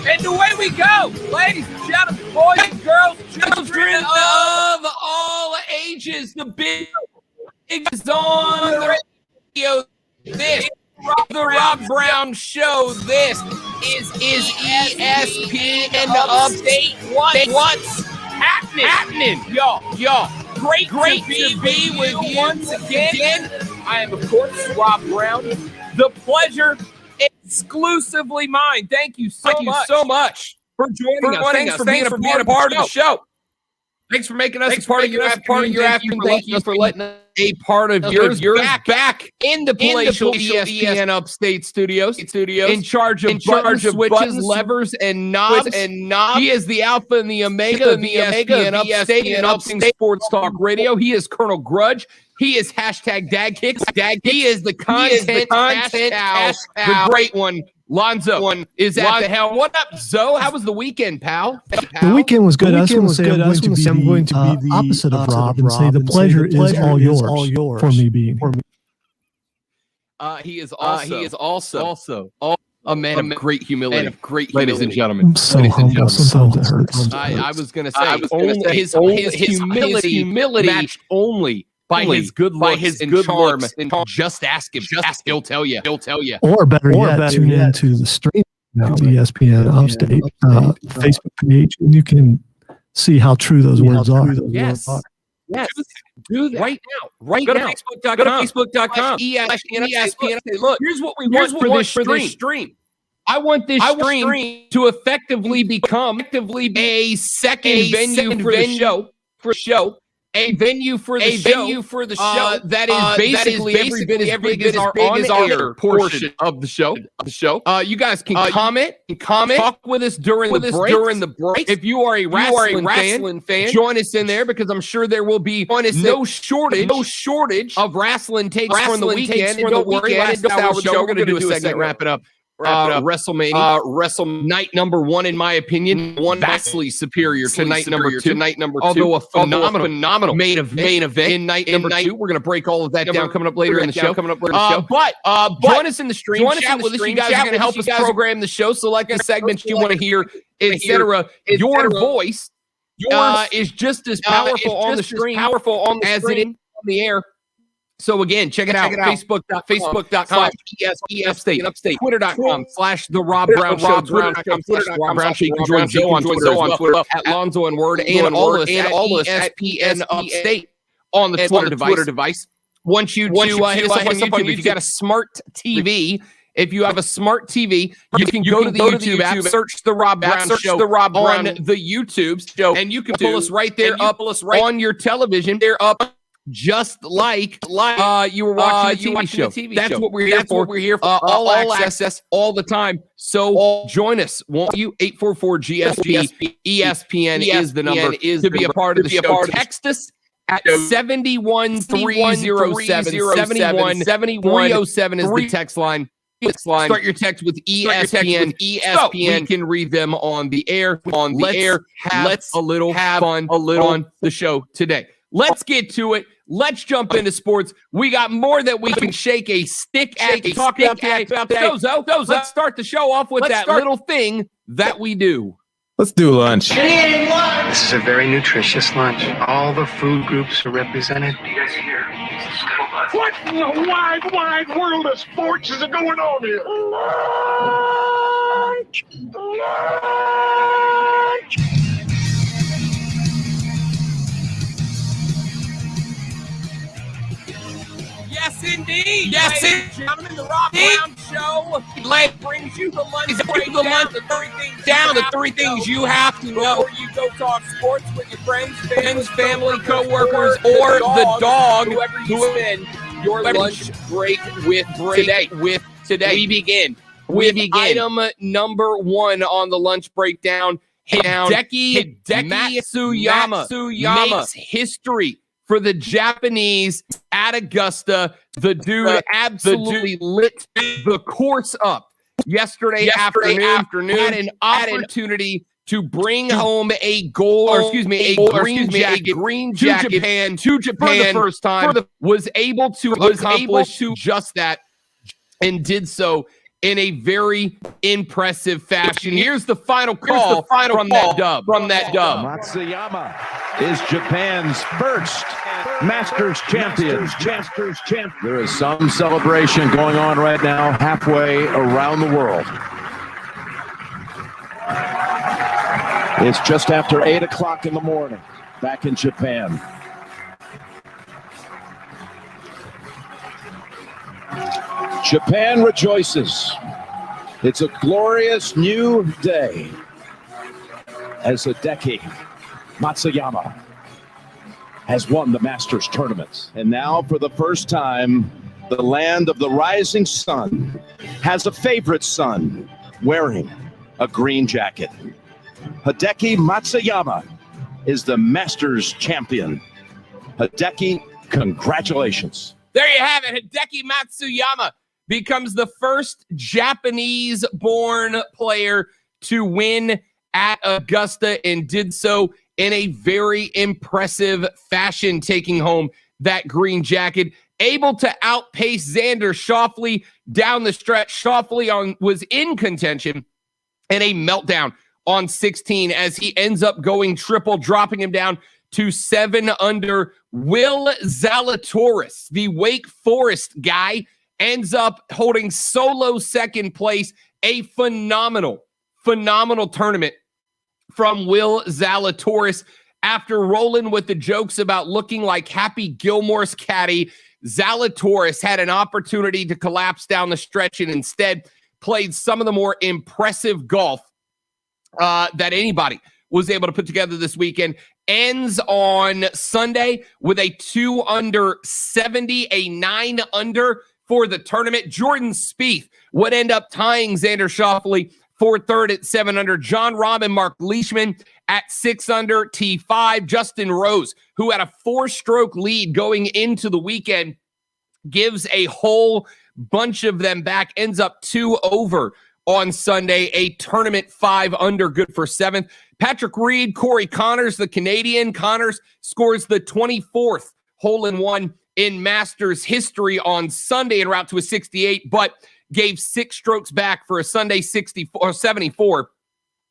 And away we go, ladies and gentlemen, boys and girls, children of all ages. The big is on the radio. This the Rob Brown Show. This is ESPN Update. What's happening? Y'all. Great to be with you once again. I am, of course, Rob Brown. The pleasure exclusively mine. Thank you so much for joining us. Thanks for being a part of the show. Thanks for making us part of your afternoon. Thank you for letting us a part of yours. You're back in the palatial ESPN Upstate Studios. In charge of switches, levers, and knobs. He is the alpha and the omega of ESPN Upstate and Upstate Sports Talk Radio. He is Colonel Grudge. He is hashtag Dad Kicks. He is the content cow. The great one. Lonzo is at the helm. What up, Zoe? How was the weekend, pal? The weekend was good. I'm going to be the opposite of Rob and say the pleasure is all yours for me being here. He is also a man of great humility. Ladies and gentlemen. I'm so humble. Sometimes it hurts. I was going to say, his humility matched only by his good looks and charm. Just ask him. He'll tell you. Or better yet, tune into the stream of the ESPN Upstate Facebook page, and you can see how true those words are. Yes. Do that right now. Go to Facebook.com. ESPN. Look, here's what we want for this stream. I want this stream to effectively become a second venue for the show. A venue for the show that is basically every bit as big as our on-air portion of the show. You guys can comment, talk with us during the break. If you are a wrestling fan, join us in there because I'm sure there will be no shortage of wrestling takes from the weekend. And don't worry, last hour show we're going to do a segment, wrap it up. WrestleMania, night number 1, in my opinion, vastly superior to night number 2. Although a phenomenal main event in night number 2. We're going to break all of that down coming up later in the show. But join us in the stream. Chat with us. You guys are going to help us program the show. Select the segments you want to hear, etc. Your voice is just as powerful on the stream as it is on the air. So again, check it out. Facebook.com /ESPN Upstate. Twitter.com/The Rob Brown Show. Twitter.com/Rob Brown Show. You can join Zoe on Twitter at Lonzo and Word and all of us at ESPN Upstate on the Twitter device. Once you hit us up on YouTube, if you got a smart TV. If you have a smart TV, you can go to the YouTube app, search the Rob Brown Show on the YouTube show, and you can pull us right there up on your television. They're up. Just like you were watching a TV show. That's what we're here for. All access all the time. So join us, won't you? 844-GSP. ESPN is the number to be a part of the show. Text us at 71307. 71307 is the text line. Start your text with ESPN. So we can read them on the air. Let's have a little fun on the show today. Let's get to it. Let's jump into sports. We got more that we can shake a stick at. Talk about today. Let's start the show off with that little thing that we do. Let's do lunch. This is a very nutritious lunch. All the food groups are represented. You guys hear? What in the wide world of sports is going on here? Lunch! Yes, indeed. Ladies and gentlemen, the Rob Brown Show brings you the lunch breakdown, the three things you have to know before you go talk sports with your friends, family, co-workers, or the dog, whoever you spend your lunch break with today. We begin with item number 1 on the lunch breakdown. Hideki Matsuyama makes history for the Japanese at Augusta. The dude absolutely lit the course up yesterday afternoon. Had an opportunity to bring home a green jacket to Japan for the first time. Was able to accomplish just that, and did so in a very impressive fashion. Here's the final call from that dub. Matsuyama is Japan's first Masters champion. There is some celebration going on right now halfway around the world. It's just after 8 o'clock in the morning back in Japan. Japan rejoices. It's a glorious new day as Hideki Matsuyama has won the Masters tournament. And now, for the first time, the land of the rising sun has a favorite son wearing a green jacket. Hideki Matsuyama is the Masters champion. Hideki, congratulations. There you have it. Hideki Matsuyama becomes the first Japanese-born player to win at Augusta and did so in a very impressive fashion, taking home that green jacket. Able to outpace Xander Schauffele down the stretch. Schauffele was in contention and a meltdown on 16 as he ends up going triple, dropping him down to 7 under. Will Zalatoris, the Wake Forest guy, ends up holding solo second place. A phenomenal tournament from Will Zalatoris. After rolling with the jokes about looking like Happy Gilmore's caddy, Zalatoris had an opportunity to collapse down the stretch and instead played some of the more impressive golf that anybody was able to put together this weekend. Ends on Sunday with a 2 under 70, a 9 under for the tournament. Jordan Spieth would end up tying Xander Schauffele for third at 7 under. John Rahm and Mark Leishman at 6 under, T5. Justin Rose, who had a 4-stroke lead going into the weekend, gives a whole bunch of them back, ends up 2 over on Sunday, a tournament 5 under, good for 7th. Patrick Reed, Corey Connors, the Canadian. Connors scores the 24th hole-in-one in Masters history on Sunday en route to a 68, but gave 6 strokes back for a Sunday 74.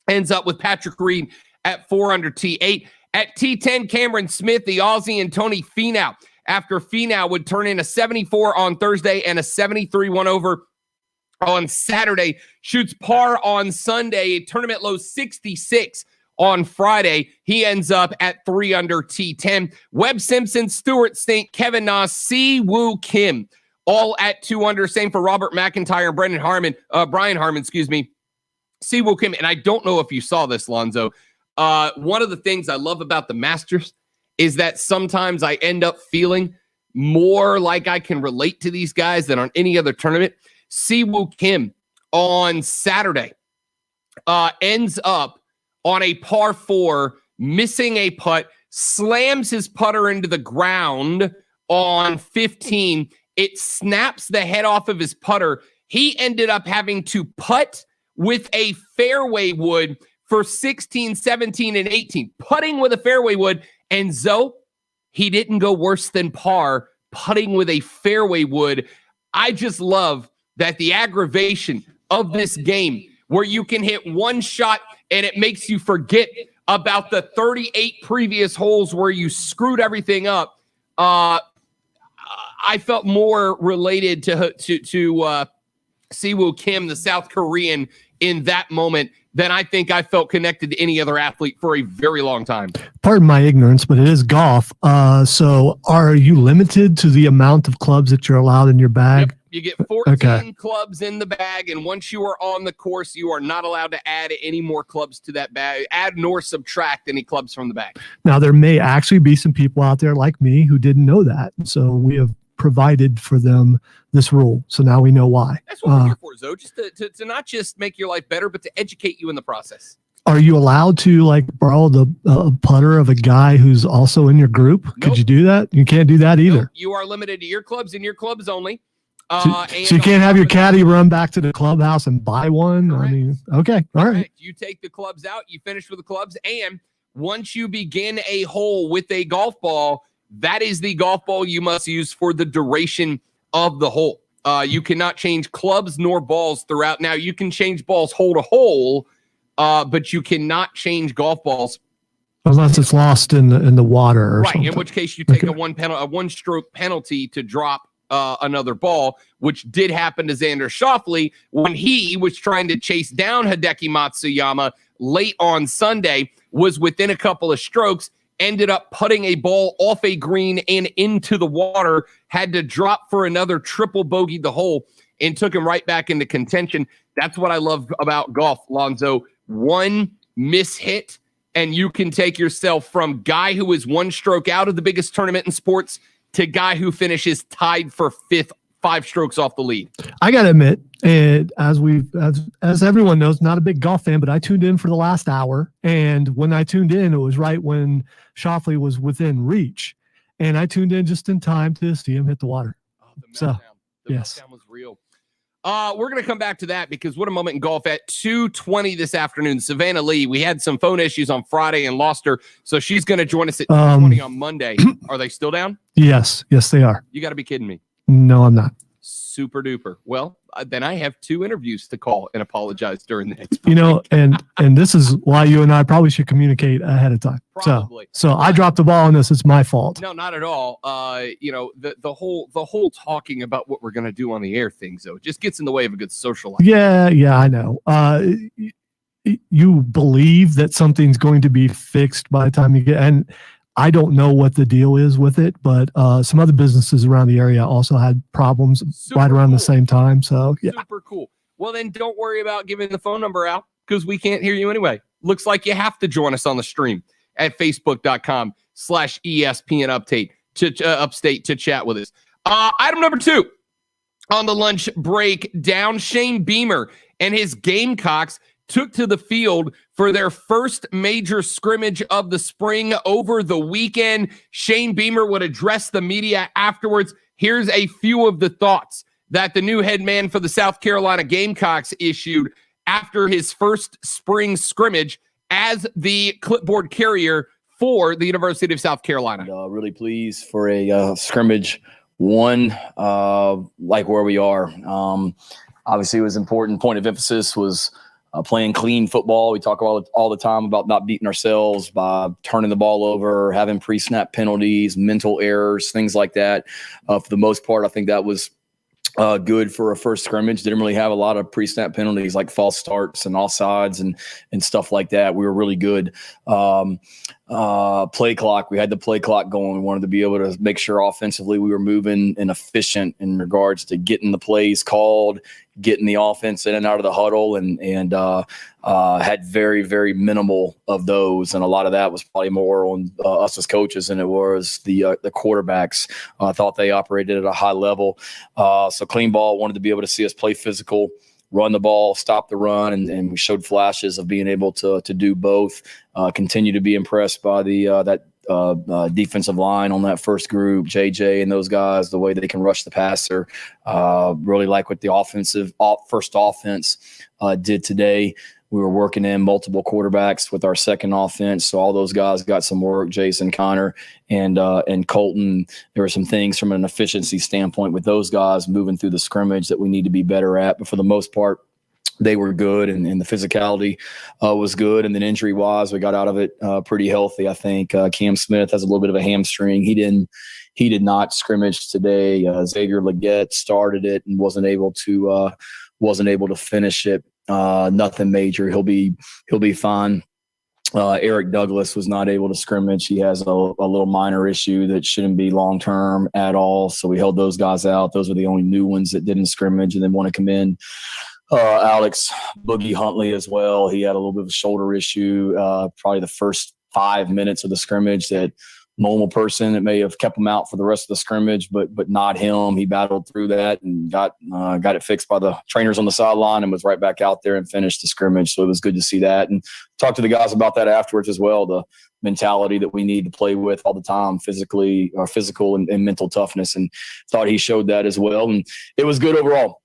Ends up with Patrick Reed at 4 under T8. At T10, Cameron Smith, the Aussie, and Tony Finau. After Finau would turn in a 74 on Thursday and a 73 1 over on Saturday, shoots par on Sunday, a tournament low 66 on Friday. He ends up at 3 under T10. Webb Simpson, Stuart Stink, Kevin Na, Si Woo Kim, all at 2 under. Same for Robert McIntyre and Brian Harmon, Si Woo Kim. And I don't know if you saw this, Lonzo. One of the things I love about the Masters is that sometimes I end up feeling more like I can relate to these guys than on any other tournament. Si Woo Kim on Saturday ends up on a par 4, missing a putt, slams his putter into the ground on 15. It snaps the head off of his putter. He ended up having to putt with a fairway wood for 16, 17, and 18. Putting with a fairway wood. And Zoe, he didn't go worse than par putting with a fairway wood. I just love that the aggravation of this game where you can hit one shot and it makes you forget about the 38 previous holes where you screwed everything up. I felt more related to Si Woo Kim, the South Korean, in that moment than I think I felt connected to any other athlete for a very long time. Pardon my ignorance, but it is golf. So are you limited to the amount of clubs that you're allowed in your bag? Yep. You get 14 clubs in the bag, and once you are on the course, you are not allowed to add any more clubs to that bag, add nor subtract any clubs from the bag. Now, there may actually be some people out there like me who didn't know that, so we have provided for them this rule. So now we know why. That's what we're here for, Zoe, just to not just make your life better, but to educate you in the process. Are you allowed to borrow the putter of a guy who's also in your group? Nope. Could you do that? You can't do that either. Nope. You are limited to your clubs and your clubs only. So you can't have your caddy run back to the clubhouse and buy one? Correct. I mean, okay. All right. You take the clubs out, you finish with the clubs, and once you begin a hole with a golf ball, that is the golf ball you must use for the duration of the hole. You cannot change clubs nor balls throughout. Now, you can change balls hole to hole, but you cannot change golf balls unless it's lost in the water, or something. In which case you take a one-stroke penalty to drop another ball, which did happen to Xander Schauffele when he was trying to chase down Hideki Matsuyama late on Sunday, was within a couple of strokes, ended up putting a ball off a green and into the water, had to drop for another triple bogey the hole, and took him right back into contention. That's what I love about golf, Lonzo. One mishit, and you can take yourself from guy who is one stroke out of the biggest tournament in sports to guy who finishes tied for fifth, 5 strokes off the lead. I got to admit, and as everyone knows, not a big golf fan, but I tuned in for the last hour. And when I tuned in, it was right when Schauffele was within reach. And I tuned in just in time to see him hit the water. Oh, the meltdown. The yes. meltdown was real. We're going to come back to that because what a moment in golf at 2:20 this afternoon. Savannah Leigh, we had some phone issues on Friday and lost her, so she's going to join us at 2:20 on Monday. Are they still down? Yes, they are. You got to be kidding me. No, I'm not. Super duper. Well, then I have 2 interviews to call and apologize during the next. And this is why you and I probably should communicate ahead of time. Probably. So I dropped the ball on this. It's my fault. No, not at all. The whole talking about what we're going to do on the air things, though, it just gets in the way of a good social life. Yeah, I know. You believe that something's going to be fixed by the time you get, and I don't know what the deal is with it, but some other businesses around the area also had problems right around the same time. So, yeah. Super cool. Well, then don't worry about giving the phone number out because we can't hear you anyway. Looks like you have to join us on the stream at facebook.com/ESPN upstate to chat with us. Item number 2 on the lunch break down, Shane Beamer and his Gamecocks took to the field for their first major scrimmage of the spring over the weekend. Shane Beamer would address the media afterwards. Here's a few of the thoughts that the new head man for the South Carolina Gamecocks issued after his first spring scrimmage as the clipboard carrier for the University of South Carolina. Really pleased for a scrimmage one like where we are. Obviously, it was important. Point of emphasis was playing clean football. We talk all the time about not beating ourselves by turning the ball over, having pre-snap penalties, mental errors, things like that. For the most part, I think that was good for a first scrimmage. Didn't really have a lot of pre-snap penalties like false starts and offsides and stuff like that. We were really good. Play clock. We had the play clock going. We wanted to be able to make sure offensively we were moving and efficient in regards to getting the plays called, getting the offense in and out of the huddle, and had very, very minimal of those. And a lot of that was probably more on us as coaches than it was the quarterbacks. I thought they operated at a high level. So clean ball, wanted to be able to see us play physical, run the ball, stop the run, and we showed flashes of being able to do both. Continue to be impressed by that defensive line on that first group, JJ and those guys, the way they can rush the passer. Really like what the first offense did today. We were working in multiple quarterbacks with our second offense, so all those guys got some work. Jason, Connor, and Colton. There were some things from an efficiency standpoint with those guys moving through the scrimmage that we need to be better at. But for the most part, they were good, and the physicality was good. And then injury-wise, we got out of it pretty healthy. I think Cam Smith has a little bit of a hamstring. He did not scrimmage today. Xavier Leggett started it and wasn't able to finish it. Nothing major. He'll be fine. Eric Douglas was not able to scrimmage. He has a little minor issue that shouldn't be long-term at all. So we held those guys out. Those are the only new ones that didn't scrimmage and then want to come in. Alex Boogie Huntley as well. He had a little bit of a shoulder issue. Probably the first 5 minutes of the scrimmage that normal person, it may have kept him out for the rest of the scrimmage, but not him. He battled through that and got it fixed by the trainers on the sideline and was right back out there and finished the scrimmage. So it was good to see that. And talked to the guys about that afterwards as well. The mentality that we need to play with all the time, physical and mental toughness, and thought he showed that as well. And it was good overall.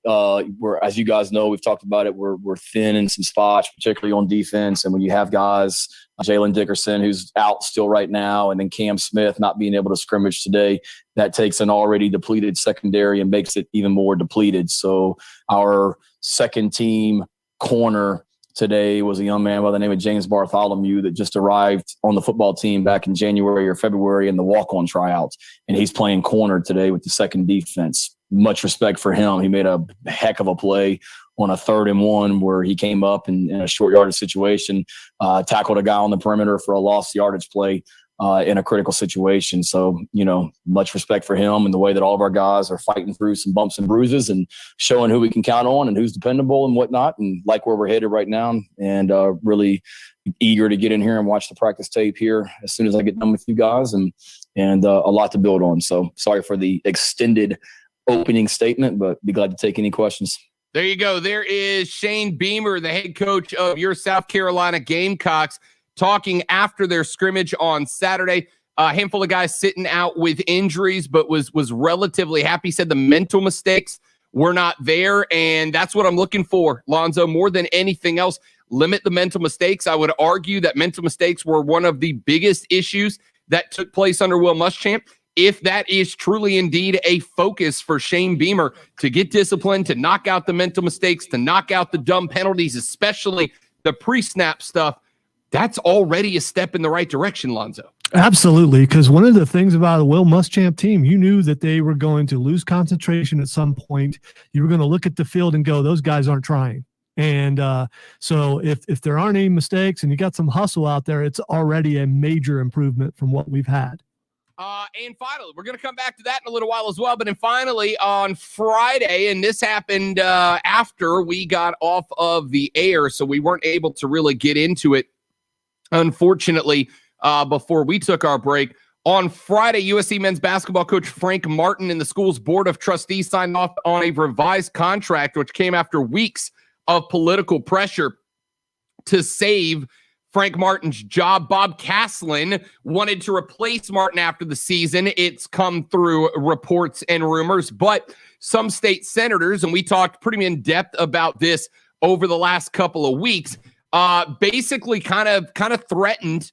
As you guys know, we've talked about it. We're thin in some spots, particularly on defense. And when you have guys, Jalen Dickerson, who's out still right now, and then Cam Smith not being able to scrimmage today, that takes an already depleted secondary and makes it even more depleted. So our second team corner today was a young man by the name of James Bartholomew that just arrived on the football team back in January or February in the walk-on tryouts. And he's playing corner today with the second defense. Much respect for him. He made a heck of a play on a 3rd and 1 where he came up in a short yardage situation, tackled a guy on the perimeter for a lost yardage play in a critical situation. So, much respect for him and the way that all of our guys are fighting through some bumps and bruises and showing who we can count on and who's dependable and whatnot, and like where we're headed right now. And really eager to get in here and watch the practice tape here as soon as I get done with you guys, and a lot to build on. So sorry for the extended opening statement, but be glad to take any questions. There you go. There is Shane Beamer, the head coach of your South Carolina Gamecocks, talking after their scrimmage on Saturday. A handful of guys sitting out with injuries, but was relatively happy. Said the mental mistakes were not there, and that's what I'm looking for, Lonzo, more than anything else. Limit the mental mistakes. I would argue that mental mistakes were one of the biggest issues that took place under Will Muschamp. If that is truly indeed a focus for Shane Beamer, to get disciplined, to knock out the mental mistakes, to knock out the dumb penalties, especially the pre-snap stuff, that's already a step in the right direction, Lonzo. Absolutely, because one of the things about the Will Muschamp team, you knew that they were going to lose concentration at some point. You were going to look at the field and go, those guys aren't trying. And so if there aren't any mistakes and you got some hustle out there, it's already a major improvement from what we've had. And finally, we're going to come back to that in a little while as well. But then finally, on Friday, and this happened after we got off of the air, so we weren't able to really get into it, unfortunately, before we took our break. On Friday, USC men's basketball coach Frank Martin and the school's board of trustees signed off on a revised contract, which came after weeks of political pressure to save Frank Martin's job. Bob Caslin wanted to replace Martin after the season. It's come through reports and rumors, but some state senators, and we talked pretty in depth about this over the last couple of weeks, basically kind of threatened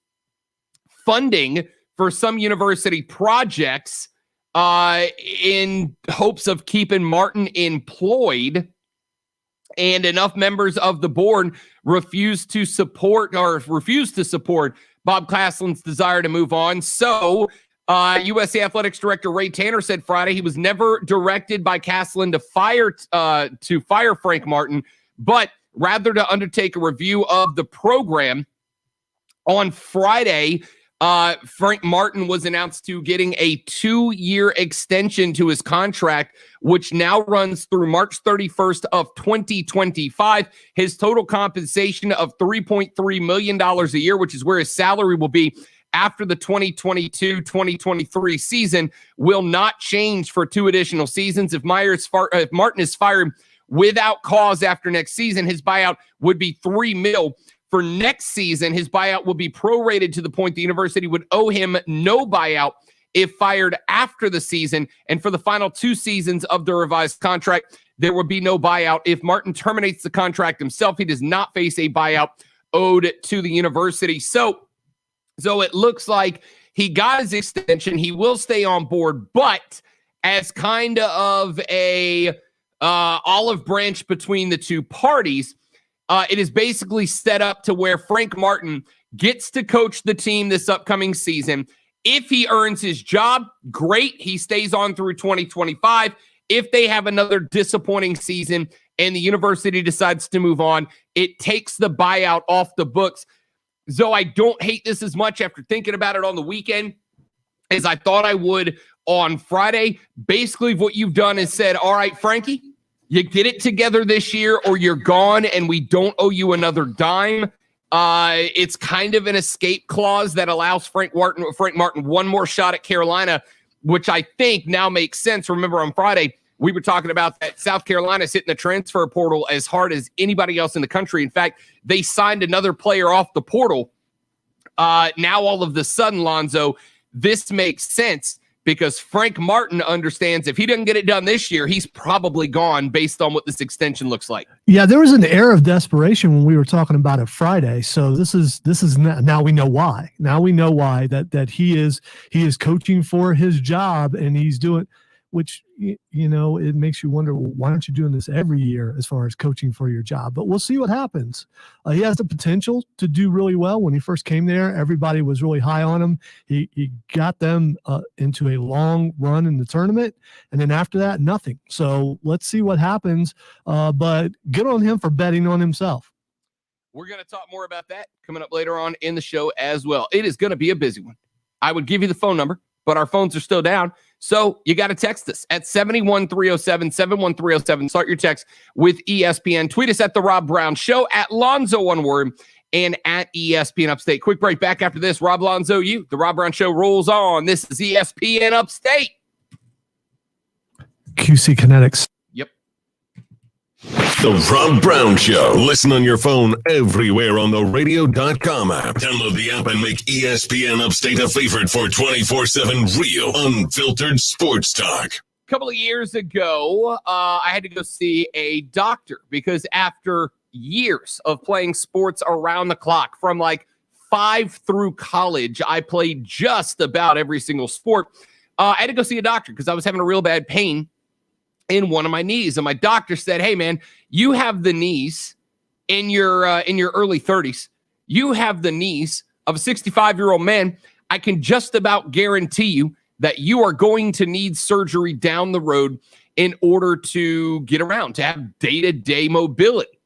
funding for some university projects in hopes of keeping Martin employed. And enough members of the board refused to support Bob Caslin's desire to move on. So USC Athletics Director Ray Tanner said Friday he was never directed by Caslin to fire Frank Martin, but rather to undertake a review of the program. On Friday, Frank Martin was announced to getting a 2-year extension to his contract, which now runs through March 31st of 2025. His total compensation of $3.3 million a year, which is where his salary will be after the 2022-2023 season, will not change for 2 additional seasons. If Martin is fired without cause after next season, his buyout would be $3 million. For next season, his buyout will be prorated to the point the university would owe him no buyout if fired after the season. And for the final 2 seasons of the revised contract, there will be no buyout. If Martin terminates the contract himself, he does not face a buyout owed to the university. So it looks like he got his extension. He will stay on board, but as kind of a olive branch between the two parties, it is basically set up to where Frank Martin gets to coach the team this upcoming season. If he earns his job, great. He stays on through 2025. If they have another disappointing season and the university decides to move on, it takes the buyout off the books. So I don't hate this as much after thinking about it on the weekend as I thought I would on Friday. Basically, what you've done is said, all right, Frankie, you get it together this year or you're gone and we don't owe you another dime. It's kind of an escape clause that allows Frank Martin one more shot at Carolina, which I think now makes sense. Remember on Friday, We were talking about that South Carolina's hitting the transfer portal as hard as anybody else in the country. In fact, they signed another player off the portal. Now all of the sudden, Lonzo, this makes sense because Frank Martin understands if he doesn't get it done this year, he's probably gone based on what this extension looks like. Yeah, there was an air of desperation when we were talking about it Friday. So this is now we know why. Now we know why that he is coaching for his job, and he's doing, which it makes you wonder, well, why aren't you doing this every year as far as coaching for your job? But we'll see what happens. He has the potential to do really well. When he first came there, everybody was really high on him. He got them into a long run in the tournament, and then after that, nothing. So let's see what happens. But good on him for betting on himself. We're going to talk more about that coming up later on in the show as well. It is going to be a busy one. I would give you the phone number, but our phones are still down. So you got to text us at 71307, 71307. Start your text with ESPN. Tweet us at The Rob Brown Show, at Lonzo, one word, and at ESPN Upstate. Quick break. Back after this. Rob, Lonzo, you. The Rob Brown Show rolls on. This is ESPN Upstate. QC Kinetics. Yep. The Rob Brown Show. Listen on your phone everywhere on the radio.com app. Download the app and make ESPN Upstate a favorite for 24/7 real, unfiltered sports talk. A couple of years ago, I had to go see a doctor because after years of playing sports around the clock, from like 5 through college, I played just about every single sport. I had to go see a doctor because I was having a real bad pain in one of my knees. And my doctor said, hey, man, you have the knees in your early 30s. You have the knees of a 65-year-old man. I can just about guarantee you that you are going to need surgery down the road in order to get around, to have day-to-day mobility.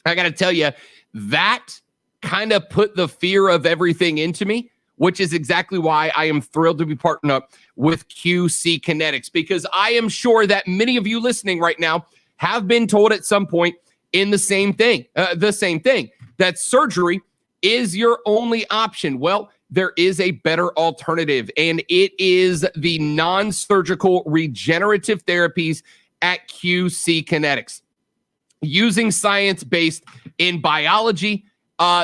I got to tell you, that kind of put the fear of everything into me, which is exactly why I am thrilled to be partnering up with QC Kinetics, because I am sure that many of you listening right now have been told at some point in the same thing, that surgery is your only option. Well, there is a better alternative, and it is the non-surgical regenerative therapies at QC Kinetics. Using science based in biology,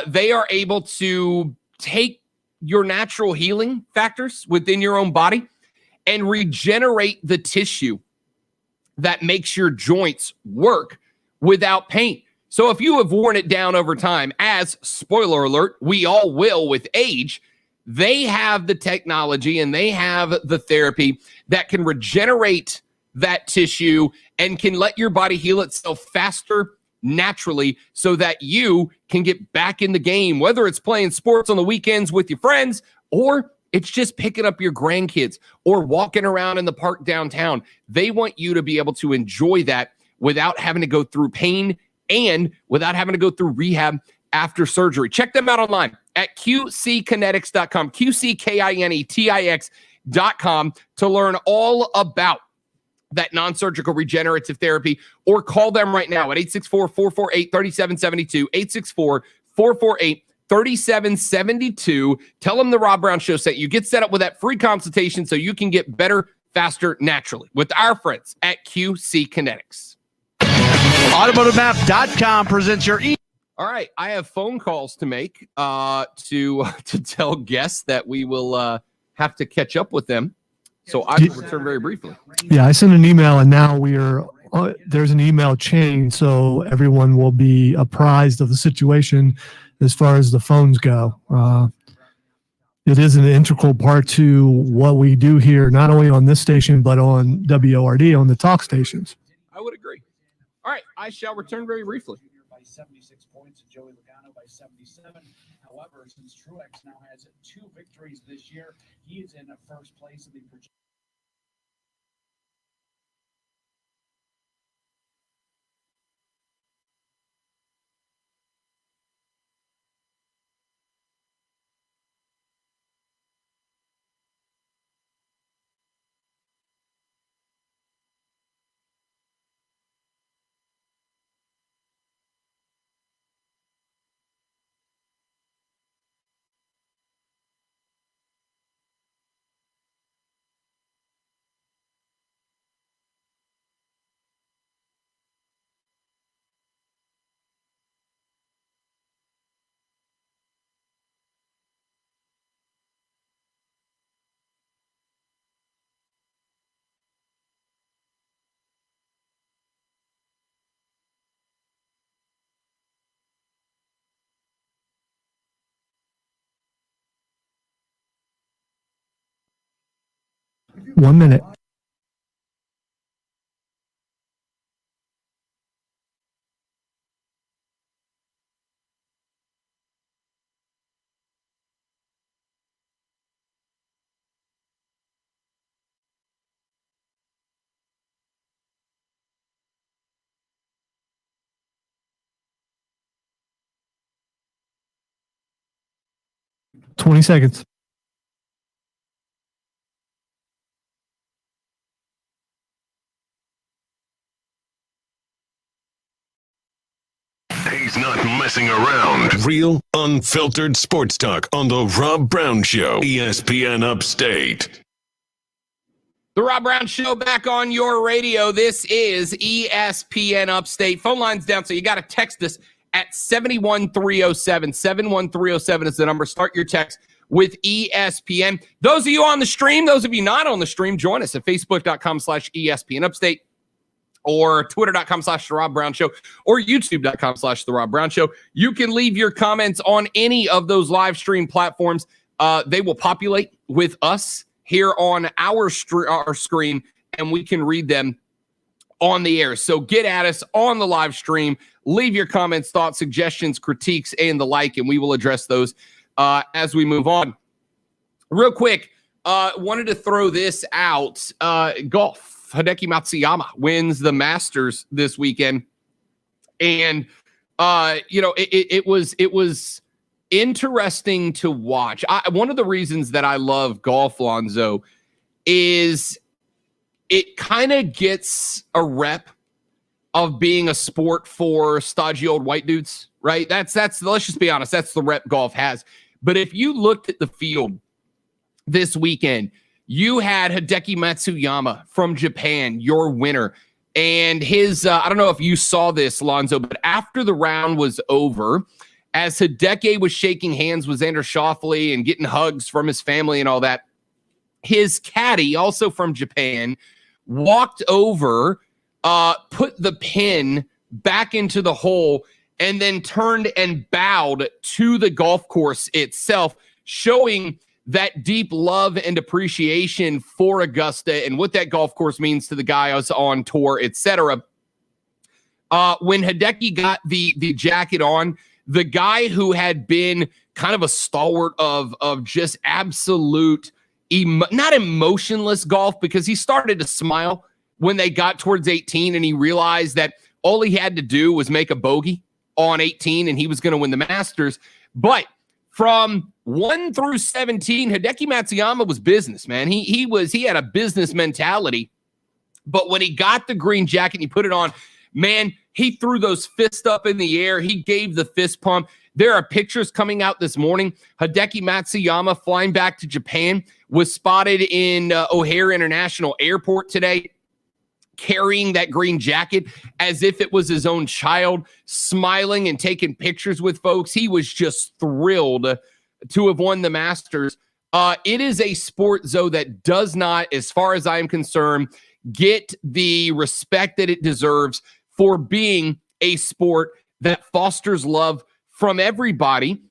they are able to take your natural healing factors within your own body and regenerate the tissue that makes your joints work without pain. So if you have worn it down over time, as, spoiler alert, we all will with age, they have the technology and they have the therapy that can regenerate that tissue and can let your body heal itself faster, naturally, so that you can get back in the game, whether it's playing sports on the weekends with your friends or it's just picking up your grandkids or walking around in the park downtown. They want you to be able to enjoy that without having to go through pain and without having to go through rehab after surgery. Check them out online at qckinetics.com, qckinetics.com, to learn all about that non-surgical regenerative therapy, or call them right now at 864-448-3772, 864-448-3772. Tell them the Rob Brown Show sent you. Get set up with that free consultation so you can get better, faster, naturally with our friends at QC Kinetics. AutomotiveMap.com presents your All right, I have phone calls to make to tell guests that we will have to catch up with them. So I will return very briefly. Yeah, I sent an email, and now we are there's an email chain, so everyone will be apprised of the situation as far as the phones go. It is an integral part to what we do here, not only on this station, but on WORD, on the talk stations. I would agree. All right, I shall return very briefly. By 76 points and Joey Logano by 77. However, since Truex now has 2 victories this year, he is in first place in the projection. 1 minute. Twenty seconds. He's not messing around. Real, unfiltered sports talk on The Rob Brown Show, ESPN Upstate. The Rob Brown Show back on your radio. This is ESPN Upstate. Phone line's down, so you got to text us at 71307. 71307 is the number. Start your text with ESPN. Those of you on the stream, those of you not on the stream, join us at facebook.com/ESPN Upstate or twitter.com/The Rob Brown Show or youtube.com/The Rob Brown Show. You can leave your comments on any of those live stream platforms. They will populate with us here on our screen, and we can read them on the air. So get at us on the live stream. Leave your comments, thoughts, suggestions, critiques, and the like, and we will address those as we move on. Real quick, wanted to throw this out. Golf. Hideki Matsuyama wins the Masters this weekend. And, it was interesting to watch. One of the reasons that I love golf, Lonzo, is it kind of gets a rep of being a sport for stodgy old white dudes, right? That's let's just be honest, that's the rep golf has. But if you looked at the field this weekend, you had Hideki Matsuyama from Japan, your winner. And his, I don't know if you saw this, Lonzo, but after the round was over, as Hideki was shaking hands with Xander Schauffele and getting hugs from his family and all that, his caddy, also from Japan, walked over, put the pin back into the hole, and then turned and bowed to the golf course itself, showing that deep love and appreciation for Augusta and what that golf course means to the guys on tour, etc. When Hideki got the jacket on, the guy who had been kind of a stalwart of just absolute, not emotionless golf, because he started to smile when they got towards 18 and he realized that all he had to do was make a bogey on 18 and he was going to win the Masters. But from 1 through 17, Hideki Matsuyama was business, man. He had a business mentality. But when he got the green jacket and he put it on, man, he threw those fists up in the air. He gave the fist pump. There are pictures coming out this morning. Hideki Matsuyama, flying back to Japan, was spotted in O'Hare International Airport today, carrying that green jacket as if it was his own child, smiling and taking pictures with folks. He was just thrilled to have won the Masters. It is a sport, Zoe, that does not, as far as I am concerned, get the respect that it deserves for being a sport that fosters love from everybody.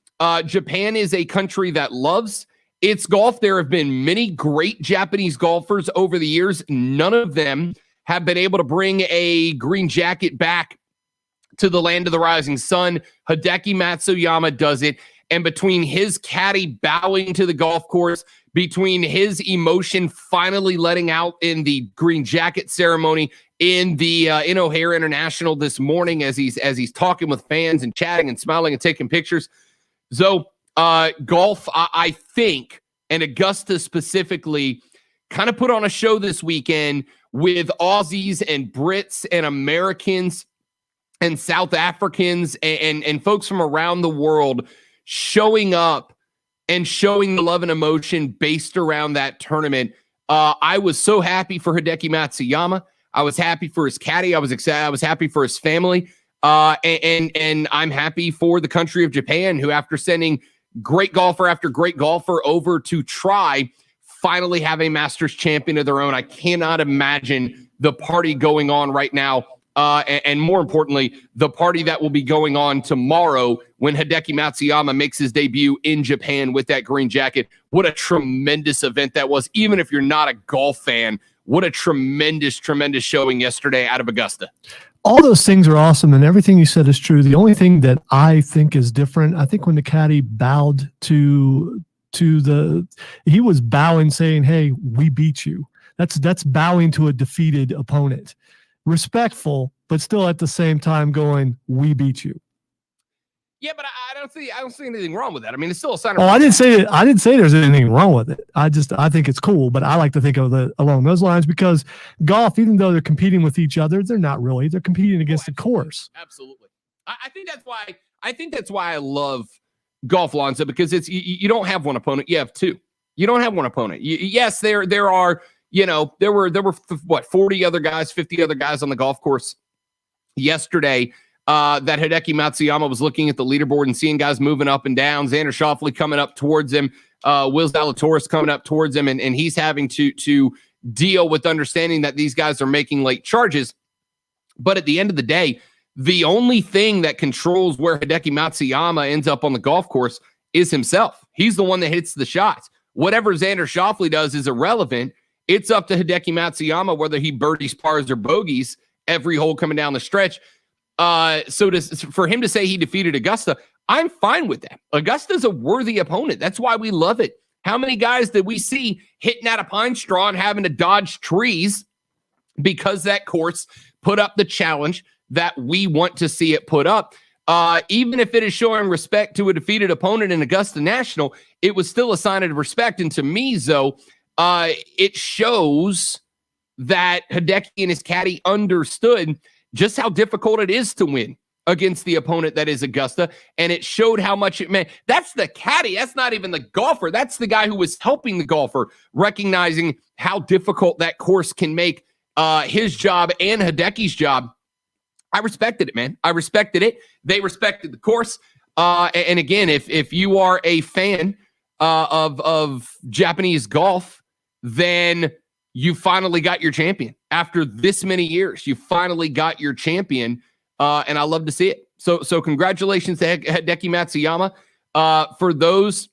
Japan is a country that loves its golf. There have been many great Japanese golfers over the years. None of them have been able to bring a green jacket back to the land of the rising sun. Hideki Matsuyama does it. And between his caddy bowing to the golf course, between his emotion finally letting out in the green jacket ceremony in O'Hare International this morning, as he's talking with fans and chatting and smiling and taking pictures. So golf, I think, and Augusta specifically, kind of put on a show this weekend with Aussies and Brits and Americans and South Africans and folks from around the world showing up and showing the love and emotion based around that tournament. I was so happy for Hideki Matsuyama. I was happy for his caddy. I was excited. I was happy for his family. And I'm happy for the country of Japan, who, after sending great golfer after great golfer over to try, finally have a Masters champion of their own. I cannot imagine the party going on right now and more importantly, the party that will be going on tomorrow when Hideki Matsuyama makes his debut in Japan with that green jacket. What a tremendous event that was. Even if you're not a golf fan, what a tremendous, tremendous showing yesterday out of Augusta. All those things are awesome, and everything you said is true. The only thing that I think is different, I think when the caddy bowed to he was bowing, saying, "Hey, we beat you." That's bowing to a defeated opponent. Respectful, but still at the same time going, "We beat you." Yeah, but I don't see anything wrong with that. I mean, it's still a sign of. Oh, I didn't say there's anything wrong with it. I think it's cool, but I like to think of it along those lines because golf, even though they're competing with each other, they're not really. They're competing against the course. Absolutely. I think that's why I love golf, Lonzo, because it's you don't have one opponent, you have two. You don't have one opponent. Yes, there are, there were what, 40 other guys, 50 other guys on the golf course yesterday. That Hideki Matsuyama was looking at the leaderboard and seeing guys moving up and down. Xander Schauffele coming up towards him. Will Zalatoris coming up towards him. And he's having to deal with understanding that these guys are making late charges. But at the end of the day, the only thing that controls where Hideki Matsuyama ends up on the golf course is himself. He's the one that hits the shots. Whatever Xander Schauffele does is irrelevant. It's up to Hideki Matsuyama whether he birdies, pars, or bogeys every hole coming down the stretch. For him to say he defeated Augusta, I'm fine with that. Augusta's a worthy opponent. That's why we love it. How many guys did we see hitting at a pine straw and having to dodge trees because that course put up the challenge that we want to see it put up? Even if it is showing respect to a defeated opponent in Augusta National, it was still a sign of respect. And to me, Zoe, it shows that Hideki and his caddy understood just how difficult it is to win against the opponent that is Augusta. And it showed how much it meant. That's the caddy. That's not even the golfer. That's the guy who was helping the golfer, recognizing how difficult that course can make his job and Hideki's job. I respected it, man. I respected it. They respected the course. And again, if you are a fan of Japanese golf, then you finally got your champion. After this many years, you finally got your champion, and I love to see it. So congratulations to Hideki Matsuyama. For those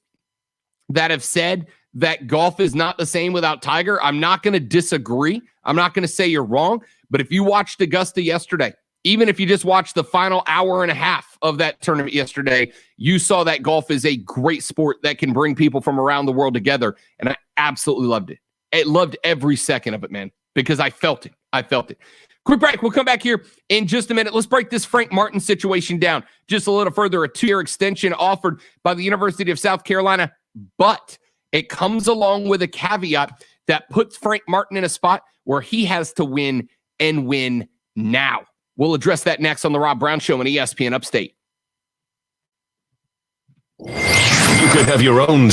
that have said that golf is not the same without Tiger, I'm not going to disagree. I'm not going to say you're wrong. But if you watched Augusta yesterday, even if you just watched the final hour and a half of that tournament yesterday, you saw that golf is a great sport that can bring people from around the world together, and I absolutely loved it. I loved every second of it, man, because I felt it. I felt it. Quick break. We'll come back here in just a minute. Let's break this Frank Martin situation down just a little further. A 2-year extension offered by the University of South Carolina, but it comes along with a caveat that puts Frank Martin in a spot where he has to win and win now. We'll address that next on the Rob Brown Show on ESPN Upstate. You could have your own.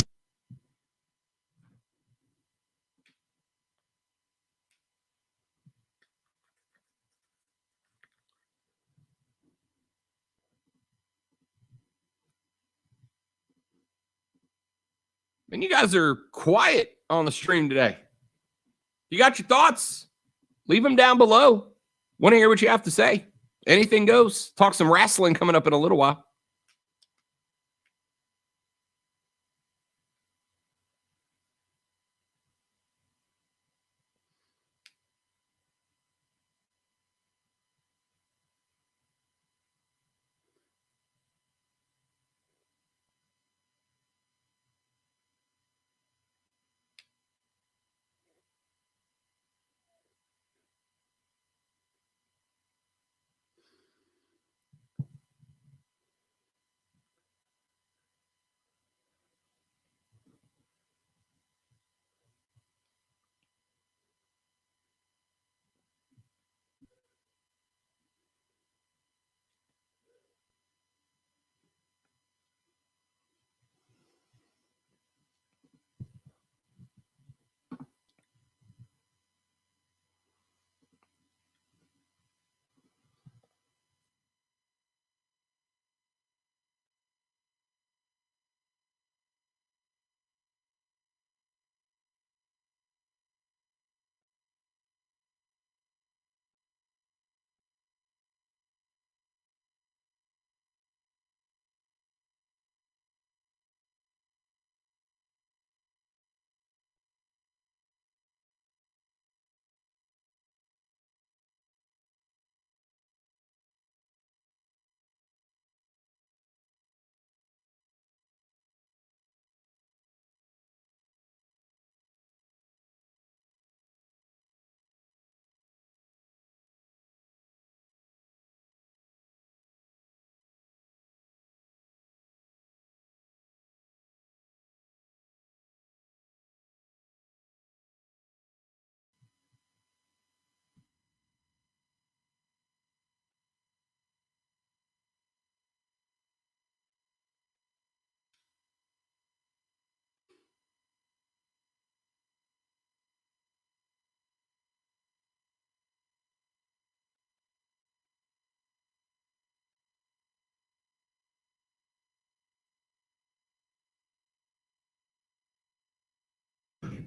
And you guys are quiet on the stream today. You got your thoughts? Leave them down below. Want to hear what you have to say. Anything goes. Talk some wrestling coming up in a little while.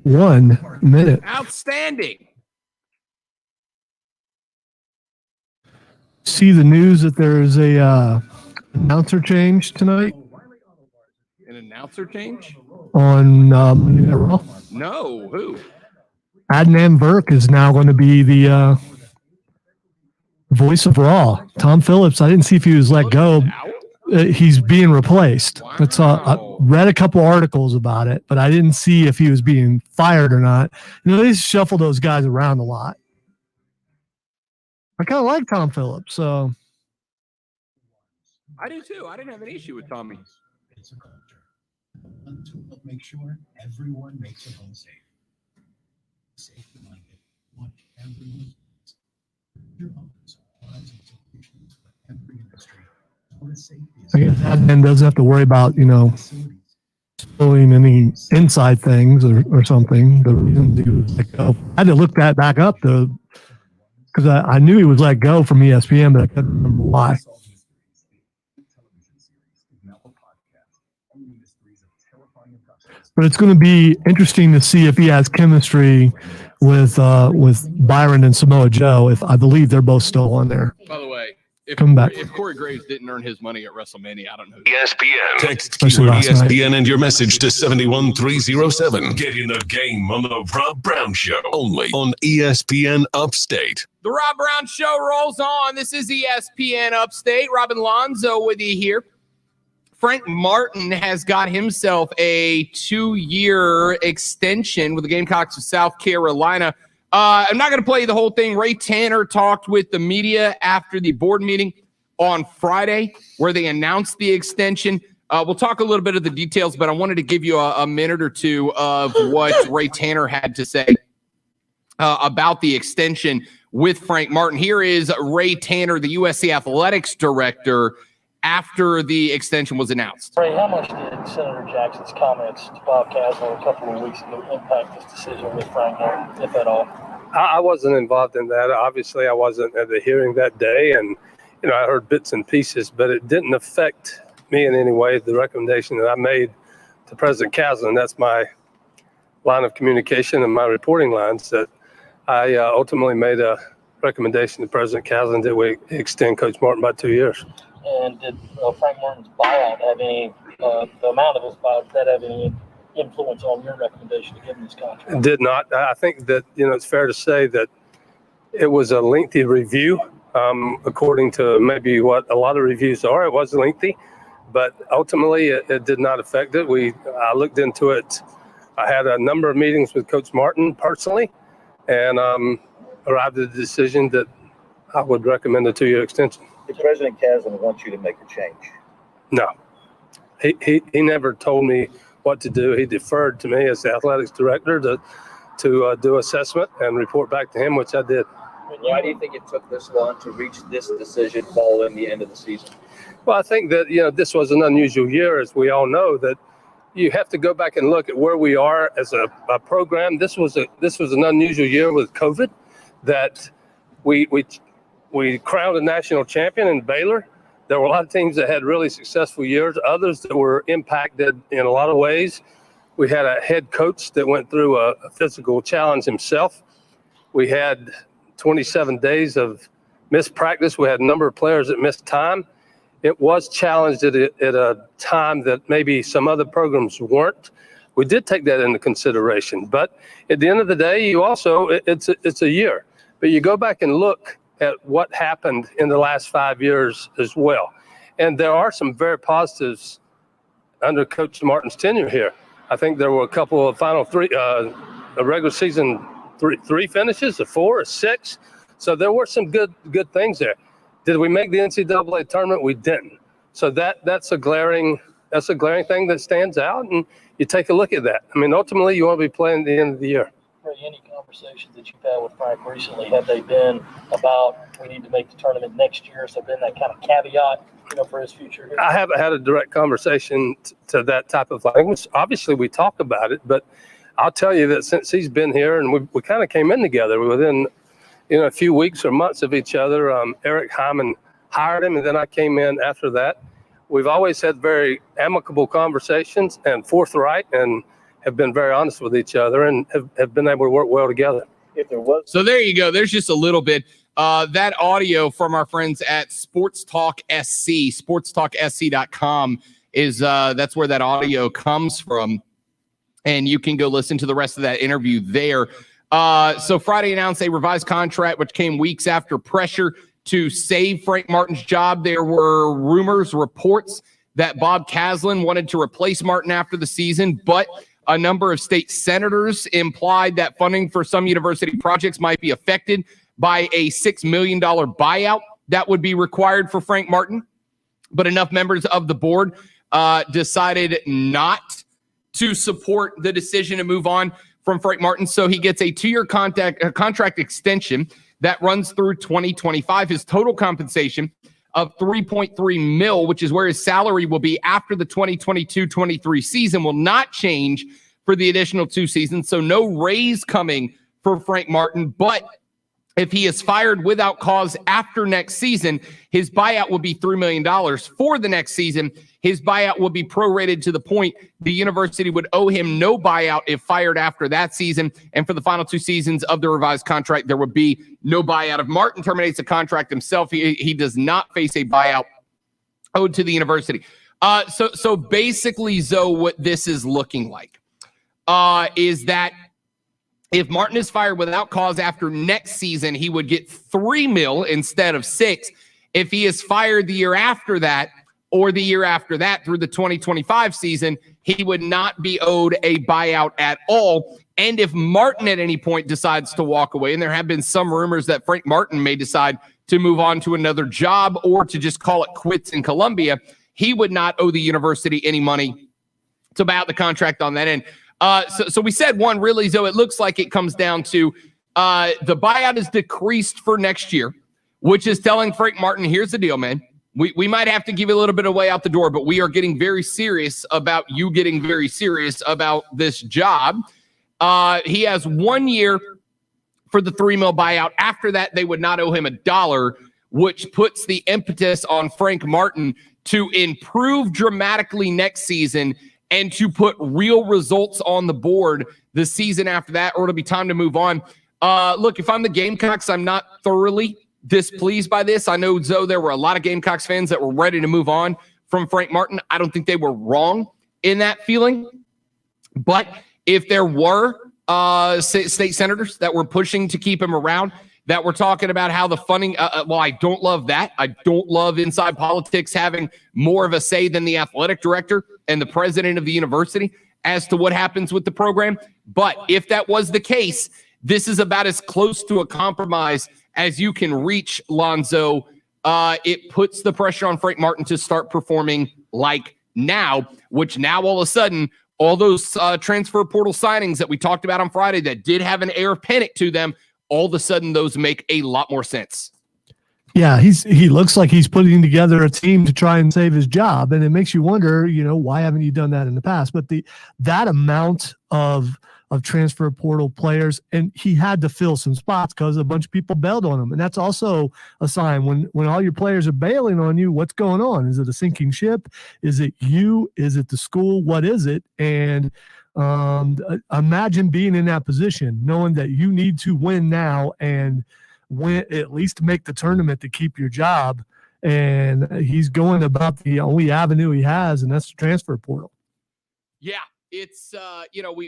1 minute. Outstanding. See the news that there's a announcer change tonight An announcer change? on Raw? No. Who? Adnan Burke is now going to be the voice of Raw. Tom Phillips, I didn't see if he was let go. He's being replaced. Wow. That's I read a couple articles about it, but I didn't see if he was being fired or not. They shuffle those guys around a lot. I kind of like Tom Phillips, so I do too. I didn't have an issue with Tommy. It's a culture. To make sure everyone makes it home safe. Safety minded. Want everyone. Your homes, lives, and solutions for every industry. I guess admin doesn't have to worry about spilling any inside things or something. The reason he was let go. I had to look that back up though, because I knew he was let go from ESPN, but I couldn't remember why. But it's going to be interesting to see if he has chemistry with Byron and Samoa Joe. If I believe they're both still on there. By the way, if Corey Graves didn't earn his money at WrestleMania, I don't know. ESPN. Text keyword ESPN and your message to 71307. Get in the game on the Rob Brown Show. Only on ESPN Upstate. The Rob Brown Show rolls on. This is ESPN Upstate. Robin Lonzo with you here. Frank Martin has got himself a 2-year extension with the Gamecocks of South Carolina. I'm not going to play you the whole thing. Ray Tanner talked with the media after the board meeting on Friday where they announced the extension. We'll talk a little bit of the details, but I wanted to give you a minute or two of what Ray Tanner had to say about the extension with Frank Martin. Here is Ray Tanner, the USC Athletics Director, after the extension was announced. Ray, how much did Senator Jackson's comments to Bob Casler a couple of weeks ago impact this decision with Frank Martin, if at all? I wasn't involved in that. Obviously, I wasn't at the hearing that day, and I heard bits and pieces, but it didn't affect me in any way. The recommendation that I made to President Casler, and that's my line of communication and my reporting lines, that I ultimately made a recommendation to President Casler that we extend Coach Martin by 2 years. And did Frank Martin's buyout have any, the amount of his buyout, did that have any influence on your recommendation to give him this contract? It did not. I think that, it's fair to say that it was a lengthy review, according to maybe what a lot of reviews are. It was lengthy, but ultimately it did not affect it. I looked into it. I had a number of meetings with Coach Martin personally, and arrived at the decision that I would recommend a 2-year extension. Did President Caslen want you to make a change? No. He never told me what to do. He deferred to me as the athletics director to do assessment and report back to him, which I did. Why do you think it took this long to reach this decision following the end of the season? Well, I think that, this was an unusual year, as we all know, that you have to go back and look at where we are as a program. This was an unusual year with COVID, that we crowned a national champion in Baylor. There were a lot of teams that had really successful years, others that were impacted in a lot of ways. We had a head coach that went through a physical challenge himself. We had 27 days of missed practice. We had a number of players that missed time. It was challenged at a time that maybe some other programs weren't. We did take that into consideration. But at the end of the day, it's a year. But you go back and look at what happened in the last 5 years as well. And there are some very positives under Coach Martin's tenure here. I think there were a couple of final three, a regular season three finishes, a 4, a 6. So there were some good things there. Did we make the NCAA tournament? We didn't. So that's a glaring thing that stands out, and you take a look at that. I mean, ultimately, you want to be playing at the end of the year. Any conversations that you've had with Frank recently, have they been about we need to make the tournament next year? So been that kind of caveat, for his future here? I haven't had a direct conversation to that type of language. Obviously, we talk about it, but I'll tell you that since he's been here, and we kind of came in together within, a few weeks or months of each other. Eric Hyman hired him, and then I came in after that. We've always had very amicable conversations and forthright, and have been very honest with each other and have been able to work well together. If there was, So there you go. There's just a little bit. That audio from our friends at Sports Talk SC, sportstalksc.com is that's where that audio comes from. And you can go listen to the rest of that interview there. So Friday announced a revised contract, which came weeks after pressure to save Frank Martin's job. There were reports that Bob Caslin wanted to replace Martin after the season, but a number of state senators implied that funding for some university projects might be affected by a $6 million buyout that would be required for Frank Martin. But enough members of the board decided not to support the decision to move on from Frank Martin. So he gets a 2-year contract extension that runs through 2025. His total compensation of $3.3 million, which is where his salary will be after the 2022-23 season, will not change for the additional 2 seasons. So no raise coming for Frank Martin. But if he is fired without cause after next season, his buyout will be $3 million. For the next season, his buyout will be prorated to the point the university would owe him no buyout if fired after that season. And for the final 2 seasons of the revised contract, there would be no buyout. If Martin terminates the contract himself, he does not face a buyout owed to the university. So basically, Zoe, what this is looking like is that if Martin is fired without cause after next season, he would get $3 million instead of $6 million. If he is fired the year after that or the year after that through the 2025 season, he would not be owed a buyout at all. And if Martin at any point decides to walk away, and there have been some rumors that Frank Martin may decide to move on to another job or to just call it quits in Columbia, he would not owe the university any money to buy out the contract on that end. So we said one, really, Zoe, it looks like it comes down to the buyout is decreased for next year, which is telling Frank Martin, here's the deal, man. We might have to give you a little bit of way out the door, but we are getting very serious about you getting very serious about this job. He has 1 year for the $3 million buyout. After that, they would not owe him $1, which puts the impetus on Frank Martin to improve dramatically next season and to put real results on the board the season after that, or it'll be time to move on. Look, if I'm the Gamecocks, I'm not thoroughly displeased by this. I know, Zoe, there were a lot of Gamecocks fans that were ready to move on from Frank Martin. I don't think they were wrong in that feeling. But if there were state senators that were pushing to keep him around, that were talking about how the funding, well, I don't love that. I don't love inside politics having more of a say than the athletic director and the president of the university as to what happens with the program. But if that was the case, this is about as close to a compromise as you can reach, Lonzo. It puts the pressure on Frank Martin to start performing like now, which now all of a sudden, all those transfer portal signings that we talked about on Friday that did have an air of panic to them, all of a sudden those make a lot more sense. Yeah, he looks like he's putting together a team to try and save his job, and it makes you wonder, why haven't you done that in the past? But that amount of transfer portal players, and he had to fill some spots because a bunch of people bailed on him, and that's also a sign when all your players are bailing on you. What's going on? Is it a sinking ship? Is it you? Is it the school? What is it? And imagine being in that position, knowing that you need to win now and win, at least make the tournament to keep your job. And he's going about the only avenue he has, and that's the transfer portal. Yeah, it's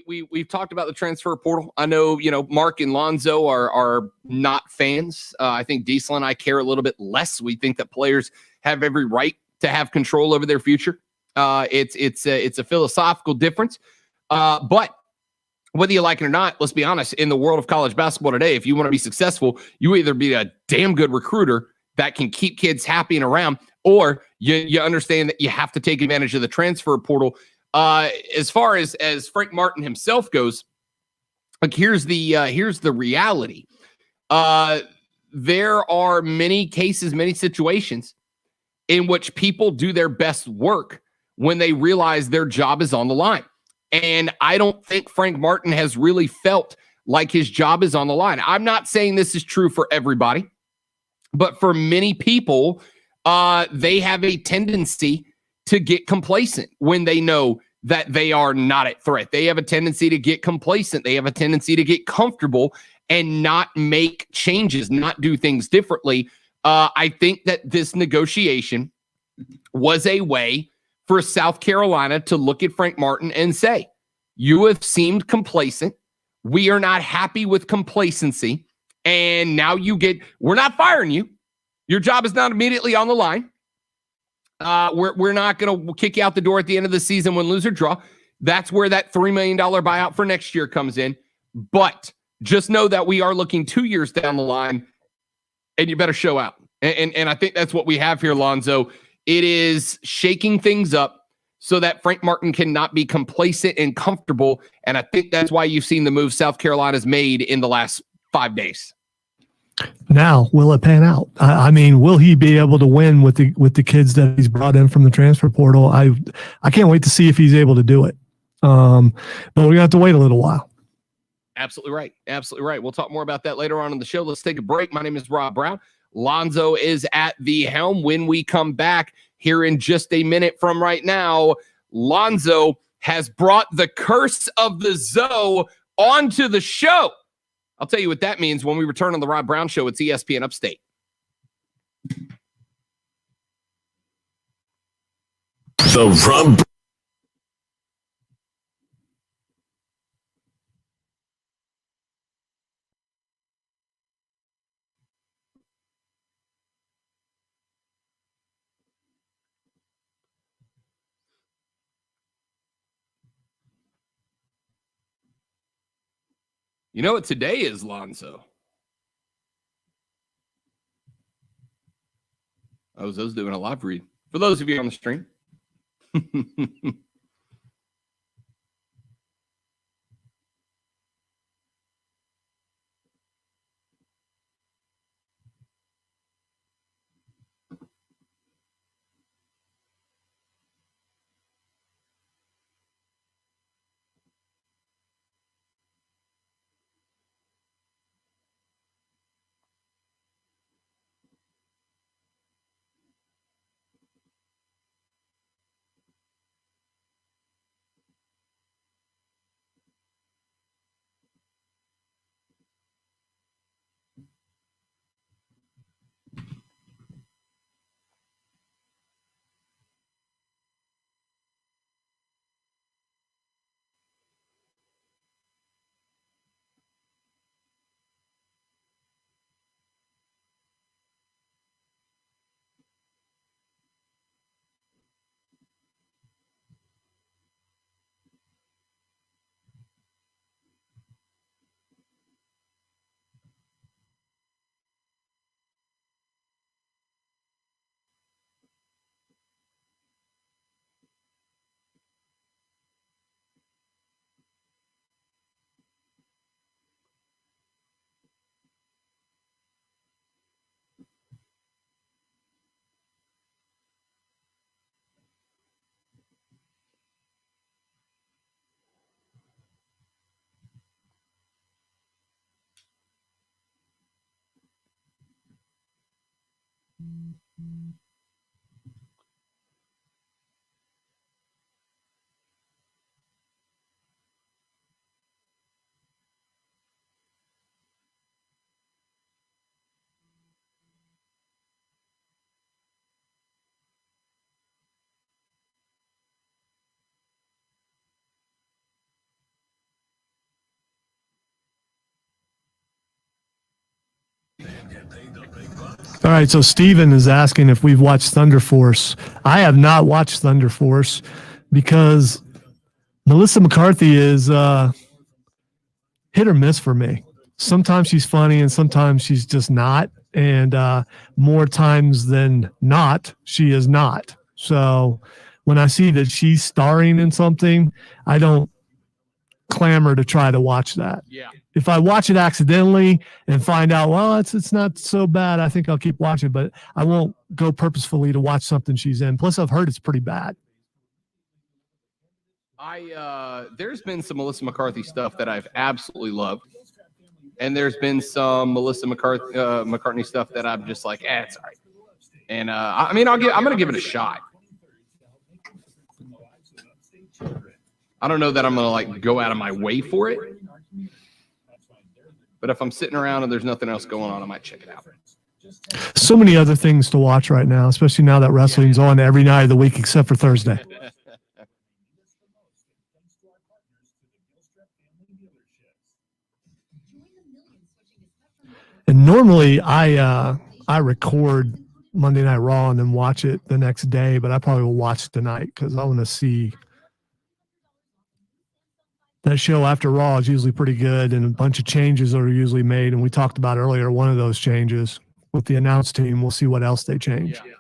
we've talked about the transfer portal. I know Mark and Lonzo are not fans. I think Diesel and I care a little bit less. We think that players have every right to have control over their future. It's a philosophical difference. But whether you like it or not, let's be honest, in the world of college basketball today, if you want to be successful, you either be a damn good recruiter that can keep kids happy and around, or you understand that you have to take advantage of the transfer portal. As far as Frank Martin himself goes, like here's the reality. There are many cases, many situations in which people do their best work when they realize their job is on the line. And I don't think Frank Martin has really felt like his job is on the line. I'm not saying this is true for everybody, but for many people, they have a tendency to get complacent when they know that they are not at threat. They have a tendency to get complacent. They have a tendency to get comfortable and not make changes, not do things differently. I think that this negotiation was a way for South Carolina to look at Frank Martin and say, you have seemed complacent. We are not happy with complacency. And now we're not firing you. Your job is not immediately on the line. We're not going to kick you out the door at the end of the season, win, lose, or draw. That's where that $3 million buyout for next year comes in. But just know that we are looking 2 years down the line, and you better show out. And I think that's what we have here, Lonzo. It is shaking things up so that Frank Martin cannot be complacent and comfortable. And I think that's why you've seen the move South Carolina's made in the last 5 days. Now, will it pan out? I mean, will he be able to win with the kids that he's brought in from the transfer portal? I can't wait to see if he's able to do it. But we're going to have to wait a little while. Absolutely right. Absolutely right. We'll talk more about that later on in the show. Let's take a break. My name is Rob Brown. Lonzo is at the helm. When we come back here in just a minute from right now, Lonzo has brought the curse of the Zoe onto the show. I'll tell you what that means when we return on the Rob Brown Show. It's ESPN Upstate. The Rob. You know what today is, Lonzo? Ozo's doing a live read. For those of you on the stream. All right, so Steven is asking if we've watched Thunder Force. I have not watched Thunder Force because Melissa McCarthy is hit or miss for me. Sometimes she's funny and sometimes she's just not. And more times than not, she is not. So when I see that she's starring in something, I don't clamor to try to watch that. Yeah. If I watch it accidentally and find out, well, it's not so bad, I think I'll keep watching, but I won't go purposefully to watch something she's in. Plus, I've heard it's pretty bad. There's been some Melissa McCarthy stuff that I've absolutely loved, and there's been some Melissa McCartney stuff that I'm just like, it's all right. And I'm going to give it a shot. I don't know that I'm going to like go out of my way for it. But if I'm sitting around and there's nothing else going on, I might check it out. So many other things to watch right now, especially now that wrestling's on every night of the week except for Thursday. And normally I record Monday Night Raw and then watch it the next day, but I probably will watch tonight because I want to see. That show after Raw is usually pretty good, and a bunch of changes are usually made. And we talked about earlier one of those changes with the announce team. We'll see what else they change. Yeah.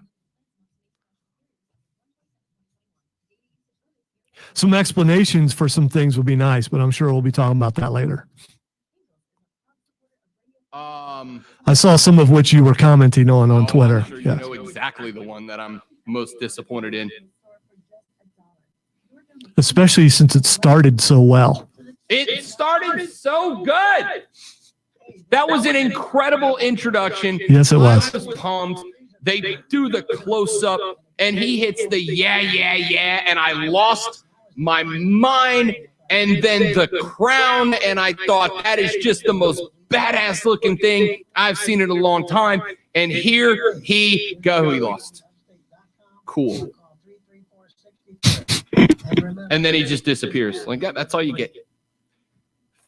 Some explanations for some things would be nice, but I'm sure we'll be talking about that later. I saw some of which you were commenting on Twitter. I'm sure you know exactly the one that I'm most disappointed in. Especially since it started so well. It started so good. That was an incredible introduction. Yes, it was. I was pumped. They do the close-up, and he hits the yeah, and I lost my mind. And then the crown, and I thought that is just the most badass-looking thing I've seen in a long time. And here he lost. Cool. And then he just disappears. Like that's all you get.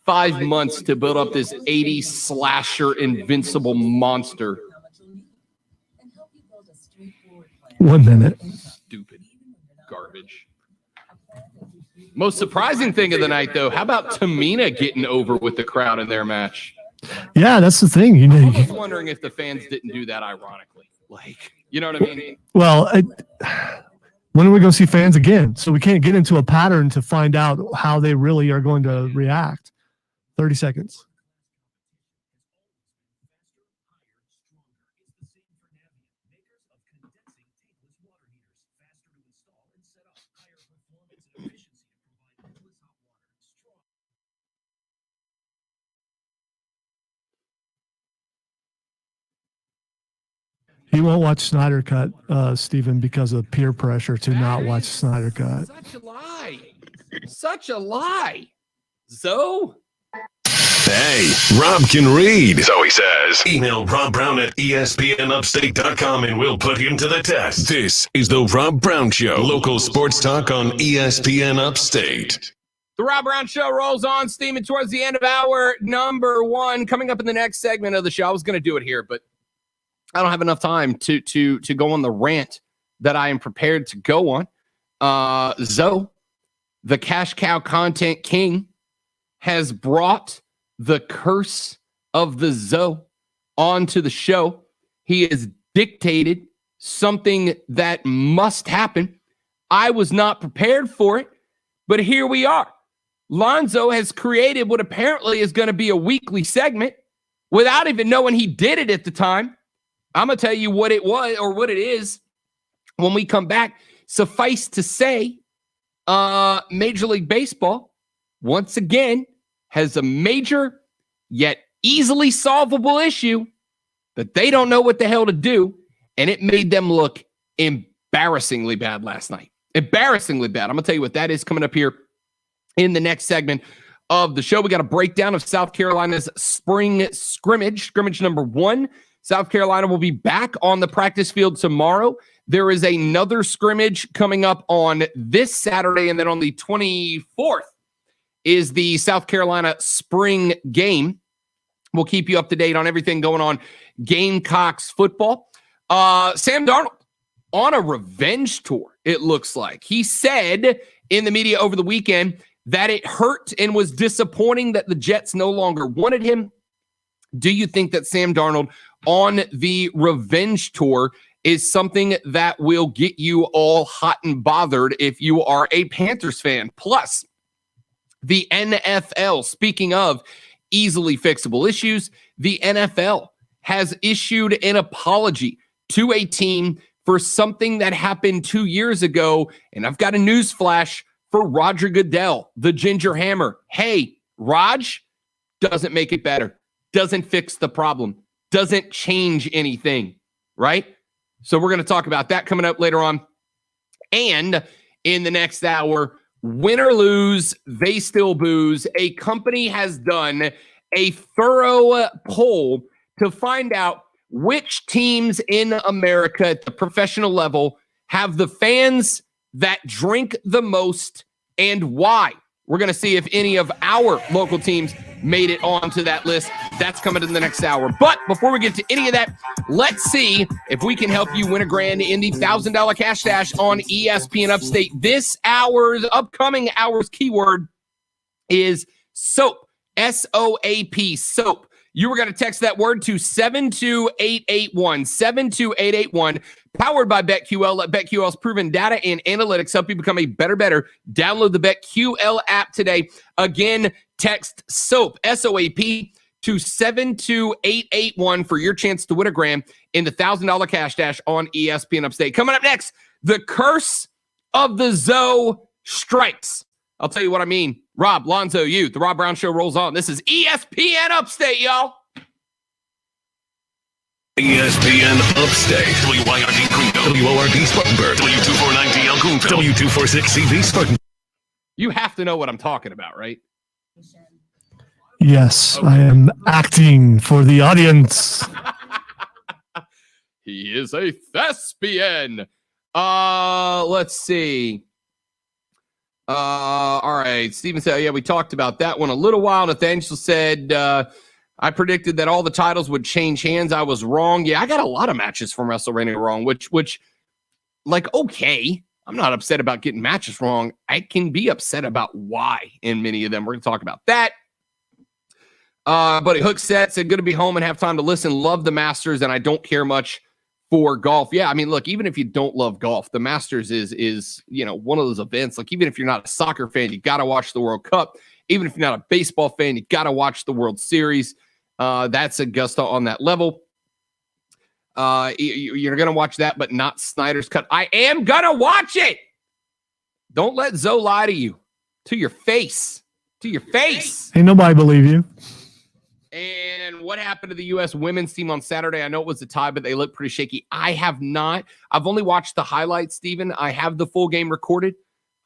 5 months to build up this 80s slasher invincible monster. 1 minute. Stupid garbage. Most surprising thing of the night, though, how about Tamina getting over with the crowd in their match? Yeah, that's the thing. I was wondering if the fans didn't do that ironically. Like, you know what I mean? Well, when are we going to see fans again? So we can't get into a pattern to find out how they really are going to react. 30 seconds. He won't watch Snyder Cut, Stephen, because of peer pressure to not watch Snyder Cut. Such a lie. Such a lie. Zoe? Hey, Rob can read. So he says. Email Rob Brown at ESPNUpstate.com and we'll put him to the test. This is the Rob Brown Show. Local sports talk on ESPN Upstate. The Rob Brown Show rolls on, steaming towards the end of hour number 1. Coming up in the next segment of the show, I was going to do it here, but I don't have enough time to go on the rant that I am prepared to go on. Zoe, the cash cow content king, has brought the curse of the Zoe onto the show. He has dictated something that must happen. I was not prepared for it, but here we are. Lonzo has created what apparently is going to be a weekly segment without even knowing he did it at the time. I'm going to tell you what it was or what it is when we come back. Suffice to say, Major League Baseball, once again, has a major yet easily solvable issue that they don't know what the hell to do, and it made them look embarrassingly bad last night. Embarrassingly bad. I'm going to tell you what that is coming up here in the next segment of the show. We got a breakdown of South Carolina's spring scrimmage number 1. South Carolina will be back on the practice field tomorrow. There is another scrimmage coming up on this Saturday, and then on the 24th is the South Carolina spring game. We'll keep you up to date on everything going on Gamecocks football. Sam Darnold on a revenge tour, it looks like. He said in the media over the weekend that it hurt and was disappointing that the Jets no longer wanted him. Do you think that Sam Darnold on the revenge tour is something that will get you all hot and bothered if you are a Panthers fan? Plus, the NFL, speaking of easily fixable issues, the NFL has issued an apology to a team for something that happened 2 years ago. And I've got a news flash for Roger Goodell, the Ginger Hammer. Hey, Raj, doesn't make it better, doesn't fix the problem, doesn't change anything, right? So we're going to talk about that coming up later on. And in the next hour, win or lose, they still booze. A company has done a thorough poll to find out which teams in America at the professional level have the fans that drink the most and why. We're going to see if any of our local teams made it onto that list. That's coming in the next hour. But before we get to any of that, let's see if we can help you win a grand in the $1,000 cash dash on ESPN Upstate. This hour's upcoming hour's keyword is soap. S-O-A-P, soap. You were going to text that word to 72881. 72881. Powered by BetQL. Let BetQL's proven data and analytics help you become a better. Download the BetQL app today. Again, text SOAP, S-O-A-P, to 72881 for your chance to win a grand in the $1,000 cash dash on ESPN Upstate. Coming up next, the curse of the Zoe strikes. I'll tell you what I mean. Rob, Lonzo, you. The Rob Brown Show rolls on. This is ESPN Upstate, y'all. ESPN Upstate. WYRD Greenville. WORD Spartanburg. W249DL Greenville. W246CV Spartanburg. You have to know what I'm talking about, right? Yes, I am acting for the audience. He is a thespian. Let's see. All right. Steven said, yeah, we talked about that one a little while. Nathaniel said, I predicted that all the titles would change hands. I was wrong. Yeah, I got a lot of matches from WrestleMania wrong, which, like, okay. I'm not upset about getting matches wrong. I can be upset about why in many of them. We're going to talk about that. Buddy Hook said, good to be home and have time to listen. Love the Masters, and I don't care much for golf. Yeah, I mean, look, even if you don't love golf, the Masters is one of those events. Like, even if you're not a soccer fan, you got to watch the World Cup. Even if you're not a baseball fan, you got to watch the World Series. That's Augusta on that level. You're going to watch that, but not Snyder's Cut. I am going to watch it. Don't let Zoe lie to you. To your face. To your face. Ain't nobody believe you. And what happened to the U.S. women's team on Saturday? I know it was a tie, but they look pretty shaky. I have not. I've only watched the highlights, Steven. I have the full game recorded.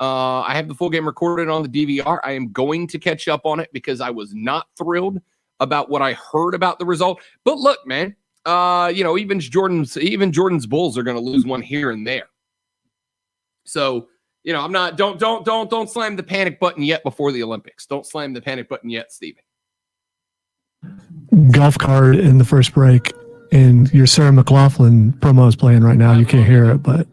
I have the full game recorded on the DVR. I am going to catch up on it because I was not thrilled about what I heard about the result. But look, man, even Jordan's Bulls are going to lose one here and there. So, I'm not. Don't slam the panic button yet before the Olympics. Don't slam the panic button yet, Steven. Golf cart in the first break, and your Sarah McLachlan promo is playing right now. You can't hear it, but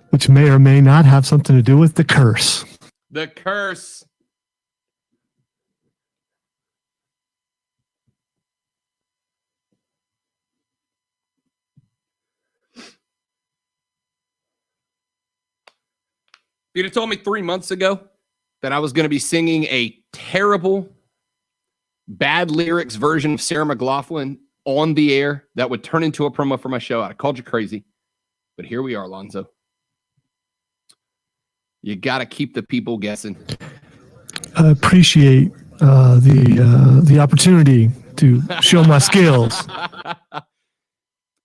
which may or may not have something to do with the curse. The curse. You'd have told me 3 months ago that I was going to be singing a terrible, bad lyrics version of Sarah McLachlan on the air that would turn into a promo for my show. I'd have called you crazy. But here we are, Lonzo. You got to keep the people guessing. I appreciate the opportunity to show my skills.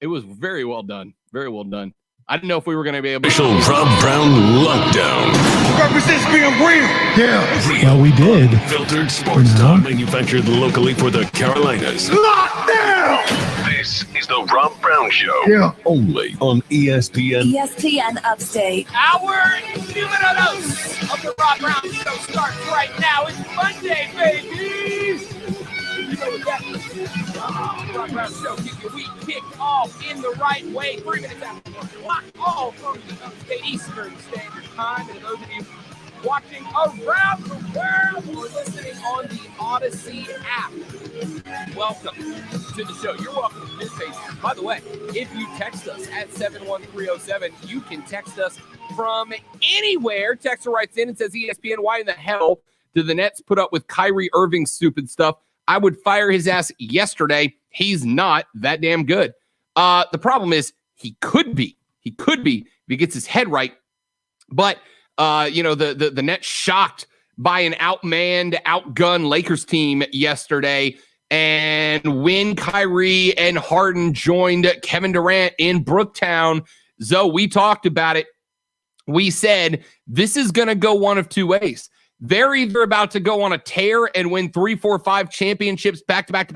It was very well done. Very well done. I didn't know if we were going to be able to. Official Rob Brown Lockdown. Represents being real. Yeah. Well, we did. Filtered sports talk manufactured locally for the Carolinas. Lockdown. This is the Rob Brown Show. Yeah. Only on ESPN. ESPN Upstate. Our numero dos of the Rob Brown Show starts right now. It's Monday, baby. You know what that means. Rob Brown Show, keep your week kicked off in the right way. 3 minutes after 1 o'clock, all from the Upstate Eastern Standard Time. And those of you watching around the world or listening on the Odyssey app, welcome to the show. You're welcome to this page. By the way, if you text us at 71307, you can text us from anywhere. Texter writes in and says, ESPN, why in the hell did the Nets put up with Kyrie Irving's stupid stuff? I would fire his ass yesterday. He's not that damn good. The problem is he could be. He could be if he gets his head right. But, the Nets shocked by an outmanned, outgunned Lakers team yesterday. And when Kyrie and Harden joined Kevin Durant in Brooktown, Zoe, we talked about it. We said this is going to go one of two ways. They're either about to go on a tear and win 3, 4, 5 championships back to back,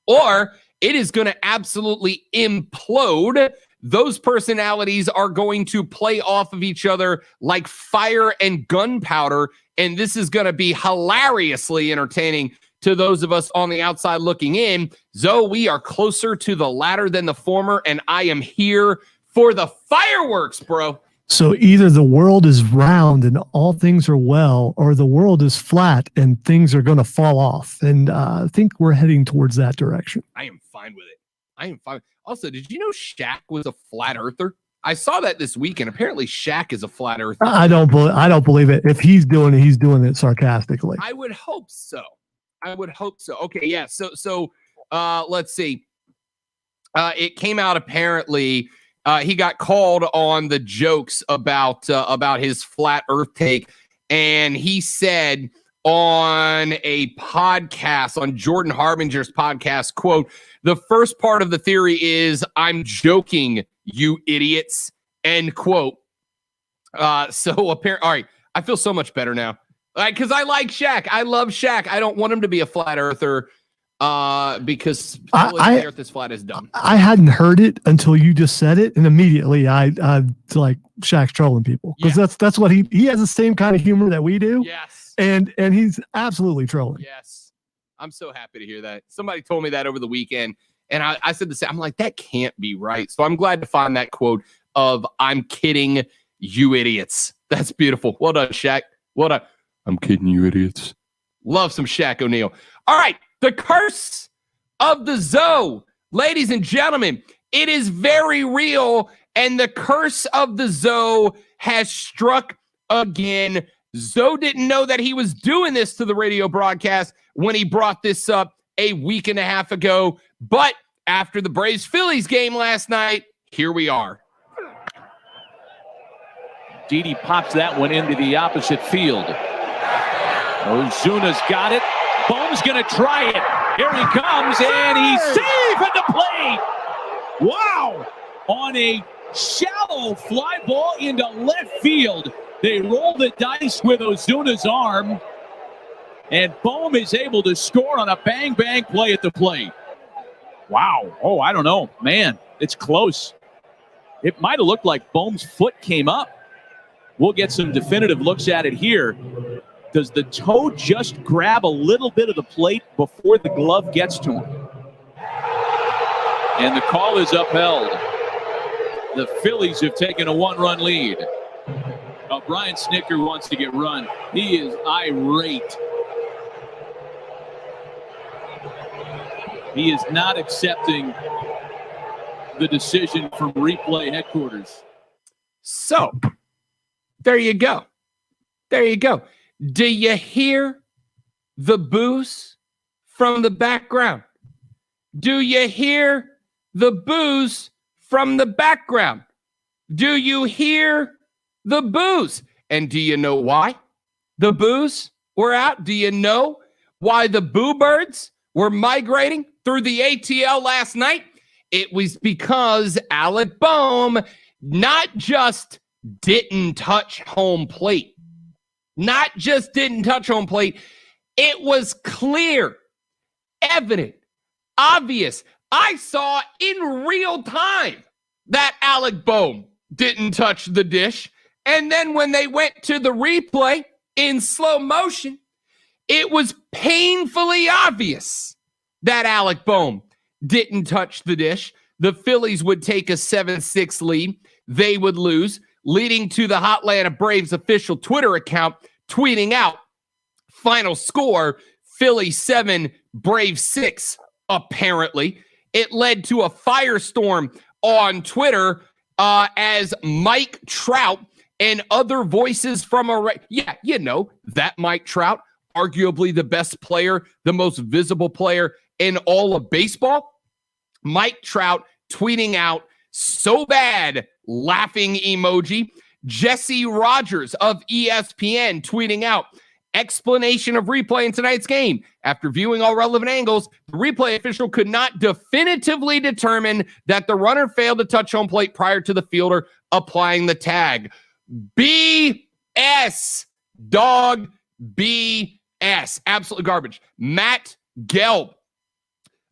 or it is going to absolutely implode. Those personalities are going to play off of each other like fire and gunpowder, and this is going to be hilariously entertaining to those of us on the outside looking in. Zoe, we are closer to the latter than the former, and I am here for the fireworks, bro. So either the world is round and all things are well, or the world is flat and things are going to fall off. And I think we're heading towards that direction. I am fine with it. I am fine. Also, did you know Shaq was a flat earther? I saw that this weekend. Apparently, Shaq is a flat earther. I don't believe it. If he's doing it sarcastically. I would hope so. Okay, yeah. So let's see. It came out apparently. He got called on the jokes about his flat earth take. And he said on a podcast, on Jordan Harbinger's podcast, quote, "The first part of the theory is I'm joking, you idiots," end quote. So apparently, all right, I feel so much better now. Because I like Shaq. I love Shaq. I don't want him to be a flat earther. Because the earth is flat is dumb. I hadn't heard it until you just said it, and immediately I like Shaq's trolling people because that's what he has the same kind of humor that we do. Yes, and he's absolutely trolling. Yes, I'm so happy to hear that. Somebody told me that over the weekend, and I said the same. I'm like, that can't be right. So I'm glad to find that quote of "I'm kidding, you idiots." That's beautiful. Well done, Shaq. Well done. I'm kidding, you idiots. Love some Shaq O'Neal. All right. The curse of the Zoe, ladies and gentlemen, it is very real, and the curse of the Zoe has struck again. Zoe didn't know that he was doing this to the radio broadcast when he brought this up a week and a half ago, but after the Braves-Phillies game last night, here we are. Didi pops that one into the opposite field. Ozuna's got it. Bohm's going to try it. Here he comes, and he's safe at the plate. Wow. On a shallow fly ball into left field. They roll the dice with Ozuna's arm, and Bohm is able to score on a bang-bang play at the plate. Wow. Oh, I don't know. Man, it's close. It might have looked like Bohm's foot came up. We'll get some definitive looks at it here. Does the toe just grab a little bit of the plate before the glove gets to him? And the call is upheld. The Phillies have taken a 1-run lead. Brian Snitker wants to get run. He is irate. He is not accepting the decision from replay headquarters. So, there you go. There you go. Do you hear the boos from the background? Do you hear the boos from the background? Do you hear the boos? And do you know why the boos were out? Do you know why the boo birds were migrating through the ATL last night? It was because Alec Bohm not just didn't touch home plate. Not just didn't touch home plate. It was clear, evident, obvious. I saw in real time that Alec Bohm didn't touch the dish. And then when they went to the replay in slow motion, it was painfully obvious that Alec Bohm didn't touch the dish. The Phillies would take a 7-6 lead. They would lose, leading to the Hotlanta Braves official Twitter account tweeting out, final score, Philly 7, Braves 6, apparently. It led to a firestorm on Twitter as Mike Trout and other voices from that Mike Trout, arguably the best player, the most visible player in all of baseball. Mike Trout tweeting out so bad laughing emoji. Jesse Rogers of ESPN tweeting out, explanation of replay in tonight's game. After viewing all relevant angles, the replay official could not definitively determine that the runner failed to touch home plate prior to the fielder applying the tag. BS, dog, BS. Absolutely garbage. Matt Gelb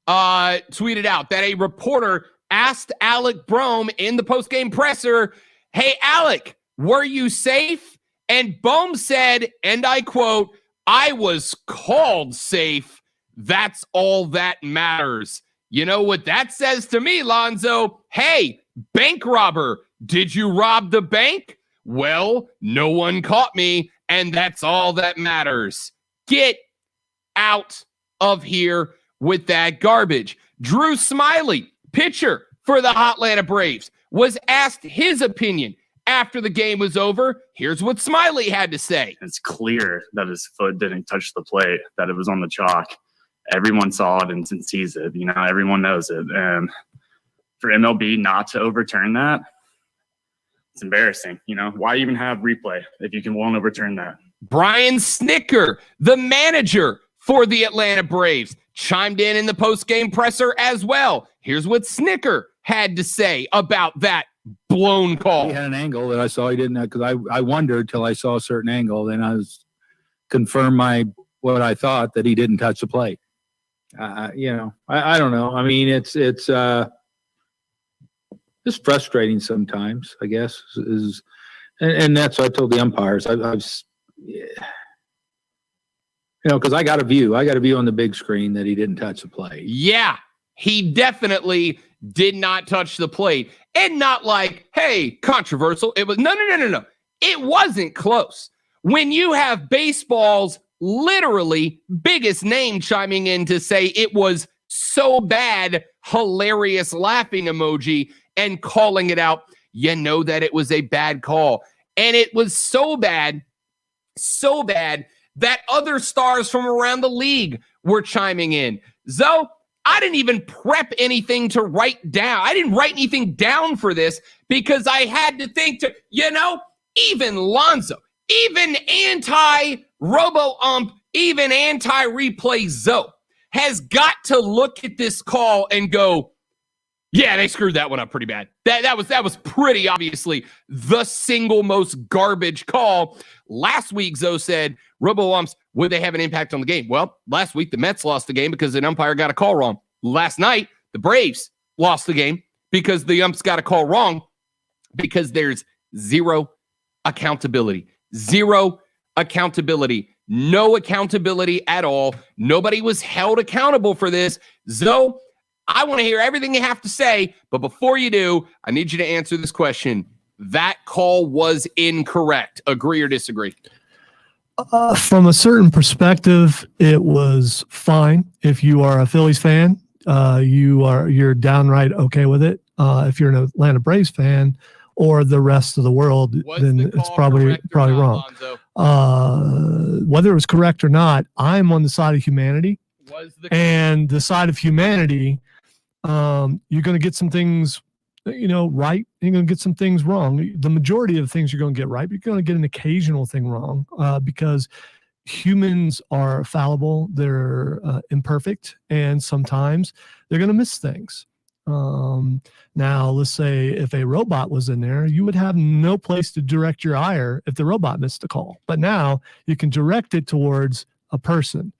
tweeted out that a reporter asked Alec Boehm in the postgame presser, hey, Alec, were you safe? And Boehm said, and I quote, I was called safe. That's all that matters. You know what that says to me, Lonzo? Hey, bank robber, did you rob the bank? Well, no one caught me, and that's all that matters. Get out of here with that garbage. Drew Smiley, pitcher for the Atlanta Braves, was asked his opinion after the game was over. Here's what Smiley had to say. It's clear that his foot didn't touch the plate, that it was on the chalk. Everyone saw it and sees it. You know, everyone knows it. And for MLB not to overturn that, it's embarrassing. You know, why even have replay if you won't overturn that? Brian Snitker, the manager for the Atlanta Braves, chimed in the post-game presser as well. Here's what Snitker had to say about that blown call. He had an angle that I saw he didn't, because I wondered till I saw a certain angle, then I was confirmed what I thought, that he didn't touch the plate. You know, I don't know. I mean, it's just frustrating sometimes, I guess, and that's what I told the umpires. You know, because I got a view on the big screen that he didn't touch the plate. Yeah, he definitely did not touch the plate. And not like, hey, controversial. It was no. It wasn't close. When you have baseball's literally biggest name chiming in to say it was so bad, hilarious laughing emoji, and calling it out, you know that it was a bad call. And it was so bad that other stars from around the league were chiming in. Zoe, I didn't even prep anything to write down. I didn't write anything down for this because I had to think even Lonzo, even anti-robo-ump, even anti-replay Zoe has got to look at this call and go, yeah, they screwed that one up pretty bad. That was pretty obviously the single most garbage call. Last week, Zoe said, robo-umps, would they have an impact on the game? Well, last week, the Mets lost the game because an umpire got a call wrong. Last night, the Braves lost the game because the umps got a call wrong, because there's zero accountability. Zero accountability. No accountability at all. Nobody was held accountable for this. Zoe, I want to hear everything you have to say, but before you do, I need you to answer this question. That call was incorrect. Agree or disagree? From a certain perspective, it was fine. If you are a Phillies fan, you're downright okay with it. If you're an Atlanta Braves fan or the rest of the world, then it's probably wrong. Whether it was correct or not, I'm on the side of humanity. And the side of humanity, you're going to get some things, right. You're going to get some things wrong. The majority of the things you're going to get right, but you're going to get an occasional thing wrong because humans are fallible. They're imperfect, and sometimes they're going to miss things. Now, let's say if a robot was in there, you would have no place to direct your ire if the robot missed the call. But now you can direct it towards a person.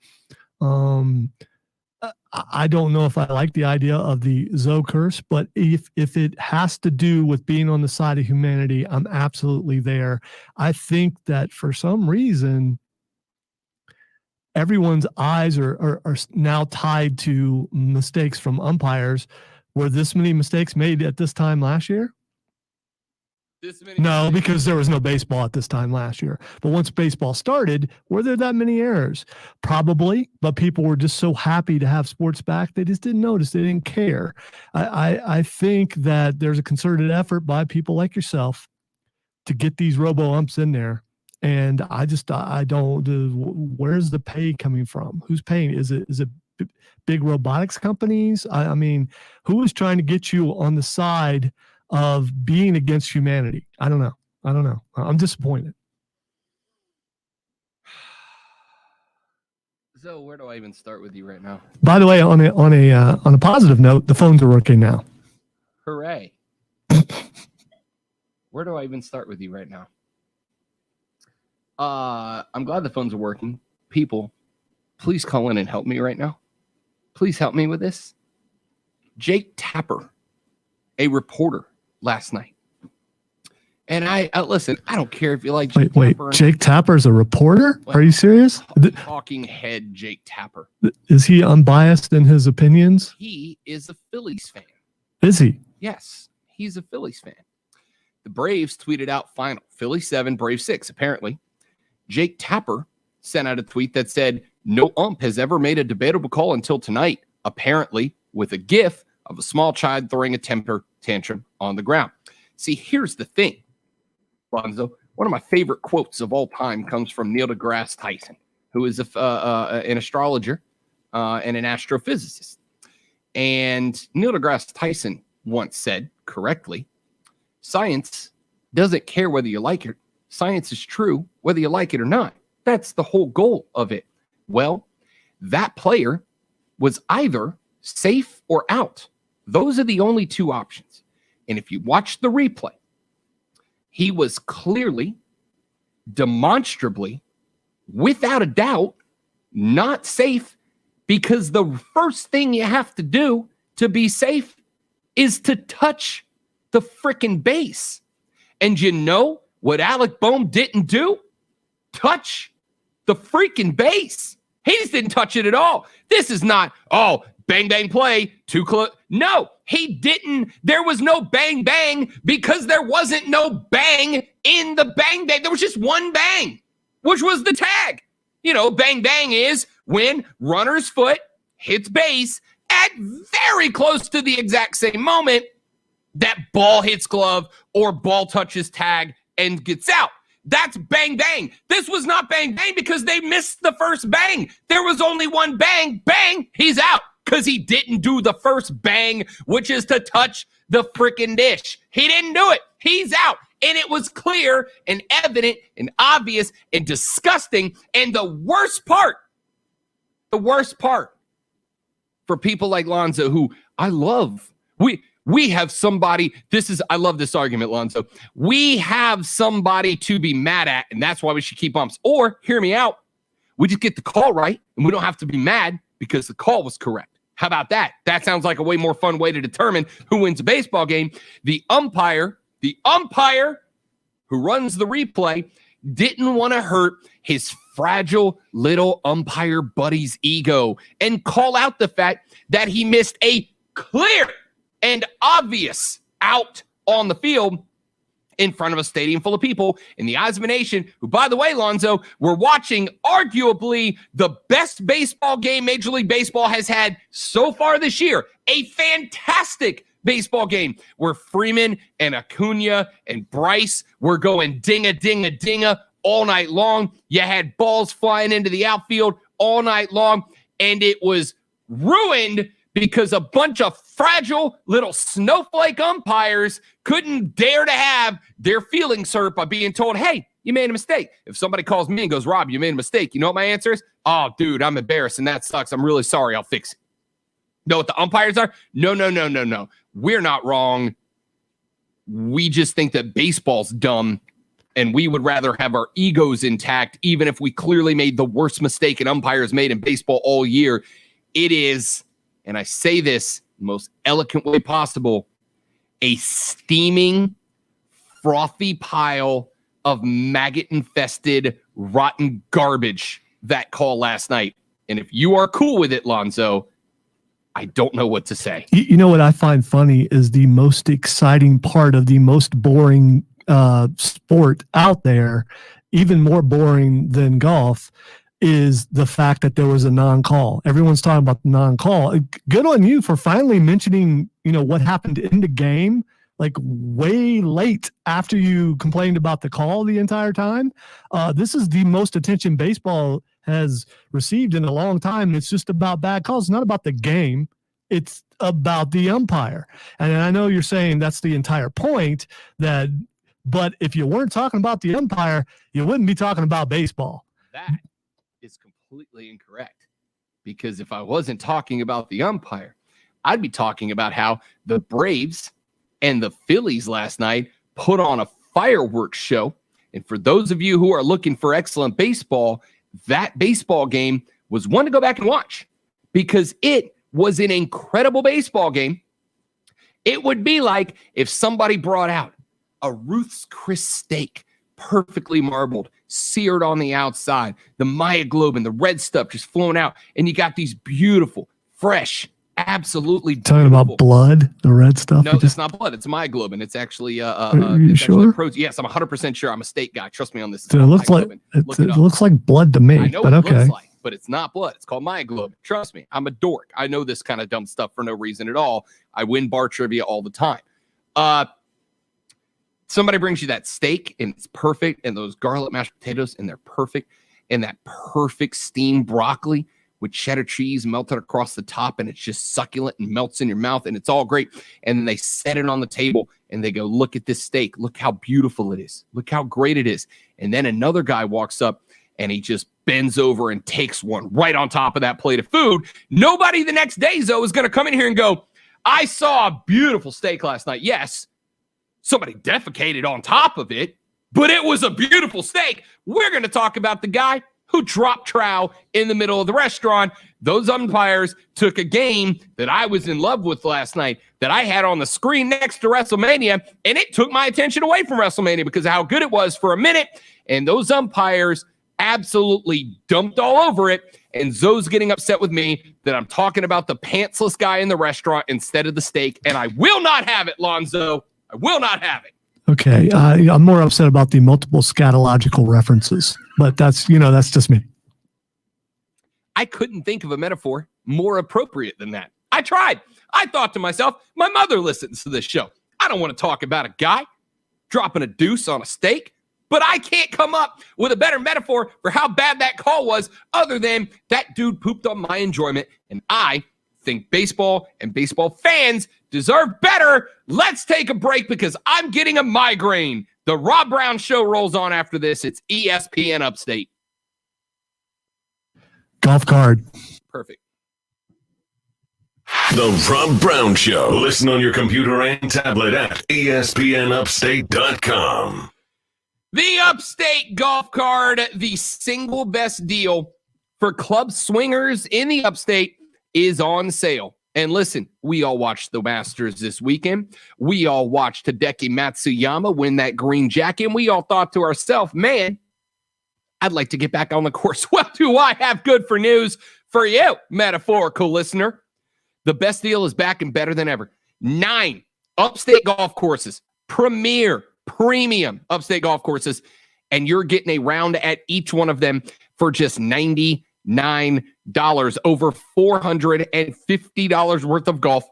I don't know if I like the idea of the Zoe curse, but if it has to do with being on the side of humanity, I'm absolutely there. I think that for some reason, everyone's eyes are now tied to mistakes from umpires. Were this many mistakes made at this time last year? No, because there was no baseball at this time last year. But once baseball started, were there that many errors? Probably, but people were just so happy to have sports back, they just didn't notice. They didn't care. I think that there's a concerted effort by people like yourself to get these robo-umps in there. And I don't, where's the pay coming from? Who's paying? Is it big robotics companies? I mean, who is trying to get you on the side of being against humanity? I don't know. I don't know. I'm disappointed. So where do I even start with you right now? By the way, on a positive note, the phones are working now. Hooray. Where do I even start with you right now? I'm glad the phones are working. People, please call in and help me right now. Please help me with this. Jake Tapper, a reporter last night. And I listen, I don't care if you like Jake Tapper. Jake Tapper's a reporter? Are you serious? Talking head Jake Tapper. Is he unbiased in his opinions? He is a Phillies fan. Is he? Yes, he's a Phillies fan. The Braves tweeted out final. Philly 7, Braves 6, apparently. Jake Tapper sent out a tweet that said, no ump has ever made a debatable call until tonight, apparently with a gif of a small child throwing a temper tantrum on the ground. See, here's the thing, Lonzo. One of my favorite quotes of all time comes from Neil deGrasse Tyson, who is an astrologer and an astrophysicist. And Neil deGrasse Tyson once said correctly, science doesn't care whether you like it. Science is true whether you like it or not. That's the whole goal of it. Well, that player was either safe or out. Those are the only two options. And if you watch the replay, he was clearly, demonstrably, without a doubt, not safe, because the first thing you have to do to be safe is to touch the frickin' base. And you know what Alec Boehm didn't do? Touch the freaking base. He just didn't touch it at all. This is not, bang, bang, play, too close. No, he didn't. There was no bang, bang because there wasn't no bang in the bang, bang. There was just one bang, which was the tag. You know, bang, bang is when runner's foot hits base at very close to the exact same moment that ball hits glove or ball touches tag and gets out. That's bang, bang. This was not bang, bang because they missed the first bang. There was only one bang, bang, he's out because he didn't do the first bang, which is to touch the freaking dish. He didn't do it. He's out. And it was clear and evident and obvious and disgusting. And the worst part for people like Lonzo, who I love, we have somebody, I love this argument, Lonzo. We have somebody to be mad at, and that's why we should keep umps. Or, hear me out, we just get the call right, and we don't have to be mad because the call was correct. How about that? That sounds like a way more fun way to determine who wins a baseball game. The umpire who runs the replay didn't want to hurt his fragile little umpire buddy's ego and call out the fact that he missed a clear and obvious out on the field in front of a stadium full of people in the eyes of a nation who, by the way, Lonzo, we're watching arguably the best baseball game Major League Baseball has had so far this year. A fantastic baseball game where Freeman and Acuna and Bryce were going dinga, dinga, dinga all night long. You had balls flying into the outfield all night long, and it was ruined because a bunch of fragile little snowflake umpires couldn't dare to have their feelings hurt by being told, hey, you made a mistake. If somebody calls me and goes, Rob, you made a mistake, you know what my answer is? Oh, dude, I'm embarrassed and that sucks. I'm really sorry. I'll fix it. Know what the umpires are? No. We're not wrong. We just think that baseball's dumb and we would rather have our egos intact, even if we clearly made the worst mistake an umpire's made in baseball all year. It is, and I say this the most eloquent way possible, a steaming, frothy pile of maggot-infested, rotten garbage, that call last night. And if you are cool with it, Lonzo, I don't know what to say. You know what I find funny is the most exciting part of the most boring sport out there, even more boring than golf, is the fact that there was a non-call. Everyone's talking about the non-call. Good on you for finally mentioning, what happened in the game, like way late after you complained about the call the entire time. This is the most attention baseball has received in a long time. It's just about bad calls. It's not about the game. It's about the umpire. And I know you're saying that's the entire point, that But if you weren't talking about the umpire, you wouldn't be talking about baseball. That is completely incorrect. Because if I wasn't talking about the umpire, I'd be talking about how the Braves and the Phillies last night put on a fireworks show. And for those of you who are looking for excellent baseball, that baseball game was one to go back and watch because it was an incredible baseball game. It would be like if somebody brought out a Ruth's Chris steak, perfectly marbled, seared on the outside, the myoglobin, the red stuff just flowing out, and you got these beautiful, fresh, absolutely talking about blood, the red stuff. No, it's not blood. It's myoglobin. It's actually are you sure? Yes, I'm 100% sure. I'm a steak guy. Trust me on this. It looks like it looks like blood to me. I know but what it okay. looks like, but it's not blood. It's called myoglobin. Trust me. I'm a dork. I know this kind of dumb stuff for no reason at all. I win bar trivia all the time. Somebody brings you that steak and it's perfect, and those garlic mashed potatoes and they're perfect, and that perfect steamed broccoli with cheddar cheese melted across the top, and it's just succulent and melts in your mouth, and it's all great. And then they set it on the table and they go, look at this steak. Look how beautiful it is. Look how great it is. And then another guy walks up and he just bends over and takes one right on top of that plate of food. Nobody the next day, Zoe, is going to come in here and go, I saw a beautiful steak last night. Yes, somebody defecated on top of it, but it was a beautiful steak. We're going to talk about the guy who dropped trow in the middle of the restaurant. Those umpires took a game that I was in love with last night that I had on the screen next to WrestleMania, and it took my attention away from WrestleMania because of how good it was for a minute, and those umpires absolutely dumped all over it, and Zoe's getting upset with me that I'm talking about the pantsless guy in the restaurant instead of the steak, and I will not have it, Lonzo. I will not have it. Okay, I'm more upset about the multiple scatological references, but that's just me. I couldn't think of a metaphor more appropriate than that. I tried. I thought to myself, my mother listens to this show. I don't want to talk about a guy dropping a deuce on a steak, but I can't come up with a better metaphor for how bad that call was other than that dude pooped on my enjoyment, and I think baseball and baseball fans deserve better. Let's take a break because I'm getting a migraine. The Rob Brown Show rolls on after this. It's ESPN Upstate. Golf card. Perfect. The Rob Brown Show. Listen on your computer and tablet at ESPNUpstate.com. The Upstate Golf Card, the single best deal for club swingers in the Upstate, is on sale. And listen, we all watched the Masters this weekend. We all watched Hideki Matsuyama win that green jacket. And we all thought to ourselves, man, I'd like to get back on the course. Well, do I have good for news for you, metaphorical listener. The best deal is back and better than ever. 9 Upstate golf courses, premium Upstate golf courses, and you're getting a round at each one of them for just $99, over $450 worth of golf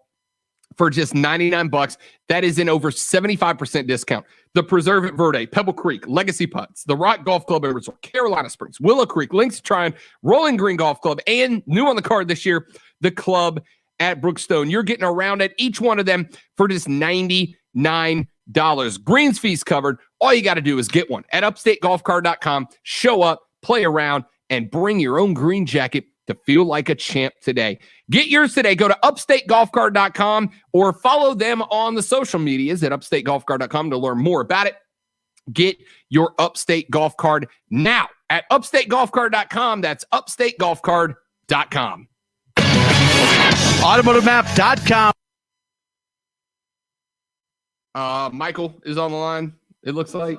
for just $99. That is an over 75% discount. The Preserve at Verde, Pebble Creek, Legacy Putts, the Rock Golf Club and Resort, Carolina Springs, Willow Creek, Links Trine, Rolling Green Golf Club, and new on the card this year, the club at Brookstone. You're getting a round at each one of them for just $99. Greens fees covered. All you got to do is get one at upstategolfcard.com. Show up, play around, and bring your own green jacket to feel like a champ today. Get yours today. Go to upstategolfcard.com or follow them on the social medias at upstategolfcard.com to learn more about it. Get your Upstate Golf Card now at upstategolfcard.com. That's upstategolfcard.com. AutomotiveMap.com. Michael is on the line, it looks like.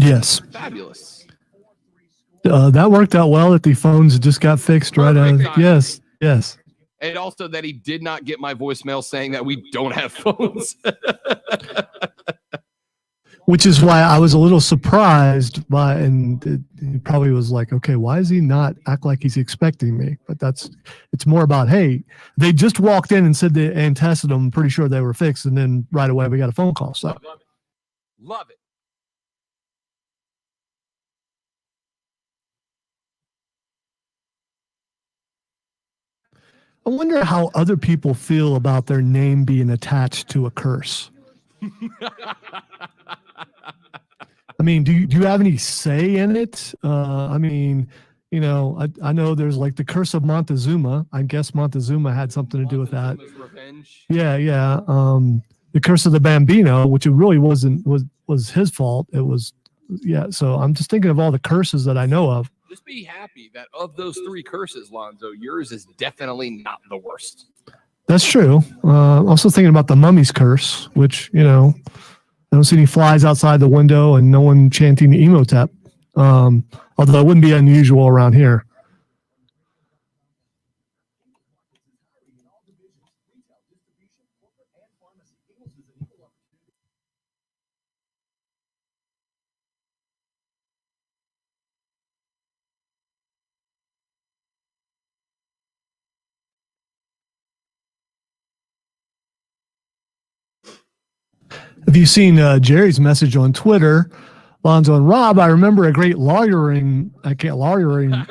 Yes. Fabulous. That worked out well that the phones just got fixed right out. Yes. And also that he did not get my voicemail saying that we don't have phones. Which is why I was a little surprised by, and he probably was like, okay, why does he not act like he's expecting me? But it's more about, hey, they just walked in and said and tested them, pretty sure they were fixed. And then right away we got a phone call. So Love it. I wonder how other people feel about their name being attached to a curse. I mean, do you have any say in it? I mean, you know, I know there's like the Curse of Montezuma. I guess Montezuma had something to do with that. Revenge. Yeah. The Curse of the Bambino, which it really wasn't was his fault. It was, yeah. So I'm just thinking of all the curses that I know of. Just be happy that of those 3 curses, Lonzo, yours is definitely not the worst. That's true. Also thinking about the mummy's curse, which, you know, I don't see any flies outside the window and no one chanting the Emotep. Although it wouldn't be unusual around here. Have you seen Jerry's message on Twitter, Lonzo and Rob? I remember a great lawyering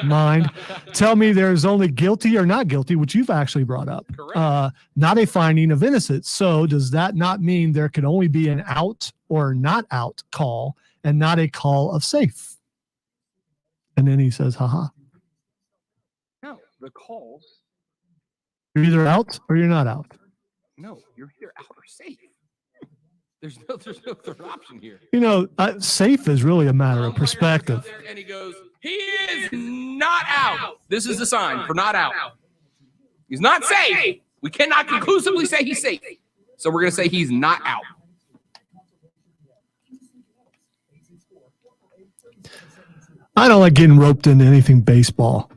mind. Tell me there's only guilty or not guilty, which you've actually brought up. Not a finding of innocence. So does that not mean there could only be an out or not out call and not a call of safe? And then he says, haha. No, the calls. You're either out or you're not out. No, you're either out or safe. There's no third option here. You know, safe is really a matter of perspective. And he goes, he is not out. This is the sign for not out. He's not safe. We cannot conclusively say he's safe. So we're going to say he's not out. I don't like getting roped into anything baseball.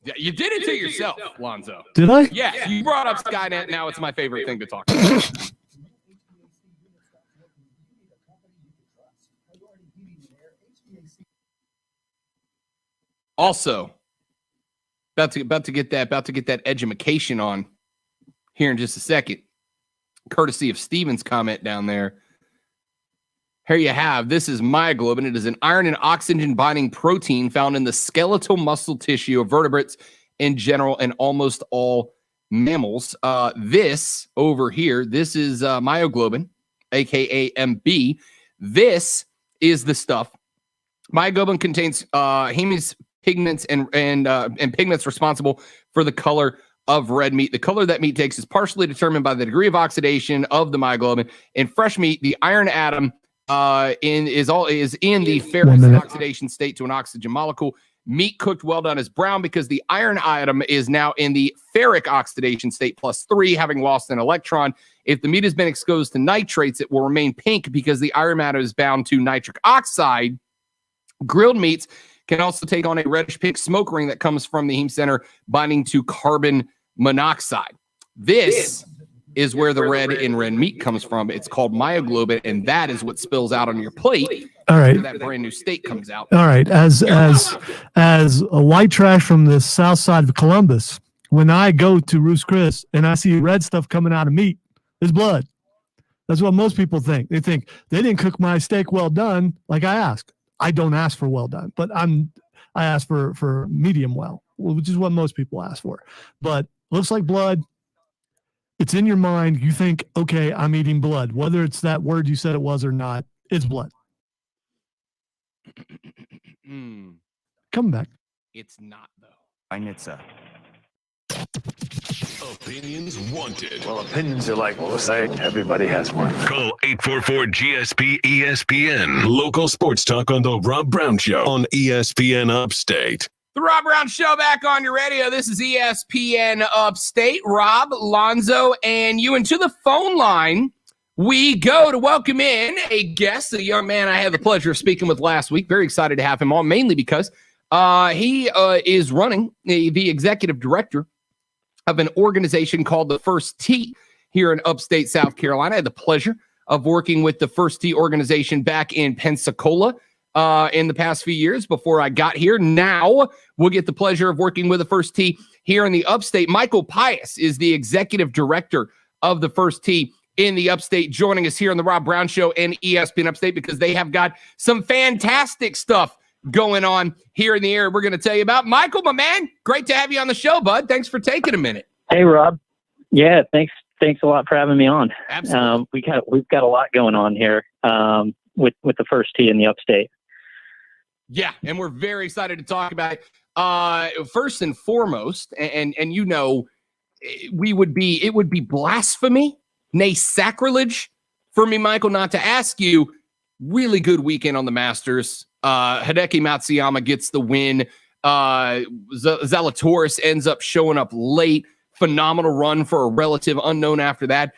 Yeah, you did it to yourself, Lonzo. Did I? Yes, you brought up Skynet. Now it's my favorite thing to talk about. Also, about to get that edumacation on here in just a second, courtesy of Steven's comment down there. Here you have, this is myoglobin. It is an iron and oxygen binding protein found in the skeletal muscle tissue of vertebrates in general and almost all mammals. This over here, this is myoglobin, aka MB. This is the stuff. Myoglobin contains hemis pigments and pigments responsible for the color of red meat. The color that meat takes is partially determined by the degree of oxidation of the myoglobin. In fresh meat, the iron atom is in the ferrous oxidation state to an oxygen molecule. Meat cooked well done is brown because the iron atom is now in the ferric oxidation state +3, having lost an electron. If the meat has been exposed to nitrates, it will remain pink because the iron atom is bound to nitric oxide. Grilled meats can also take on a reddish pink smoke ring that comes from the heme center binding to carbon monoxide. This is where the red in red meat comes from. It's called myoglobin, and that is what spills out on your plate. All right. That brand new steak comes out. All right. As a white trash from the south side of Columbus, when I go to Ruth's Chris and I see red stuff coming out of meat, it's blood. That's what most people think. They think they didn't cook my steak well done like I asked. I don't ask for well done, but I ask for medium well, which is what most people ask for. But looks like blood. It's in your mind. You think, okay, I'm eating blood. Whether it's that word you said it was or not, it's blood. Come back. It's not, though. Nitsa. Opinions wanted. Well, opinions are like, well, say everybody has one. Call 844-GSP-ESPN. Local sports talk on The Rob Brown Show on ESPN Upstate. The Rob Brown Show back on your radio. This is ESPN Upstate. Rob, Lonzo, and you. And to the phone line, we go to welcome in a guest, a young man I had the pleasure of speaking with last week. Very excited to have him on, mainly because he is running the executive director of an organization called the First Tee here in upstate South Carolina. I had the pleasure of working with the First Tee organization back in Pensacola in the past few years before I got here. Now we'll get the pleasure of working with the First Tee here in the upstate. Michael Pius is the executive director of the First Tee in the upstate, joining us here on the Rob Brown Show and ESPN Upstate because they have got some fantastic stuff going on here in the area we're going to tell you about. Michael, my man, great to have you on the show, bud. Thanks for taking a minute. Hey, Rob. Yeah, thanks a lot for having me on. Absolutely. We've got a lot going on here. with the first tee in the Upstate. Yeah, and we're very excited to talk about it. First and foremost, and you know, it would be blasphemy, nay sacrilege for me, Michael, not to ask you. Really good weekend on the Masters. Hideki Matsuyama gets the win. Zalatoris ends up showing up late. Phenomenal run for a relative unknown after that.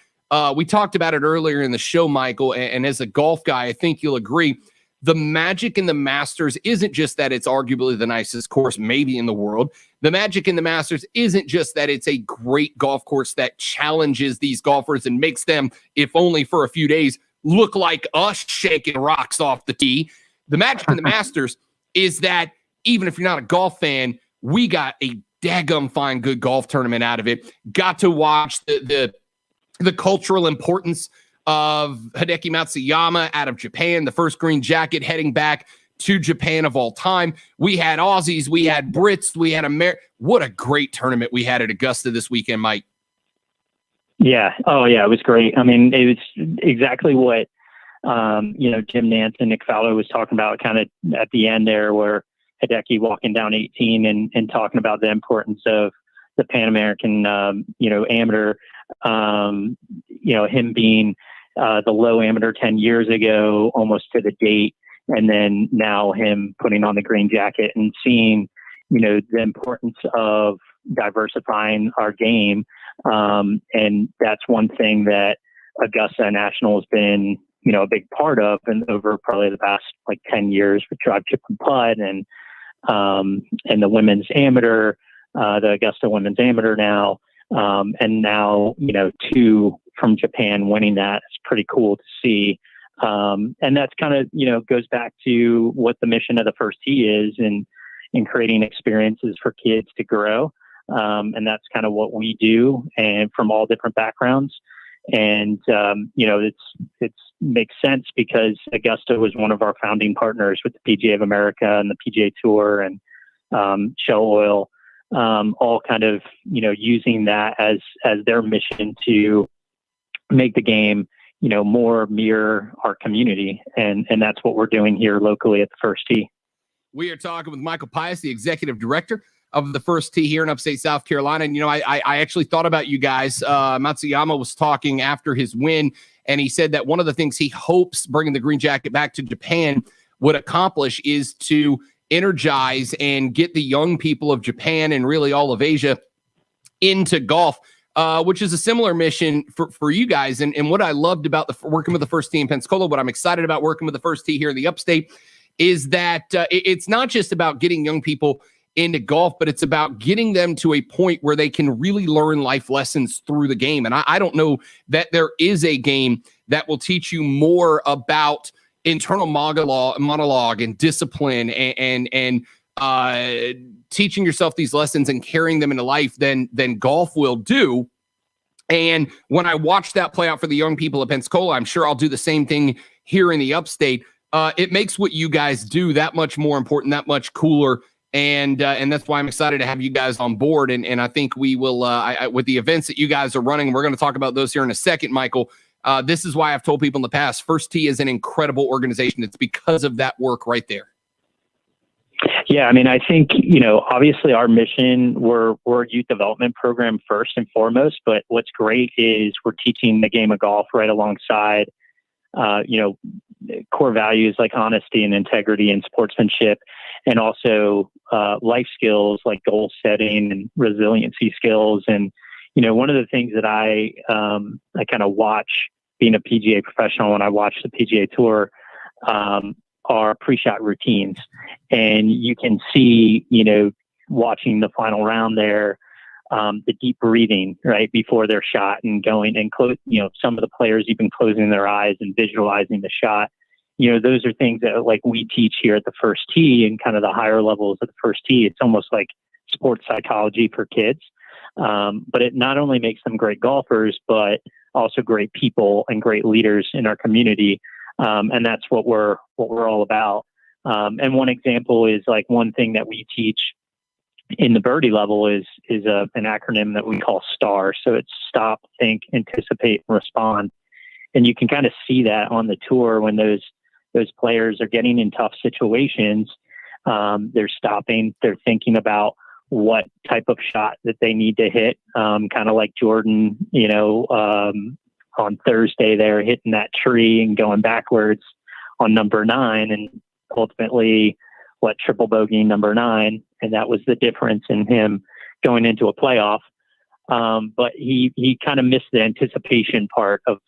We talked about it earlier in the show, Michael, and as a golf guy, I think you'll agree. The magic in the Masters isn't just that it's arguably the nicest course maybe in the world. The magic in the Masters isn't just that it's a great golf course that challenges these golfers and makes them, if only for a few days, look like us shaking rocks off the tee. The magic in the Masters is that even if you're not a golf fan, we got a daggum fine good golf tournament out of it. Got to watch the cultural importance of Hideki Matsuyama out of Japan, the first green jacket heading back to Japan of all time. We had Aussies, we had Brits, we had What a great tournament we had at Augusta this weekend, Mike. Yeah. Oh, yeah. It was great. I mean, it was exactly what, Jim Nance and Nick Fowler was talking about kind of at the end there, where Hideki walking down 18 and talking about the importance of the Pan American, amateur, him being the low amateur 10 years ago, almost to the date. And then now him putting on the green jacket and seeing, the importance of diversifying our game. And that's one thing that Augusta National has been, a big part of, and over probably the past 10 years with drive, chip, and putt, and the women's amateur, the Augusta women's amateur now, and now, two from Japan winning that. It's pretty cool to see. And that's kind of, goes back to what the mission of the first tee is in creating experiences for kids to grow. And that's kind of what we do, and from all different backgrounds. And, it's makes sense because Augusta was one of our founding partners with the PGA of America and the PGA Tour and Shell Oil, all kind of, using that as their mission to make the game, more mirror our community. And that's what we're doing here locally at the First Tee. We are talking with Michael Pius, the executive director of the First Tee here in upstate South Carolina. And, I actually thought about you guys. Matsuyama was talking after his win, and he said that one of the things he hopes bringing the green jacket back to Japan would accomplish is to energize and get the young people of Japan and really all of Asia into golf, which is a similar mission for you guys. And what I loved about working with the First Tee in Pensacola, what I'm excited about working with the First Tee here in the upstate, is that it's not just about getting young people into golf, but it's about getting them to a point where they can really learn life lessons through the game. And I don't know that there is a game that will teach you more about internal monologue and discipline and teaching yourself these lessons and carrying them into life than golf will do. And when I watch that play out for the young people of Pensacola, I'm sure I'll do the same thing here in the upstate. It makes what you guys do that much more important, that much cooler. And that's why I'm excited to have you guys on board. And I think we will, with the events that you guys are running, we're going to talk about those here in a second, Michael. This is why I've told people in the past, First Tee is an incredible organization. It's because of that work right there. Yeah, I mean, I think, obviously our mission, we're a youth development program first and foremost, but what's great is we're teaching the game of golf right alongside, core values like honesty and integrity and sportsmanship, and also life skills like goal setting and resiliency skills. And, one of the things that I kind of watch being a PGA professional when I watch the PGA Tour are pre-shot routines. And you can see, watching the final round there, the deep breathing right before their shot and going and close, some of the players even closing their eyes and visualizing the shot. Those are things that we teach here at the First Tee and kind of the higher levels of the First Tee. It's almost like sports psychology for kids. But it not only makes them great golfers, but also great people and great leaders in our community. And that's what we're all about. And one example is one thing that we teach in the birdie level is an acronym that we call STAR. So it's stop, think, anticipate, and respond. And you can kind of see that on the tour when those those players are getting in tough situations, they're stopping, they're thinking about what type of shot that they need to hit, kind of like Jordan, on Thursday there, hitting that tree and going backwards on number 9, and ultimately triple bogey number 9. And that was the difference in him going into a playoff. But he kind of missed the anticipation part of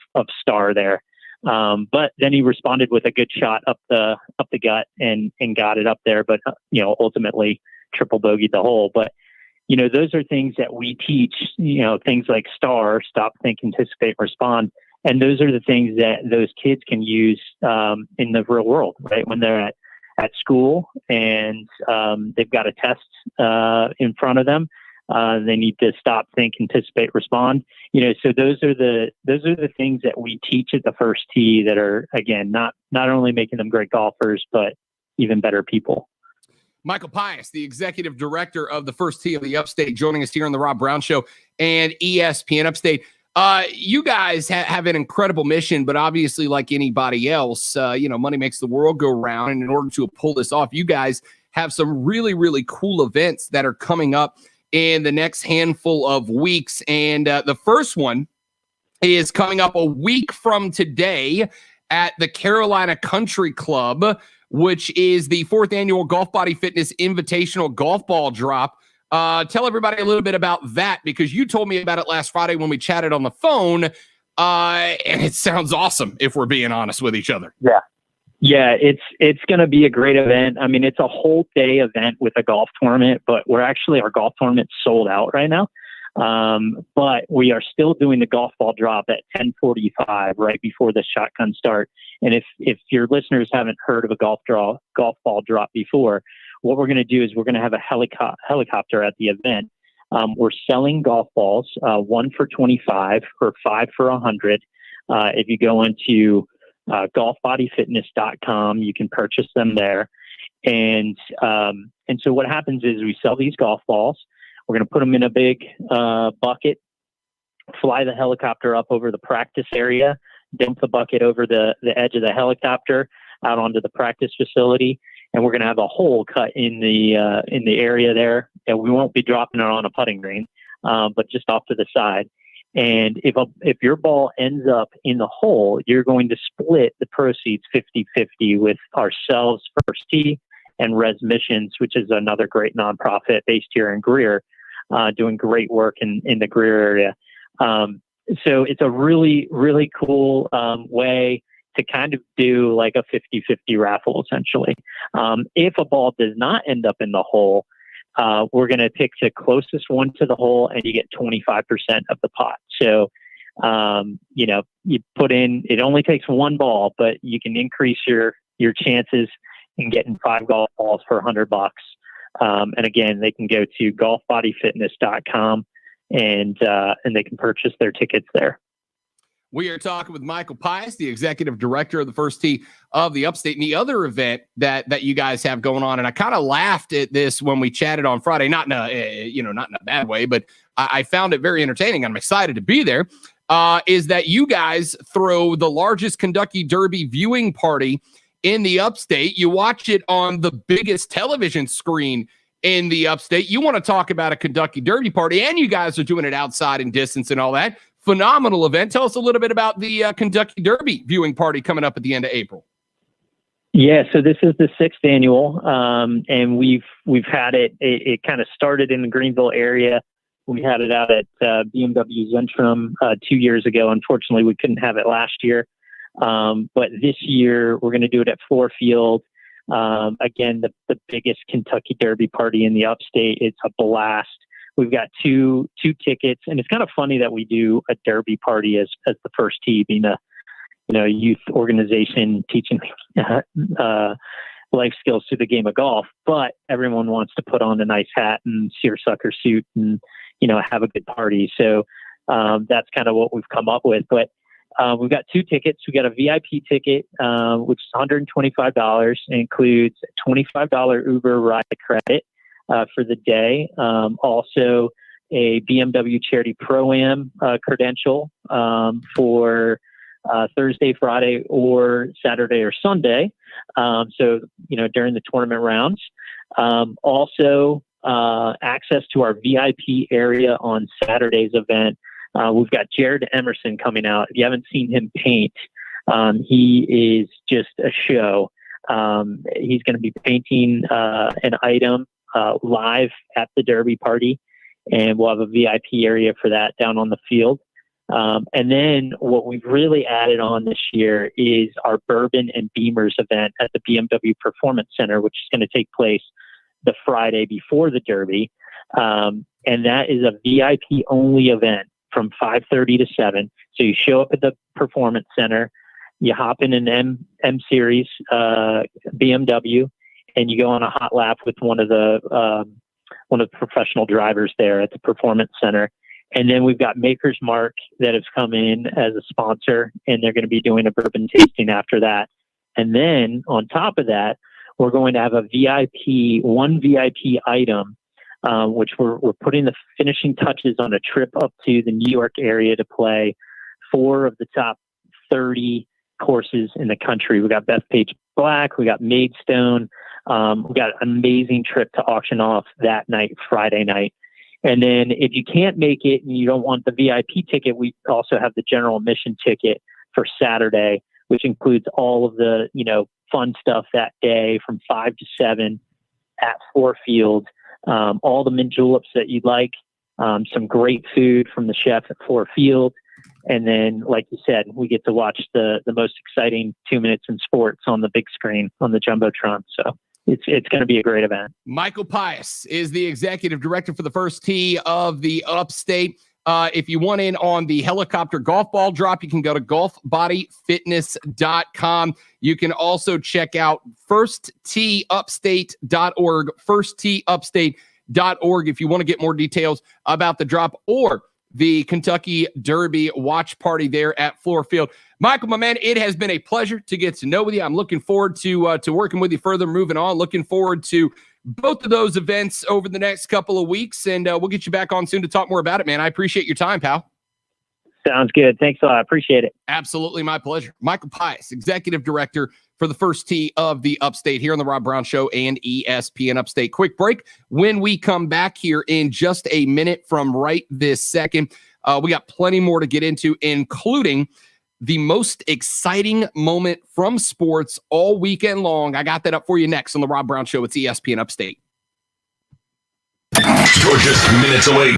Star there. But then he responded with a good shot up the gut and got it up there. But, ultimately triple bogeyed the hole. But, those are things that we teach, things like Star, stop, think, anticipate, respond. And those are the things that those kids can use in the real world, right? When they're at school and they've got a test in front of them, they need to stop, think, anticipate, respond. So those are the things that we teach at the First Tee that are, again, not only making them great golfers, but even better people. Michael Pius, the executive director of the First Tee of the Upstate, joining us here on the Rob Brown Show and ESPN Upstate. You guys have an incredible mission, but obviously, like anybody else, money makes the world go round. And in order to pull this off, you guys have some really, really cool events that are coming up in the next handful of weeks. And the first one is coming up a week from today at the Carolina Country Club, which is the 4th annual Golf Body Fitness Invitational Golf Ball Drop. Tell everybody a little bit about that, because you told me about it last Friday when we chatted on the phone, and it sounds awesome, if we're being honest with each other. Yeah, it's going to be a great event. I mean, it's a whole day event with a golf tournament, but our golf tournament's sold out right now. But we are still doing the golf ball drop at 10:45 right before the shotgun start. And if your listeners haven't heard of a golf ball drop before, what we're going to do is we're going to have a helicopter at the event. We're selling golf balls, 1 for $25 or 5 for $100. If you go into golfbodyfitness.com, you can purchase them there. And so what happens is we sell these golf balls. We're going to put them in a big bucket, fly the helicopter up over the practice area, dump the bucket over the edge of the helicopter out onto the practice facility. And we're going to have a hole cut in the area there. And we won't be dropping it on a putting green, but just off to the side. And if your ball ends up in the hole, you're going to split the proceeds 50-50 with ourselves, First Tee, and Res Missions, which is another great nonprofit based here in Greer, doing great work in the Greer area. So it's a really, really cool way to kind of do like a 50-50 raffle, essentially. If a ball does not end up in the hole, we're going to pick the closest one to the hole, and you get 25% of the pot. So, you put in, it only takes one ball, but you can increase your chances in getting 5 golf balls for $100. And again, they can go to golfbodyfitness.com and they can purchase their tickets there. We are talking with Michael Pius, the executive director of the First Tee of the Upstate. And the other event that you guys have going on, and I kind of laughed at this when we chatted on Friday, not in a bad way, but I found it very entertaining. I'm excited to be there. Is that you guys throw the largest Kentucky Derby viewing party in the Upstate. You watch it on the biggest television screen in the Upstate. You want to talk about a Kentucky Derby party, and you guys are doing it outside in distance and all that. Phenomenal event. Tell us a little bit about the Kentucky Derby viewing party coming up at the end of April. Yeah, so this is the 6th annual, and we've had it. It kind of started in the Greenville area. We had it out at BMW Zentrum 2 years ago. Unfortunately, we couldn't have it last year, but this year we're going to do it at Ford Field. Again, the biggest Kentucky Derby party in the Upstate. It's a blast. We've got two tickets, and it's kind of funny that we do a derby party as the First Tee, being a youth organization teaching life skills through the game of golf. But everyone wants to put on a nice hat and seersucker suit and have a good party. So that's kind of what we've come up with. But we've got 2 tickets. We got a VIP ticket, which is $125. It includes a $25 Uber ride credit for the day. Also a BMW Charity Pro-Am credential for Thursday, Friday, or Saturday or Sunday. So, during the tournament rounds. Also, access to our VIP area on Saturday's event. We've got Jared Emerson coming out. If you haven't seen him paint, he is just a show. He's going to be painting an item live at the Derby party, and we'll have a VIP area for that down on the field. And then what we've really added on this year is our Bourbon and Beamers event at the BMW Performance Center, which is going to take place the Friday before the Derby. And that is a VIP only event from 5:30 to 7. So you show up at the Performance Center, you hop in an M Series BMW, and you go on a hot lap with one of the professional drivers there at the Performance Center. And then we've got Maker's Mark that has come in as a sponsor, and they're going to be doing a bourbon tasting after that. And then on top of that, we're going to have a one VIP item, which we're putting the finishing touches on a trip up to the New York area to play 4 of the top 30 courses in the country. We got Bethpage Black, we got Maidstone, we got an amazing trip to auction off that night, Friday night. And then if you can't make it and you don't want the VIP ticket, we also have the general admission ticket for Saturday, which includes all of the, fun stuff that day from 5 to 7 at Fore Field, all the mint juleps that you'd like, some great food from the chef at Fore Field. And then, like you said, we get to watch the most exciting 2 minutes in sports on the big screen on the Jumbotron. So it's going to be a great event. Michael Pius is the executive director for the First Tee of the Upstate. If you want in on the helicopter golf ball drop, you can go to golfbodyfitness.com. You can also check out firstteeupstate.org, firstteeupstate.org if you want to get more details about the drop or the Kentucky Derby watch party there at Fore Field. Michael, my man, it has been a pleasure to get to know with you. I'm looking forward to working with you further, moving on. Looking forward to both of those events over the next couple of weeks, and we'll get you back on soon to talk more about it, man. I appreciate your time, pal. Sounds good. Thanks a lot. I appreciate it. Absolutely my pleasure. Michael Pius, executive director for the First Tee of the Upstate here on the Rob Brown Show and ESPN Upstate. Quick break. When we come back here in just a minute from right this second, we got plenty more to get into, including the most exciting moment from sports all weekend long. I got that up for you next on the Rob Brown Show. It's ESPN Upstate. You're just minutes away.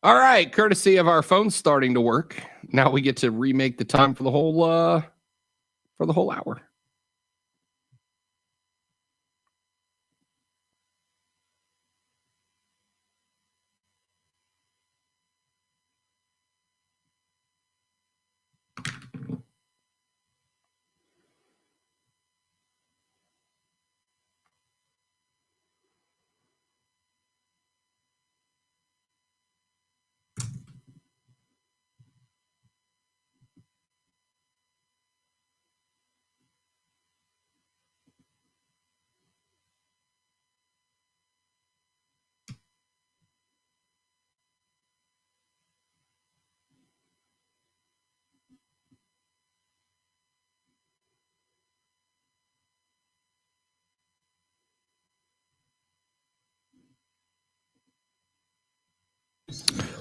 All right, courtesy of our phones starting to work, now we get to remake the time for the whole hour.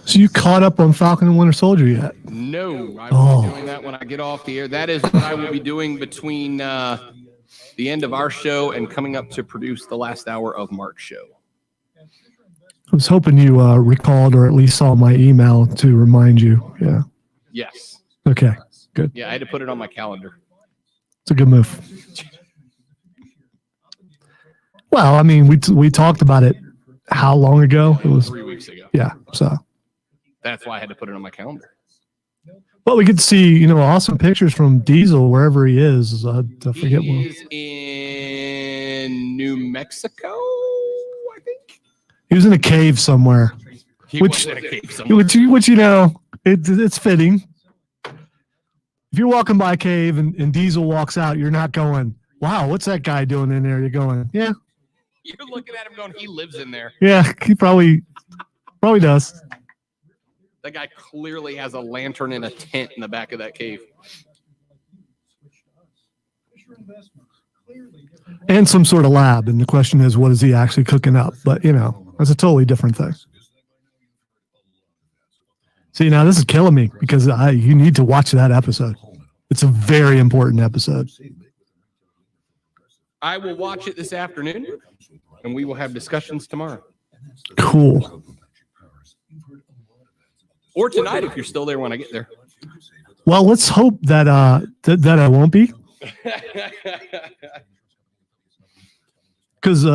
So you caught up on Falcon and Winter Soldier yet? No, I will be doing that when I get off the air. That is what I will be doing between the end of our show and coming up to produce the last hour of Mark's show. I was hoping you recalled or at least saw my email to remind you. Yeah. Yes. Okay, good. Yeah, I had to put it on my calendar. It's a good move. Well, I mean, we talked about it how long ago? It was 3 weeks ago. Yeah, so. That's why I had to put it on my calendar. Well, we could see, awesome pictures from Diesel wherever he is. I forget He where. is in New Mexico, I think. He was in a cave somewhere. He was in a cave somewhere. Which it's fitting. If you're walking by a cave and Diesel walks out, you're not going, Wow, what's that guy doing in there? You're going, yeah, You're looking at him going, he lives in there. yeah, he probably does. That guy clearly has a lantern and a tent in the back of that cave. And some sort of lab. And the question is, what is he actually cooking up? But, that's a totally different thing. See, now this is killing me because you need to watch that episode. It's a very important episode. I will watch it this afternoon, and we will have discussions tomorrow. Cool. Or tonight if you're still there when I get there. Well, let's hope that that I won't be. Because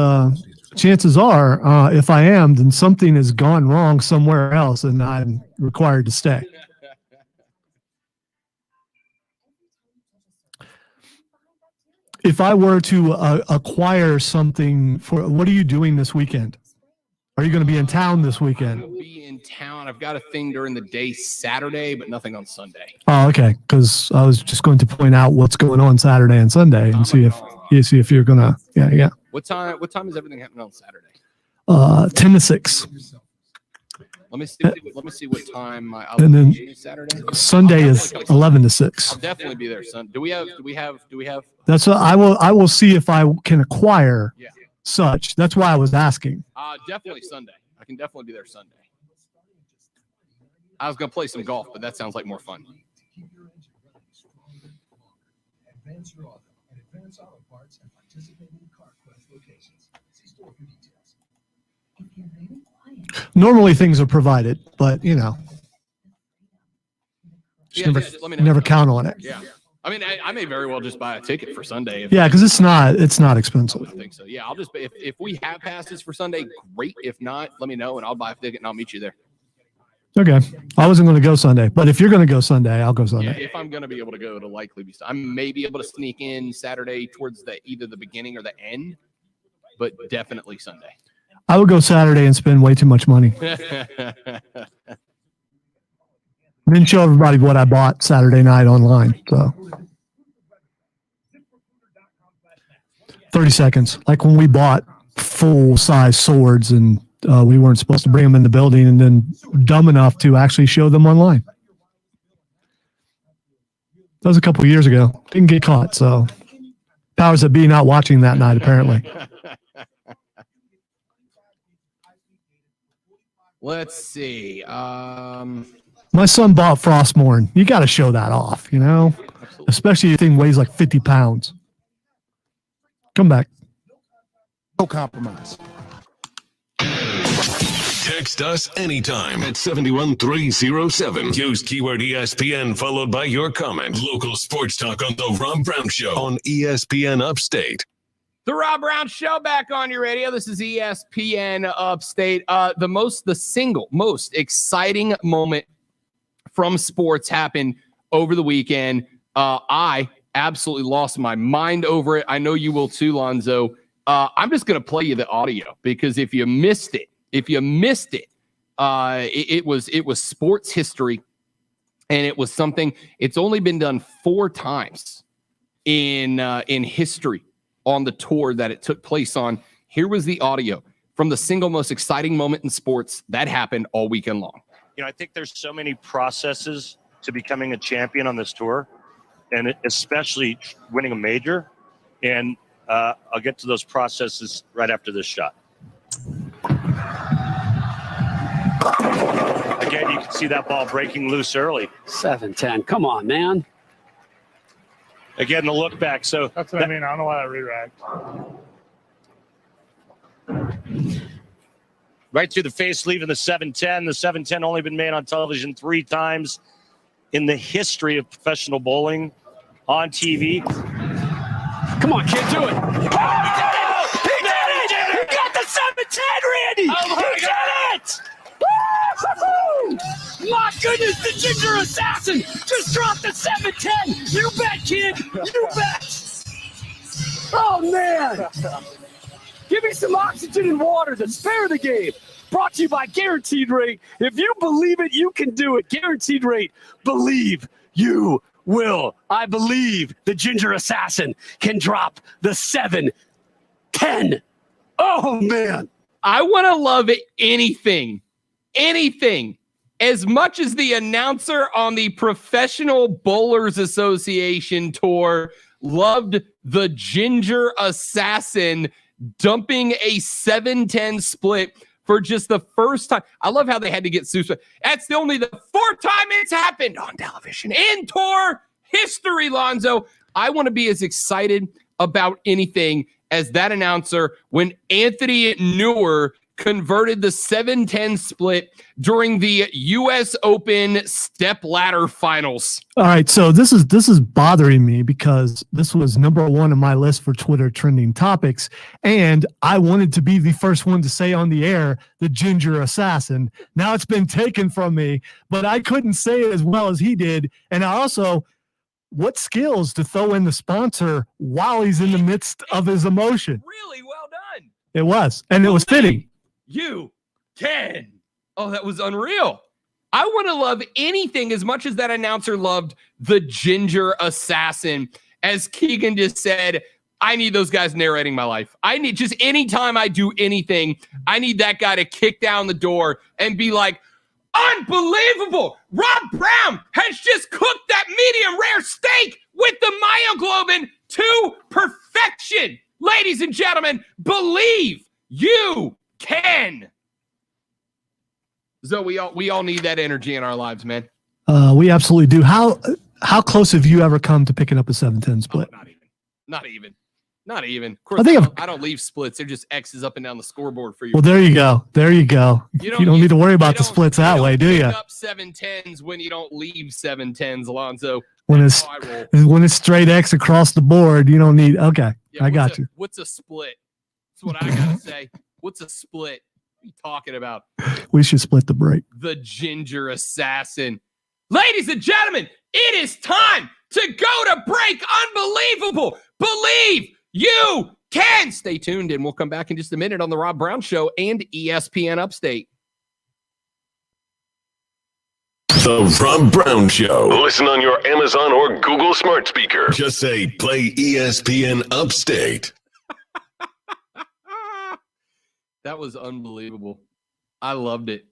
chances are, if I am, then something has gone wrong somewhere else, and I'm required to stay. If I were to acquire something for, what are you doing this weekend? Are you going to be in town this weekend? I will be in town. I've got a thing during the day Saturday, but nothing on Sunday. Oh, okay. Because I was just going to point out what's going on Saturday and Sunday, and see if you're gonna. Yeah. What time is everything happening on Saturday? 10 to 6. Let me see what time And then Saturday. Sunday is 11 to 6. I'll definitely be there. Do we have? That's what I will see if I can acquire such. That's why I was asking. Definitely Sunday. I can definitely be there Sunday. I was gonna play some golf, but that sounds like more fun. Advance your auto at Advance Auto Parts and participating CarQuest locations. See store for details. Normally things are provided, but never count on it. Yeah. I mean, I may very well just buy a ticket for Sunday. Yeah, because it's not expensive. I think so. Yeah, I'll just if we have passes for Sunday, great. If not, let me know and I'll buy a ticket and I'll meet you there. Okay, I wasn't going to go Sunday, but if you're going to go Sunday, I'll go Sunday. Yeah, if I'm going to be able to go, it'll likely be. I may be able to sneak in Saturday towards either the beginning or the end, but definitely Sunday. I would go Saturday and spend way too much money. Didn't show everybody what I bought Saturday night online. So 30 seconds. Like when we bought full-size swords and we weren't supposed to bring them in the building and then dumb enough to actually show them online. That was a couple of years ago. Didn't get caught, so powers that be not watching that night, apparently. Let's see. My son bought Frostmourne. You got to show that off, Absolutely. Especially if the thing weighs like 50 pounds. Come back. No compromise. Text us anytime at 71307. Use keyword ESPN followed by your comment. Local sports talk on The Rob Brown Show on ESPN Upstate. The Rob Brown Show back on your radio. This is ESPN Upstate. The single most exciting moment from sports happened over the weekend. I absolutely lost my mind over it. I know you will too, Lonzo. I'm just going to play you the audio because if you missed it, it was sports history, and it was something. It's only been done 4 times in history on the tour that it took place on. Here was the audio from the single most exciting moment in sports that happened all weekend long. I think there's so many processes to becoming a champion on this tour, and especially winning a major. And I'll get to those processes right after this shot. Again, you can see that ball breaking loose early. 7-10. Come on, man. Again, the look back. So that's what I mean. I don't know why that re-racked. Right through the face, leaving the 7-10. The 7-10 only been made on television 3 times in the history of professional bowling on TV. Come on, kid, do it. Oh, he did it! He got the 7-10, Randy! Oh, he did it! Woo-hoo-hoo! My goodness, the ginger assassin just dropped the 7-10. You bet, kid. You bet. Oh, man. Give me some oxygen and water to spare the game. Brought to you by Guaranteed Rate. If you believe it, you can do it. Guaranteed Rate. Believe you will. I believe the Ginger Assassin can drop the 7-10. Oh, man. I want to love anything. As much as the announcer on the Professional Bowlers Association tour loved the Ginger Assassin dumping a 7-10 split for just the first time. I love how they had to get sued. That's only the fourth time it's happened on television in tour history, Lonzo. I want to be as excited about anything as that announcer when Anthony Newer converted the 7-10 split during the U.S. Open step ladder finals. All right, so this is bothering me because this was number one on my list for Twitter trending topics, and I wanted to be the first one to say on the air the Ginger Assassin. Now it's been taken from me, but I couldn't say it as well as he did, and I also, what skills to throw in the sponsor while he's in the midst of his emotion. Really well done. It was, and it was fitting. You can. Oh, that was unreal. I want to love anything as much as that announcer loved the Ginger Assassin. As Keegan just said, I need those guys narrating my life. I need just anytime I do anything, I need that guy to kick down the door and be like, unbelievable. Rob Brown has just cooked that medium rare steak with the myoglobin to perfection. Ladies and gentlemen, believe you can. So we all need that energy in our lives, man. We absolutely do. How close have you ever come to picking up a 7-10 split? Oh, not even. Of course, I don't leave splits. They're just X's up and down the scoreboard for you. Well, there you go. You don't need to worry about the splits that way, do you? Up 7-10s when you don't leave 7-10s, Alonzo. When it's straight X across the board, you don't need. Okay, yeah, I got you. What's a split? That's what I gotta say. What's a split? What are you talking about? We should split the break. The Ginger Assassin. Ladies and gentlemen, it is time to go to break. Unbelievable. Believe you can. Stay tuned, and we'll come back in just a minute on The Rob Brown Show and ESPN Upstate. The Rob Brown Show. Listen on your Amazon or Google smart speaker. Just say, play ESPN Upstate. That was unbelievable. I loved it.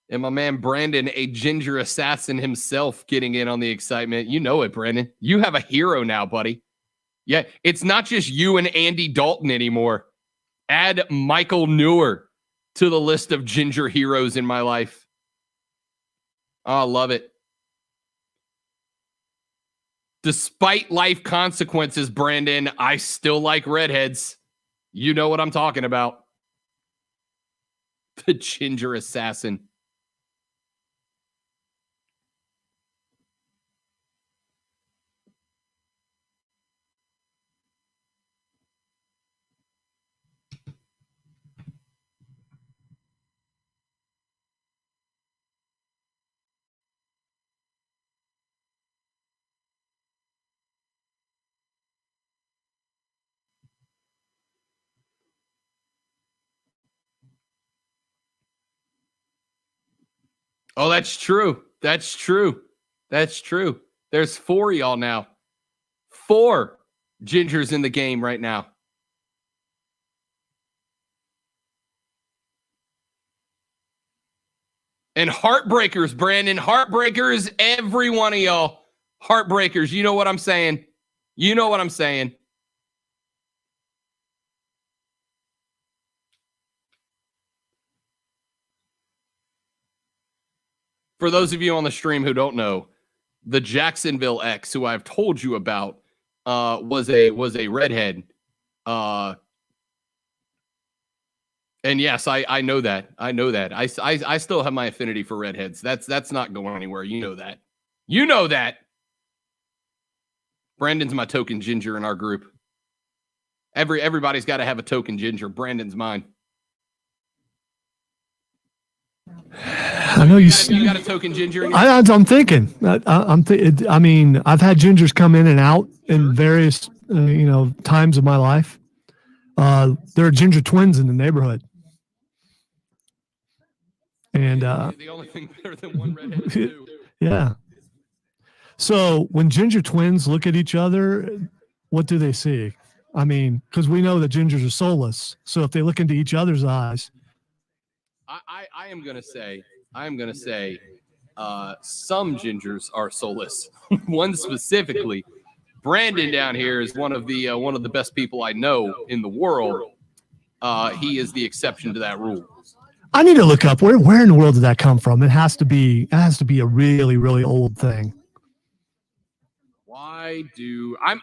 And my man Brandon, a Ginger Assassin himself, getting in on the excitement. You know it, Brandon. You have a hero now, buddy. Yeah, it's not just you and Andy Dalton anymore. Add Michael Newer to the list of Ginger heroes in my life. Oh, I love it. Despite life consequences, Brandon, I still like redheads. You know what I'm talking about. The Ginger Assassin. Oh, that's true. That's true. There's 4 y'all now. 4 Gingers in the game right now. And heartbreakers, Brandon. Heartbreakers, every one of y'all. Heartbreakers. You know what I'm saying. For those of you on the stream who don't know, the Jacksonville X, who I've told you about, was a redhead. And yes, I know that. I still have my affinity for redheads. That's not going anywhere. You know that. Brandon's my token ginger in our group. Everybody's got to have a token ginger. Brandon's mine. I know you got a token ginger. I'm thinking. I mean, I've had gingers come in and out in various times of my life. There are ginger twins in the neighborhood, and the only thing better than one redhead is two. Yeah, So when ginger twins look at each other, what do they see? I mean, because we know that gingers are soulless. So if they look into each other's eyes, I am gonna say some gingers are soulless. One specifically, Brandon down here is one of the best people I know in the world. He is the exception to that rule. I need to look up where in the world did that come from? It has to be a really, really old thing. Why do I'm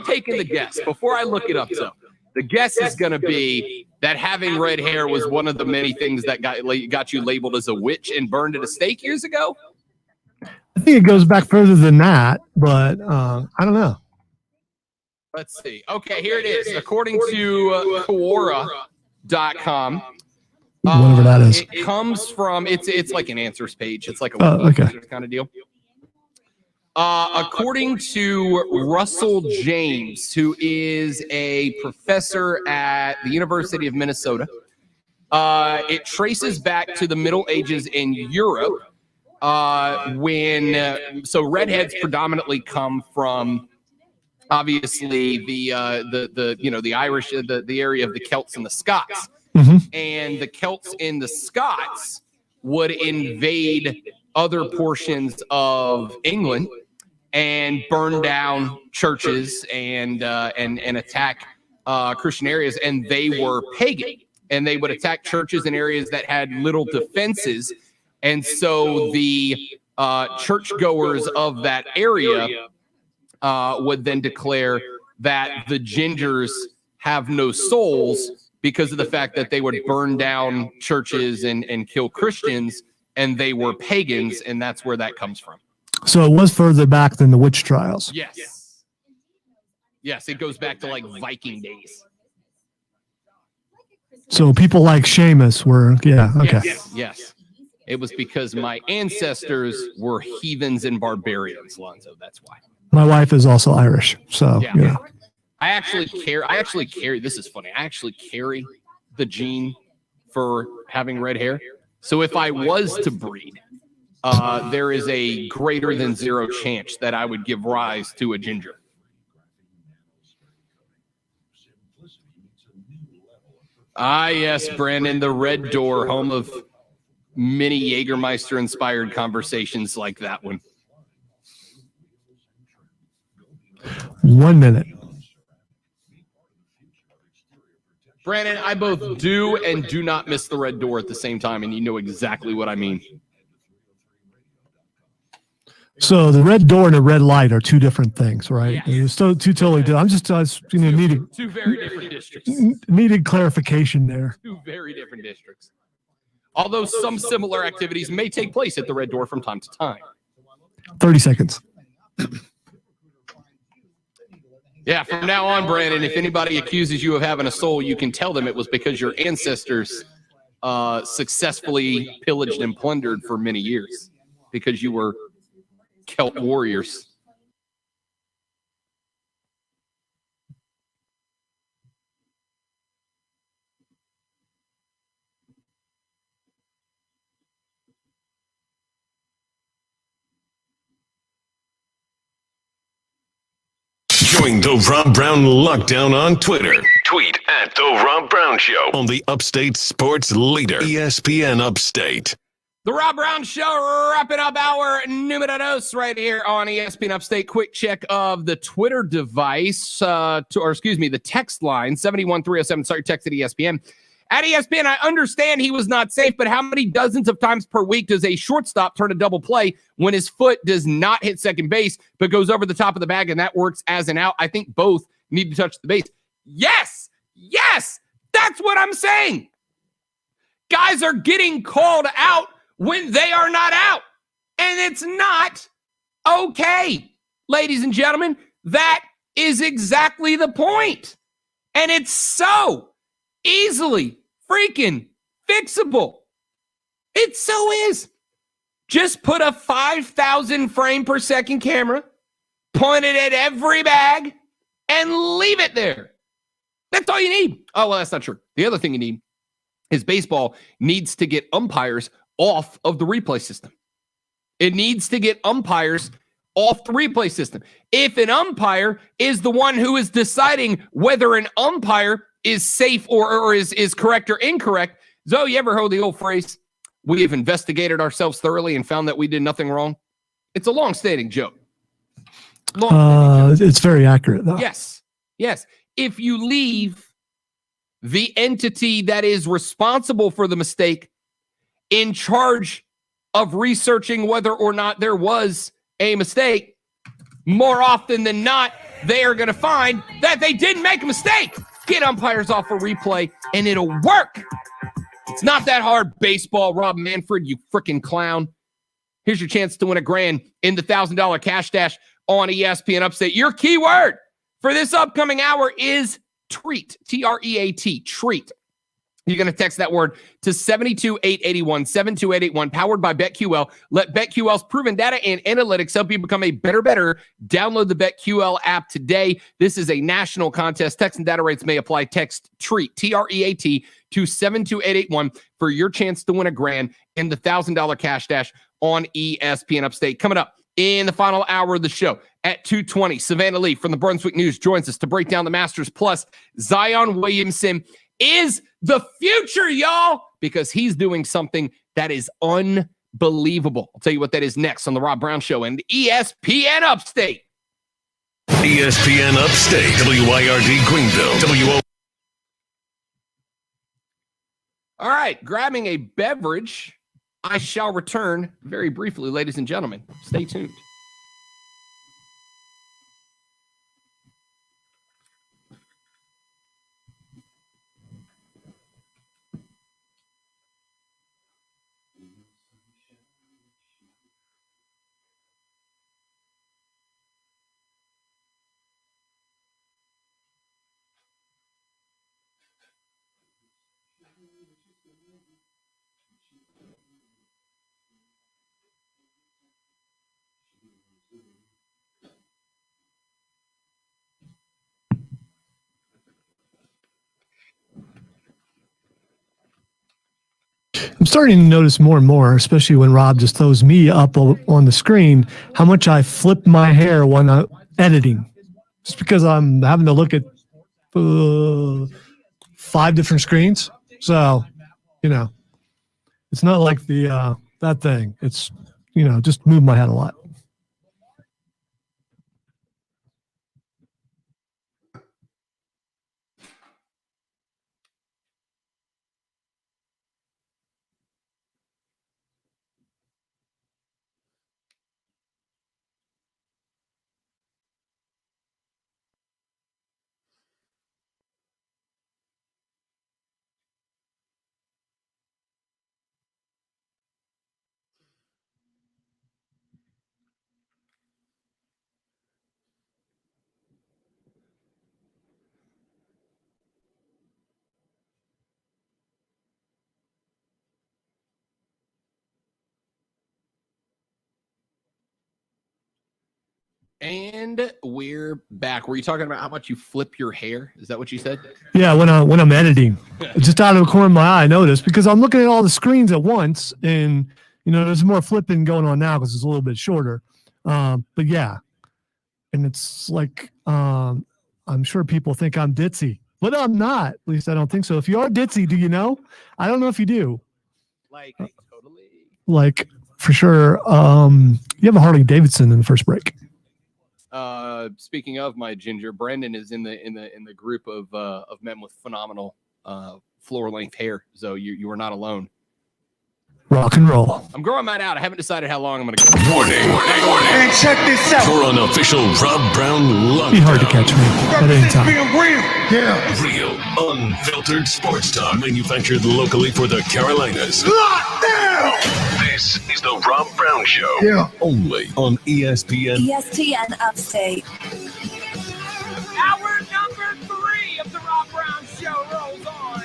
taking the guess before I look it up? So the guess is going to be that having red hair was one of the many things that got you labeled as a witch and burned at a stake years ago. I think it goes back further than that, but I don't know. Let's see. Okay, here it is. According to Quora.com, whatever that is. It comes from it's like an answers page. It's like a okay. kind of deal. According to Russell James, who is a professor at the University of Minnesota, it traces back to the Middle Ages in Europe, when so redheads predominantly come from obviously the Irish, the area of the Celts and the Scots, and the Celts and the Scots would invade other portions of England and burn down churches and attack Christian areas, and they were pagan, and they would attack churches in areas that had little defenses, and so the churchgoers of that area would then declare that the gingers have no souls because of the fact that they would burn down churches and kill Christians, and they were pagans, and that's where that comes from. So it was further back than the witch trials. Yes. Yes, it goes back to like Viking days. So people like Seamus were, yeah, okay. Yes. It was because my ancestors were heathens and barbarians, Lonzo. That's why. My wife is also Irish, so yeah. I actually carry. This is funny. I actually carry the gene for having red hair. So if I was to breed, there is a greater than 0 chance that I would give rise to a ginger. Yes, Brandon, the Red Door, home of many Jägermeister-inspired conversations like that one. 1 minute. Brandon, I both do and do not miss the Red Door at the same time, and you know exactly what I mean. So the red door and a red light are two different things, right? It's two totally different. I'm just needed two very different districts. Needed clarification there. Two very different districts. Although some similar activities may take place at the Red Door from time to time. 30 seconds. Yeah, from now on, Brandon, if anybody accuses you of having a soul, you can tell them it was because your ancestors successfully pillaged and plundered for many years because you were Celt warriors. Join the Rob Brown Lockdown on Twitter. Tweet at The Rob Brown Show on the Upstate Sports Leader, ESPN Upstate. The Rob Brown Show, wrapping up our numero dos right here on ESPN Upstate. Quick check of the Twitter device, the text line, 71307. Sorry, text at ESPN. At ESPN, I understand he was not safe, but how many dozens of times per week does a shortstop turn a double play when his foot does not hit second base, but goes over the top of the bag, and that works as an out? I think both need to touch the base. Yes, that's what I'm saying. Guys are getting called out when they are not out, and it's not okay. Ladies and gentlemen, that is exactly the point, and it's so easily freaking fixable. It so is. Just put a 5,000 frame per second camera, point it at every bag, and leave it there. That's all you need. Oh, well, that's not true. The other thing you need is baseball needs to get umpires off of the replay system. It needs to get umpires off the replay system. If an umpire is the one who is deciding whether an umpire is safe or is correct or incorrect, Zoe, you ever heard the old phrase, we have investigated ourselves thoroughly and found that we did nothing wrong? It's a long-standing joke. It's very accurate, though. Yes. If you leave the entity that is responsible for the mistake in charge of researching whether or not there was a mistake, more often than not, they are going to find that they didn't make a mistake. Get umpires off a replay, and it'll work. It's not that hard. Baseball, Rob Manfred, you freaking clown. Here's your chance to win $1,000 in the $1,000 cash dash on ESPN Upstate. Your keyword for this upcoming hour is treat. T-R-E-A-T, treat. You're going to text that word to 72881, 72881, powered by BetQL. Let BetQL's proven data and analytics help you become a better. Download the BetQL app today. This is a national contest. Text and data rates may apply. Text treat, T-R-E-A-T, to 72881 for your chance to win $1,000 in the $1,000 cash dash on ESPN Upstate. Coming up in the final hour of the show at 2:20, Savannah Leigh from the Brunswick News joins us to break down the Masters. Plus, Zion Williamson is the future, y'all, because he's doing something that is unbelievable. I'll tell you what that is next on the Rob Brown Show and ESPN Upstate. ESPN Upstate, WYRD Greenville, All right, grabbing a beverage. I shall return very briefly, ladies and gentlemen. Stay tuned. I'm starting to notice more and more, especially when Rob just throws me up on the screen, how much I flip my hair when I'm editing. Just because I'm having to look at 5 different screens. So, it's not like the that thing. It's, just move my head a lot. And we're back. Were you talking about how much you flip your hair? Is that what you said? Yeah, when I'm editing, just out of the corner of my eye, I noticed because I'm looking at all the screens at once, and there's more flipping going on now because it's a little bit shorter. But yeah, and it's like I'm sure people think I'm ditzy, but I'm not. At least I don't think so. If you are ditzy, do you know? I don't know if you do. Like for sure. You have a Harley Davidson in the first break. Speaking of my ginger, Brandon is in the group of men with phenomenal floor length hair. So you are not alone. Rock and roll. I'm growing mine out. I haven't decided how long I'm going to go. Warning. And check this out. For an official Rob Brown lockdown. Be hard to catch me at any time. Being real. Yeah. Real, unfiltered sports talk manufactured locally for the Carolinas. Lockdown. This is the Rob Brown Show. Yeah. Only on ESPN. ESPN Upstate. Hour number 3 of the Rob Brown Show rolls on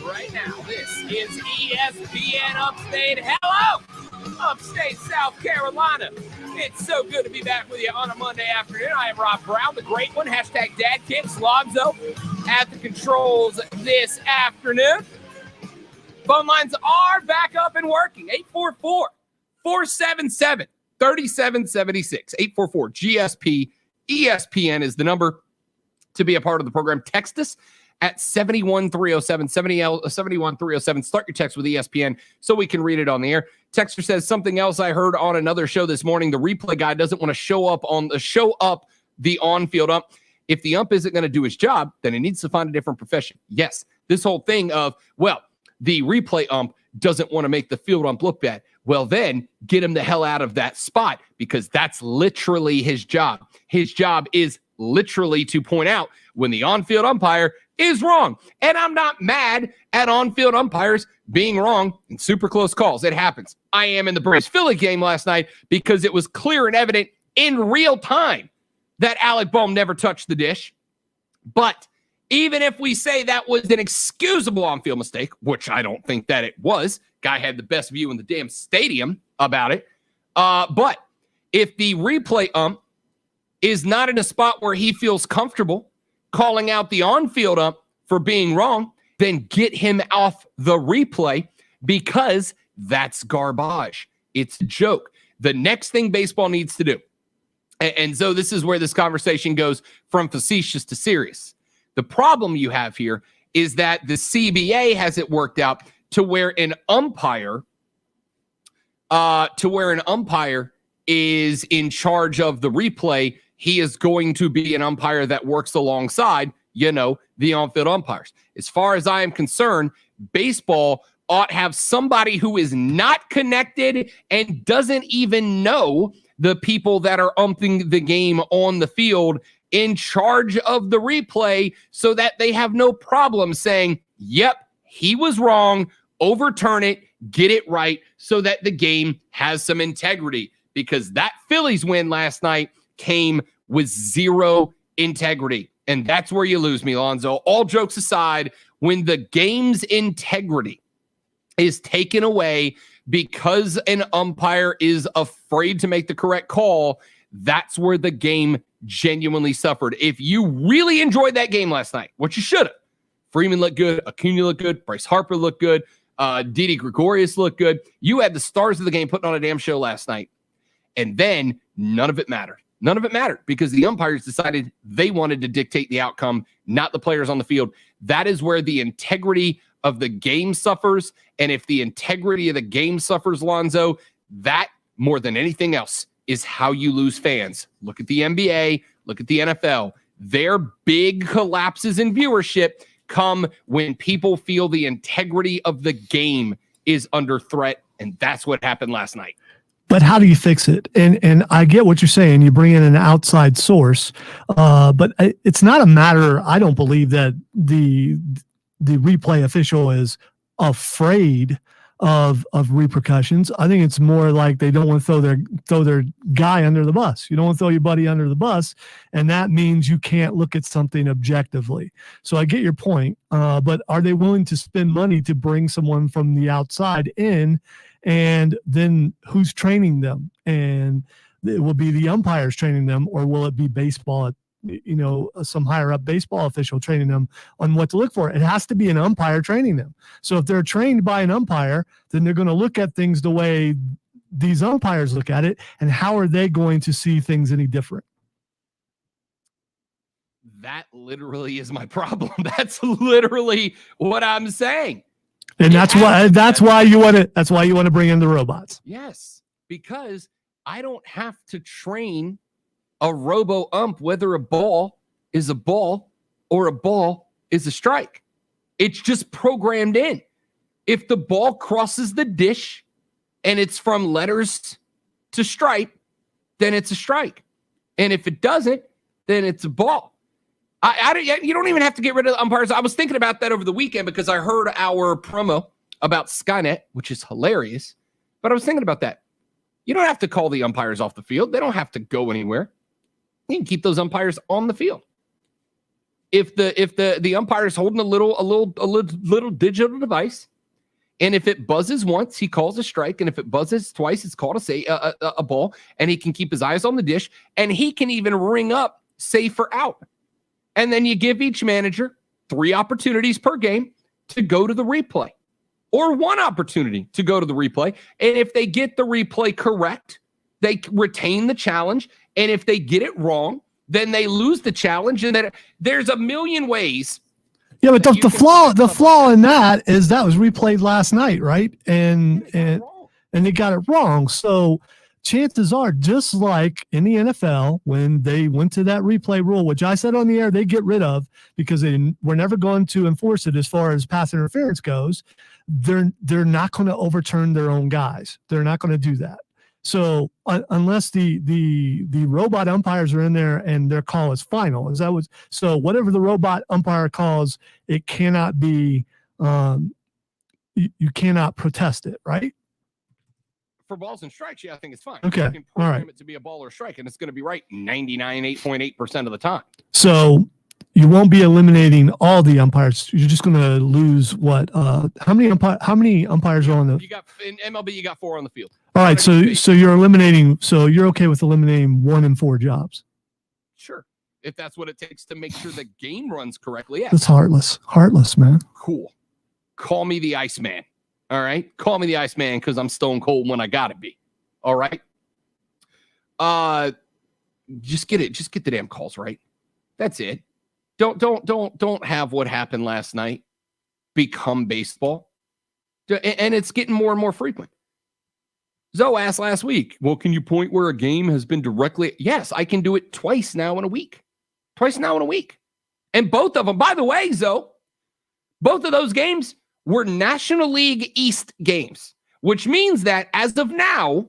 right now. This is ESPN Upstate. Hello, Upstate South Carolina. It's so good to be back with you on a Monday afternoon. I am Rob Brown, the great one. Hashtag DadKicks. Lonzo at the controls this afternoon. Phone lines are back up and working. 844-477-13 3776. 844-GSP. ESPN is the number to be a part of the program. Text us at 71307, 71307. Start your text with ESPN so we can read it on the air. Texter says, something else I heard on another show this morning, the replay guy doesn't want to show up the on-field ump. If the ump isn't going to do his job, then he needs to find a different profession. Yes, this whole thing of, well, the replay ump doesn't want to make the field ump look bad. Well, then get him the hell out of that spot, because that's literally his job. His job is literally to point out when the on-field umpire is wrong. And I'm not mad at on-field umpires being wrong in super close calls. It happens. I am in the Braves-Philly game last night because it was clear and evident in real time that Alec Bohm never touched the dish. But even if we say that was an excusable on-field mistake, which I don't think that it was, guy had the best view in the damn stadium about it. But if the replay ump is not in a spot where he feels comfortable calling out the on-field ump for being wrong, then get him off the replay, because that's garbage. It's a joke. The next thing baseball needs to do, and so this is where this conversation goes from facetious to serious. The problem you have here is that the CBA has it worked out to where an umpire is in charge of the replay. He is going to be an umpire that works alongside, the on-field umpires. As far as I am concerned, baseball ought to have somebody who is not connected and doesn't even know the people that are umping the game on the field in charge of the replay, so that they have no problem saying, yep, he was wrong, overturn it, get it right, so that the game has some integrity. Because that Phillies win last night came with zero integrity. And that's where you lose me, Lonzo. All jokes aside, when the game's integrity is taken away because an umpire is afraid to make the correct call, that's where the game genuinely suffered. If you really enjoyed that game last night, which you should have, Freeman looked good, Acuna looked good, Bryce Harper looked good, Didi Gregorius looked good. You had the stars of the game putting on a damn show last night. And then none of it mattered. None of it mattered because the umpires decided they wanted to dictate the outcome, not the players on the field. That is where the integrity of the game suffers. And if the integrity of the game suffers, Lonzo, that more than anything else is how you lose fans. Look at the NBA, look at the NFL. Their big collapses in viewership come when people feel the integrity of the game is under threat. And that's what happened last night. But how do you fix it? And I get what you're saying. You bring in an outside source, but it's not a matter. I don't believe that the replay official is afraid of repercussions. I think it's more like they don't want to throw their guy under the bus. You don't want to throw your buddy under the bus, and that means you can't look at something objectively. So I get your point, but are they willing to spend money to bring someone from the outside in? And then who's training them? And it will be the umpires training them, or will it be baseball, some higher up baseball official training them on what to look for? It has to be an umpire training them. So if they're trained by an umpire, then they're going to look at things the way these umpires look at it. And how are they going to see things any different? That literally is my problem. That's literally what I'm saying. And that's why you want to bring in the robots. Yes, because I don't have to train a robo ump whether a ball is a ball or a ball is a strike. It's just programmed in. If the ball crosses the dish and it's from letters to stripe, then it's a strike. And if it doesn't, then it's a ball. You don't even have to get rid of the umpires. I was thinking about that over the weekend because I heard our promo about Skynet, which is hilarious. But I was thinking about that. You don't have to call the umpires off the field. They don't have to go anywhere. You can keep those umpires on the field. If the umpire is holding a little digital device, and if it buzzes once, he calls a strike, and if it buzzes twice, it's called a ball, and he can keep his eyes on the dish, and he can even ring up safe or out. And then you give each manager 3 opportunities per game to go to the replay, or 1 opportunity to go to the replay. And if they get the replay correct, they retain the challenge. And if they get it wrong, then they lose the challenge. And then there's a million ways. Yeah, but the flaw in that is that was replayed last night, right? And they got it wrong. So chances are, just like in the NFL, when they went to that replay rule, which I said on the air they get rid of because they were never going to enforce it as far as pass interference goes, they're not going to overturn their own guys. They're not going to do that. So unless the robot umpires are in there and their call is final, so whatever the robot umpire calls, it cannot be you cannot protest it, right? For balls and strikes, yeah, I think it's fine. Okay, You can program all right. it to be a ball or strike, and it's going to be right 8.8% of the time. So you won't be eliminating all the umpires. You're just going to lose what? How many umpires are on the? You got in MLB, you got 4 on the field. All right, so you're eliminating. So you're okay with eliminating 1 in 4 jobs? Sure, if that's what it takes to make sure the game runs correctly. Yeah, That's heartless, man. cool. Call me the Iceman. All right, call me the Iceman because I'm stone cold when I gotta be. All right. Just get the damn calls right. That's it. Don't have what happened last night become baseball. And it's getting more and more frequent. Zoe asked last week, well, can you point where a game has been directly? Yes, I can do it twice now in a week. And both of them, by the way, Zoe, both of those games were National League East games, which means that as of now,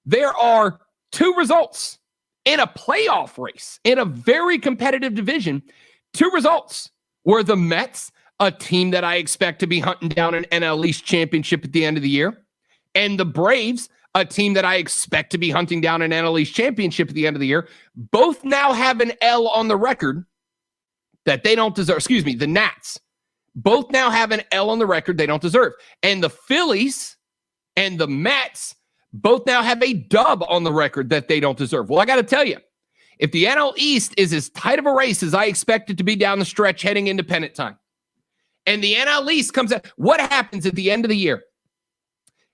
there are 2 results in a playoff race in a very competitive division. 2 results were the Mets, a team that I expect to be hunting down an NL East championship at the end of the year, and the Braves, a team that I expect to be hunting down an NL East championship at the end of the year. Both now have an L on the record that they don't deserve. Excuse me, the Nats. Both now have an L on the record they don't deserve. And the Phillies and the Mets both now have a dub on the record that they don't deserve. Well, I got to tell you, if the NL East is as tight of a race as I expect it to be down the stretch heading into pennant time, and the NL East comes out, what happens at the end of the year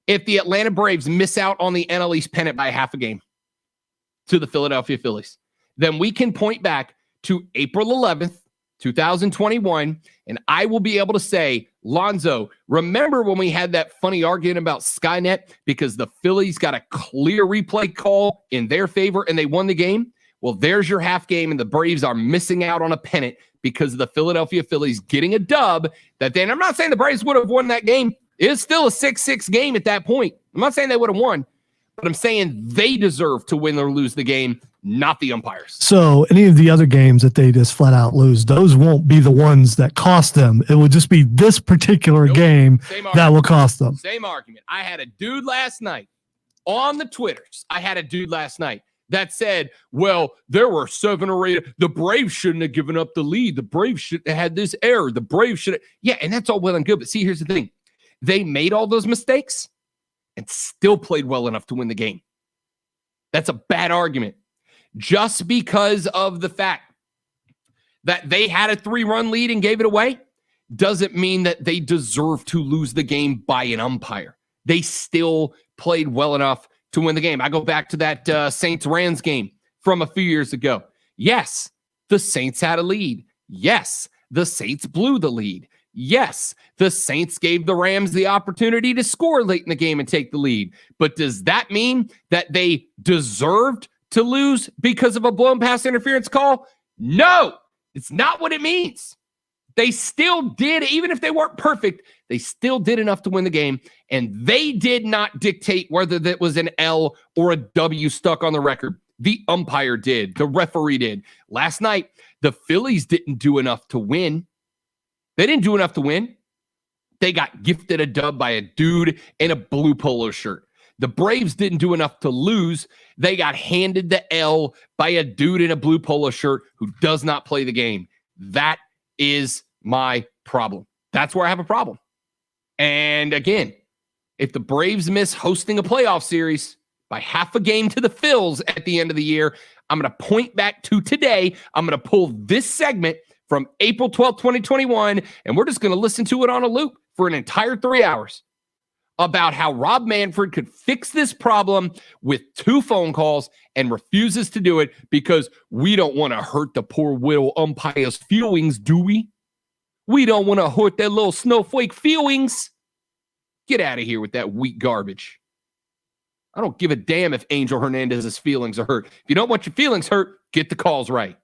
if the Atlanta Braves miss out on the NL East pennant by half a game to the Philadelphia Phillies? Then we can point back to April 11th, 2021, and I will be able to say, Lonzo, remember when we had that funny argument about Skynet because the Phillies got a clear replay call in their favor and they won the game? Well, there's your half game, and the Braves are missing out on a pennant because of the Philadelphia Phillies getting a dub. That then, I'm not saying the Braves would have won that game. It's still a 6-6 game at that point. I'm not saying they would have won, but I'm saying they deserve to win or lose the game, not the umpires. So any of the other games that they just flat out lose, those won't be the ones that cost them. It would just be this particular game that will cost them. Same argument. I had a dude last night on the Twitters. That said, well, there were 7 or 8. The Braves shouldn't have given up the lead. The Braves should have had this error. The Braves should have. Yeah, and that's all well and good. But see, here's the thing. They made all those mistakes and still played well enough to win the game. That's a bad argument. Just because of the fact that they had a 3-run lead and gave it away doesn't mean that they deserve to lose the game by an umpire. They still played well enough to win the game. I go back to that Saints-Rams game from a few years ago. Yes, the Saints had a lead. Yes, the Saints blew the lead. Yes, the Saints gave the Rams the opportunity to score late in the game and take the lead. But does that mean that they deserved to lose because of a blown pass interference call? No, it's not what it means. They still did, even if they weren't perfect, they still did enough to win the game, and they did not dictate whether that was an L or a W stuck on the record. The umpire did. The referee did. Last night, the Phillies didn't do enough to win. They didn't do enough to win. They got gifted a dub by a dude in a blue polo shirt. The Braves didn't do enough to lose. They got handed the L by a dude in a blue polo shirt who does not play the game. That is my problem. That's where I have a problem. And again, if the Braves miss hosting a playoff series by half a game to the Phils at the end of the year, I'm going to point back to today. I'm going to pull this segment from April 12th, 2021, and we're just going to listen to it on a loop for an entire 3 hours. about how Rob Manfred could fix this problem with 2 phone calls and refuses to do it because we don't want to hurt the poor widow umpire's feelings, do we? We don't want to hurt their little snowflake feelings. Get out of here with that weak garbage. I don't give a damn if Angel Hernandez's feelings are hurt. If you don't want your feelings hurt, get the calls right.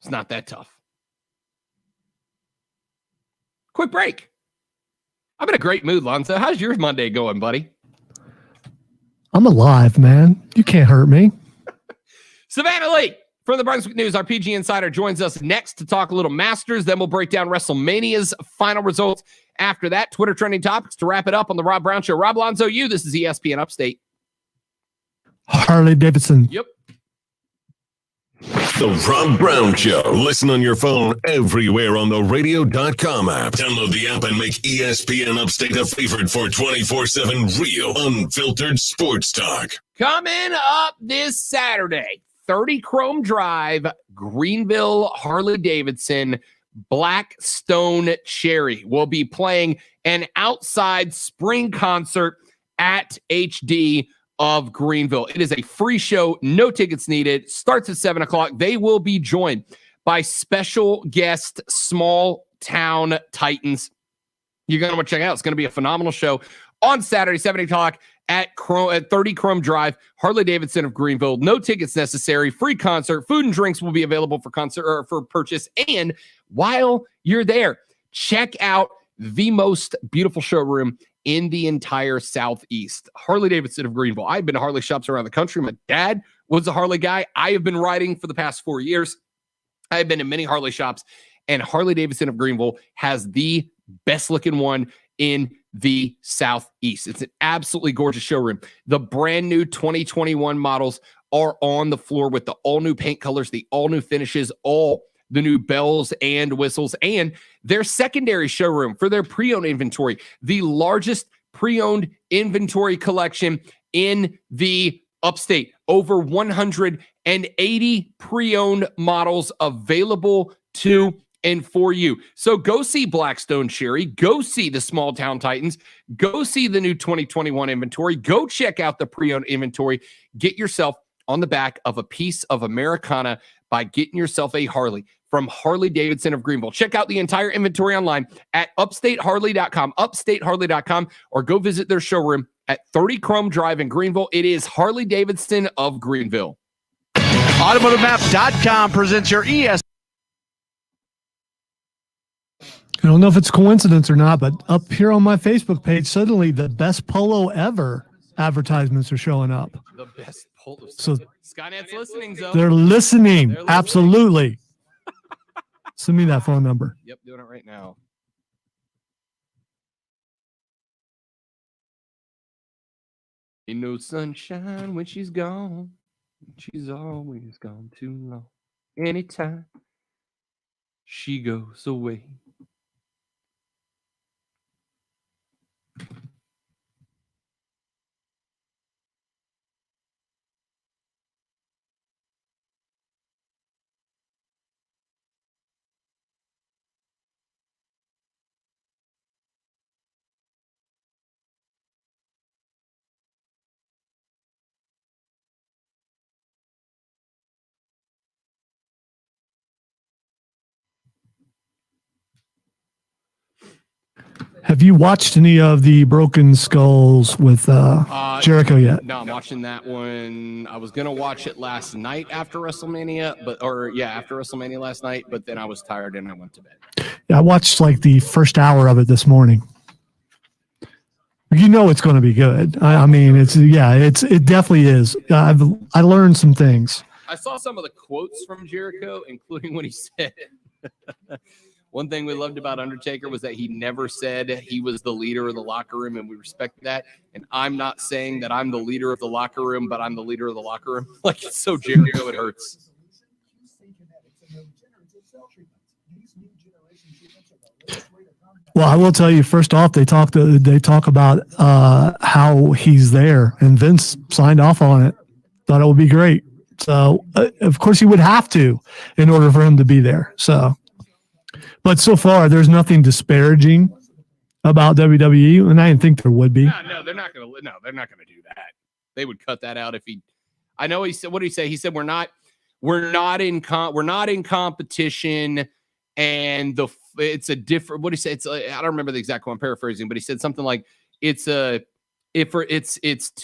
It's not that tough. Quick break. I'm in a great mood, Lonzo. How's your Monday going, buddy? I'm alive, man. You can't hurt me. Savannah Leigh from the Brunswick News, our PG Insider, joins us next to talk a little Masters. Then we'll break down WrestleMania's final results. After that, Twitter trending topics to wrap it up on the Rob Brown Show. Rob Lonzo, this is ESPN Upstate. Harley Davidson. Yep. The Rob Brown Show. Listen on your phone everywhere on the radio.com app. Download the app and make ESPN Upstate a favorite for 24/7 real, unfiltered sports talk. Coming up this Saturday, 30 Chrome Drive, Greenville, Harley Davidson, Blackstone Cherry will be playing an outside spring concert at HD of Greenville. It is a free show, no tickets needed, starts at 7 o'clock. They will be joined by special guest Small Town Titans. You're going to want to check it out. It's going to be a phenomenal show on Saturday, 7 o'clock at 30 Chrome Drive, Harley Davidson of Greenville. No tickets necessary, free concert. Food and drinks will be available for concert or for purchase. And while you're there, check out the most beautiful showroom in the entire Southeast, Harley Davidson of Greenville. I've been to Harley shops around the country. My dad was a Harley guy. I have been riding for the past 4 years. I have been to many Harley shops, and Harley Davidson of Greenville has the best looking one in the Southeast. It's an absolutely gorgeous showroom. The brand new 2021 models are on the floor with the all new paint colors, the all new finishes, all the new bells and whistles, and their secondary showroom for their pre-owned inventory, the largest pre-owned inventory collection in the upstate. Over 180 pre-owned models available to and for you. So go see Blackstone Cherry, go see the Small Town Titans, go see the new 2021 inventory, go check out the pre-owned inventory, get yourself on the back of a piece of Americana by getting yourself a Harley from Harley Davidson of Greenville. Check out the entire inventory online at upstateharley.com, or go visit their showroom at 30 Chrome Drive in Greenville. It is Harley Davidson of Greenville. AutomotiveMap.com presents your ES. I don't know if it's coincidence or not, but up here on my Facebook page, suddenly the best polo ever advertisements are showing up. The best polo. So Skynet's listening, Zoe. they're listening. Absolutely. Send me that phone number. Yep, doing it right now. Ain't no sunshine when she's gone. She's always gone too long. Anytime she goes away. Have you watched any of the Broken Skulls with Jericho yet? No, I'm watching that one. I was gonna watch it last night after WrestleMania, after WrestleMania last night, but then I was tired and I went to bed. Yeah, I watched like the first hour of it this morning. You know it's going to be good. I mean, it definitely is. I learned some things. I saw some of the quotes from Jericho, including when he said. One thing we loved about Undertaker was that he never said he was the leader of the locker room, and we respect that. And I'm not saying that I'm the leader of the locker room, but I'm the leader of the locker room. Like, it's so Jericho, it hurts. Well, I will tell you, first off, they talk about how he's there, and Vince signed off on it. Thought it would be great. So, of course, he would have to in order for him to be there. So. But so far, there's nothing disparaging about WWE, and I didn't think there would be. No, they're not going to. No, they're not going to do that. They would cut that out if he. I know he said. What did he say? He said we're not in competition, and it's a different. What did he say? It's I don't remember the exact one. I'm paraphrasing, but he said something like it's two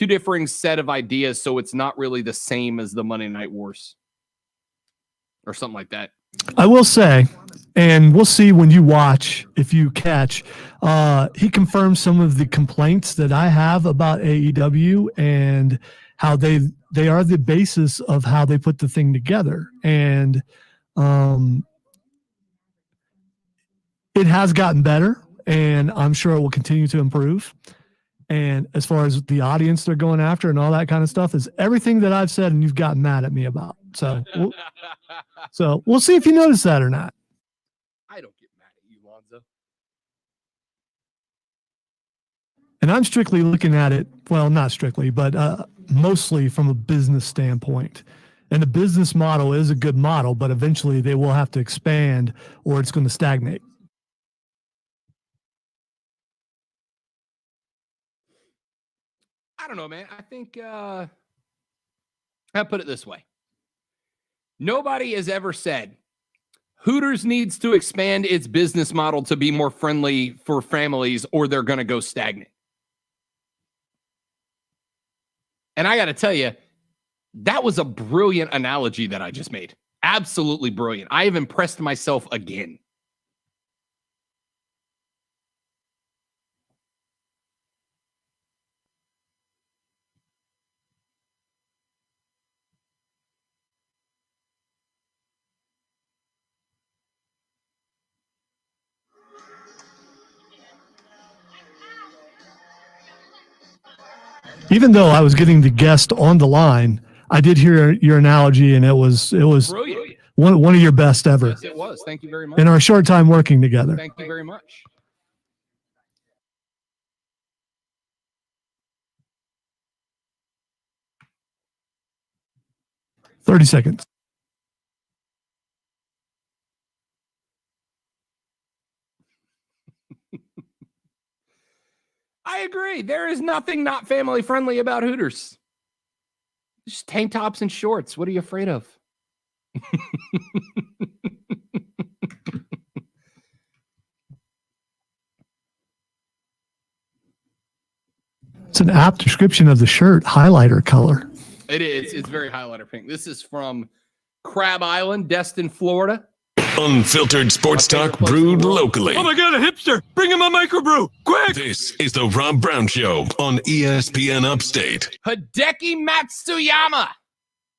differing set of ideas, so it's not really the same as the Monday Night Wars, or something like that. I will say, and we'll see when you watch, if you catch, he confirms some of the complaints that I have about AEW and how they are the basis of how they put the thing together. And it has gotten better, and I'm sure it will continue to improve. And as far as the audience they're going after and all that kind of stuff is everything that I've said and you've gotten mad at me about. So we'll see if you notice that or not. I don't get mad at you, Lonzo. And I'm strictly looking at it, well, not strictly, but mostly from a business standpoint. And the business model is a good model, but eventually they will have to expand or it's going to stagnate. I don't know, man. I think I'll put it this way. Nobody has ever said Hooters needs to expand its business model to be more friendly for families or they're going to go stagnant. And I got to tell you, that was a brilliant analogy that I just made. Absolutely brilliant. I have impressed myself again. Even though I was getting the guest on the line, I did hear your analogy, and it was brilliant. One of your best ever. Yes, it was. Thank you very much. In our short time working together. Thank you very much. $30 seconds. I agree. There is nothing not family friendly about Hooters. Just tank tops and shorts. What are you afraid of? It's an apt description of the shirt, highlighter color. It is. It's very highlighter pink. This is from Crab Island, Destin, Florida. Unfiltered sports talk brewed locally. Oh my God, a hipster! Bring him a microbrew, quick! This is the Rob Brown Show on ESPN Upstate. Hideki Matsuyama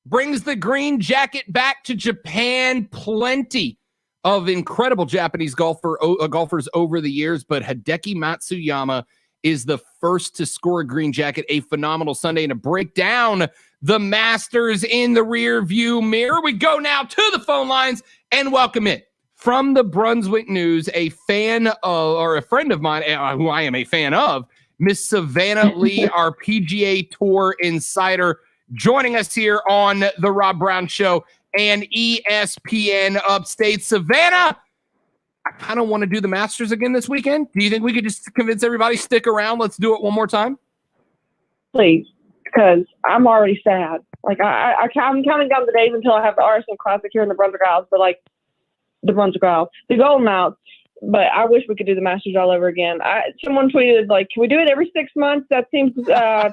brings the green jacket back to Japan. Plenty of incredible Japanese golfers over the years, but Hideki Matsuyama is the first to score a green jacket. A phenomenal Sunday, and to break down the Masters in the rear view mirror, we go now to the phone lines and welcome in from the Brunswick News, a fan of, or a friend of mine, who I am a fan of, Miss Savannah Leigh, our PGA Tour insider, joining us here on the Rob Brown Show and ESPN Upstate. Savannah, I kind of want to do the Masters again this weekend. Do you think we could just convince everybody stick around? Let's do it one more time. Please, because I'm already sad. Like I'm counting down the days until I have the RSM Classic here in the Brunswick Isles, but like the Golden Mounts. But I wish we could do the Masters all over again. Someone tweeted like, "Can we do it every 6 months?" That seems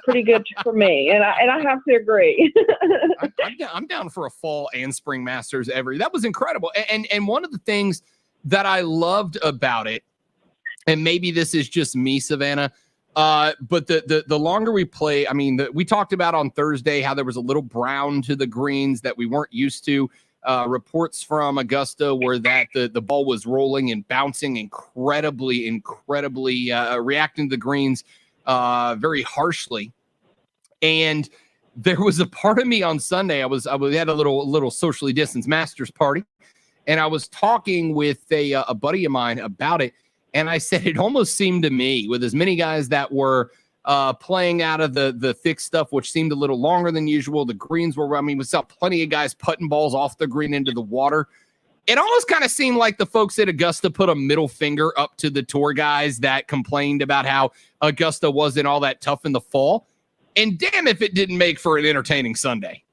pretty good for me, and I have to agree. I'm down for a fall and spring Masters That was incredible, and one of the things that I loved about it, and maybe this is just me, Savannah, but the longer we play, I mean, we talked about on Thursday how there was a little brown to the greens that we weren't used to. Reports from Augusta were that the ball was rolling and bouncing incredibly, reacting to the greens very harshly. And there was a part of me on Sunday, we had a little socially distanced Masters party, and I was talking with a buddy of mine about it, and I said it almost seemed to me, with as many guys that were playing out of the thick stuff, which seemed a little longer than usual. The greens were, we saw plenty of guys putting balls off the green into the water. it almost kind of seemed like the folks at Augusta put a middle finger up to the tour guys that complained about how Augusta wasn't all that tough in the fall. And damn if it didn't make for an entertaining Sunday.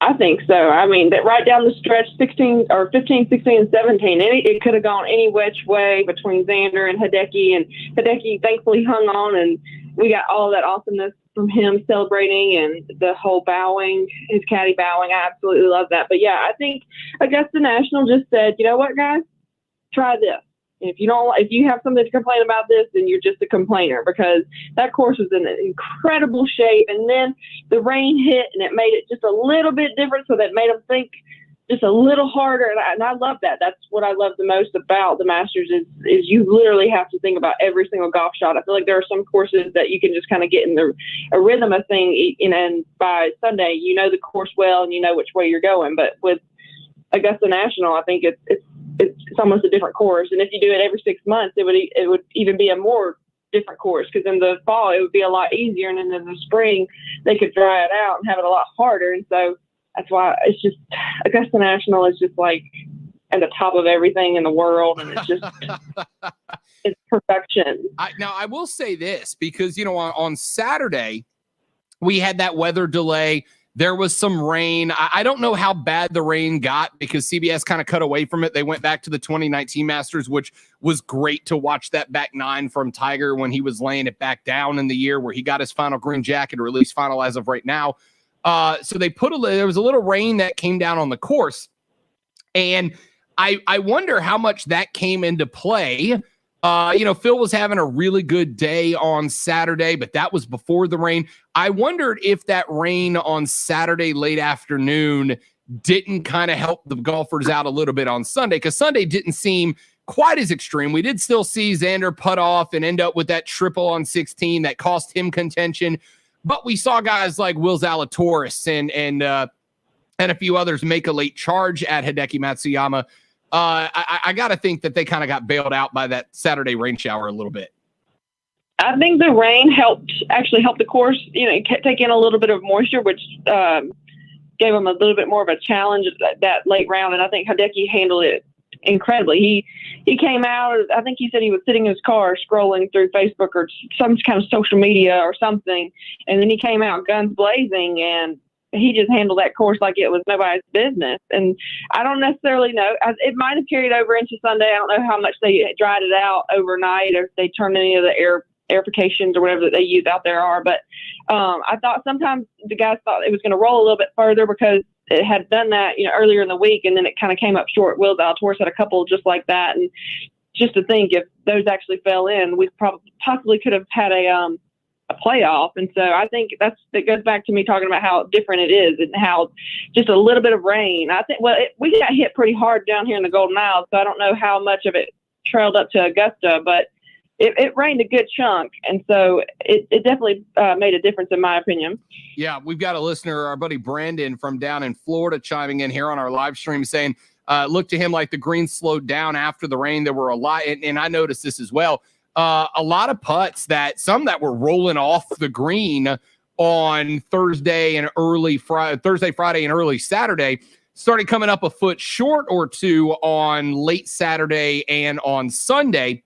I think so. I mean, that right down the stretch, 16 or 15, 16, and 17, it could have gone any which way between Xander and Hideki. And Hideki thankfully hung on, and we got all that awesomeness from him celebrating and the whole bowing, his caddy bowing. I absolutely love that. But yeah, I think Augusta National just said, you know what, guys, try this. If you have something to complain about this, then you're just a complainer, because that course was in incredible shape. And then the rain hit and it made it just a little bit different. So that made them think just a little harder. And I love that. That's what I love the most about the Masters is you literally have to think about every single golf shot. I feel like there are some courses that you can just kind of get in a rhythm of thing, and by Sunday, you know the course well and you know which way you're going. But with Augusta National, I think it's almost a different course. And if you do it every 6 months, it would even be a more different course, because in the fall it would be a lot easier, and then in the spring they could dry it out and have it a lot harder. And so that's why it's just Augusta National is just like at the top of everything in the world, and it's just it's perfection. Now I will say this, because on Saturday we had that weather delay. There was some rain. I don't know how bad the rain got, because CBS kind of cut away from it. They went back to the 2019 Masters, which was great to watch that back nine from Tiger when he was laying it back down in the year where he got his final green jacket, or at least final as of right now. So they there was a little rain that came down on the course. And I wonder how much that came into play. Phil was having a really good day on Saturday, but that was before the rain. I wondered if that rain on Saturday late afternoon didn't kind of help the golfers out a little bit on Sunday, because Sunday didn't seem quite as extreme. We did still see Xander putt off and end up with that triple on 16 that cost him contention. But we saw guys like Will Zalatoris and a few others make a late charge at Hideki Matsuyama. I got to think that they kind of got bailed out by that Saturday rain shower a little bit. I think the rain actually helped the course, take in a little bit of moisture, which gave them a little bit more of a challenge that late round. And I think Hideki handled it incredibly. He came out, I think he said he was sitting in his car scrolling through Facebook or some kind of social media or something. And then he came out guns blazing, and he just handled that course like it was nobody's business. And I don't necessarily know. It might have carried over into Sunday. I don't know how much they dried it out overnight, or if they turned any of the airifications or whatever that they use out there are. But I thought sometimes the guys thought it was going to roll a little bit further, because it had done that, earlier in the week, and then it kind of came up short. Will Zalatoris had a couple just like that. And just to think, if those actually fell in, we possibly could have had a playoff. And so I think that goes back to me talking about how different it is, and how just a little bit of rain. I think, we got hit pretty hard down here in the Golden Isles, so I don't know how much of it trailed up to Augusta, but it rained a good chunk. And so it definitely made a difference, in my opinion. Yeah, we've got a listener, our buddy Brandon from down in Florida, chiming in here on our live stream saying, looked to him like the greens slowed down after the rain. There were a lot, and I noticed this as well. A lot of putts some that were rolling off the green on Thursday, Friday, and early Saturday started coming up a foot short or two on late Saturday and on Sunday.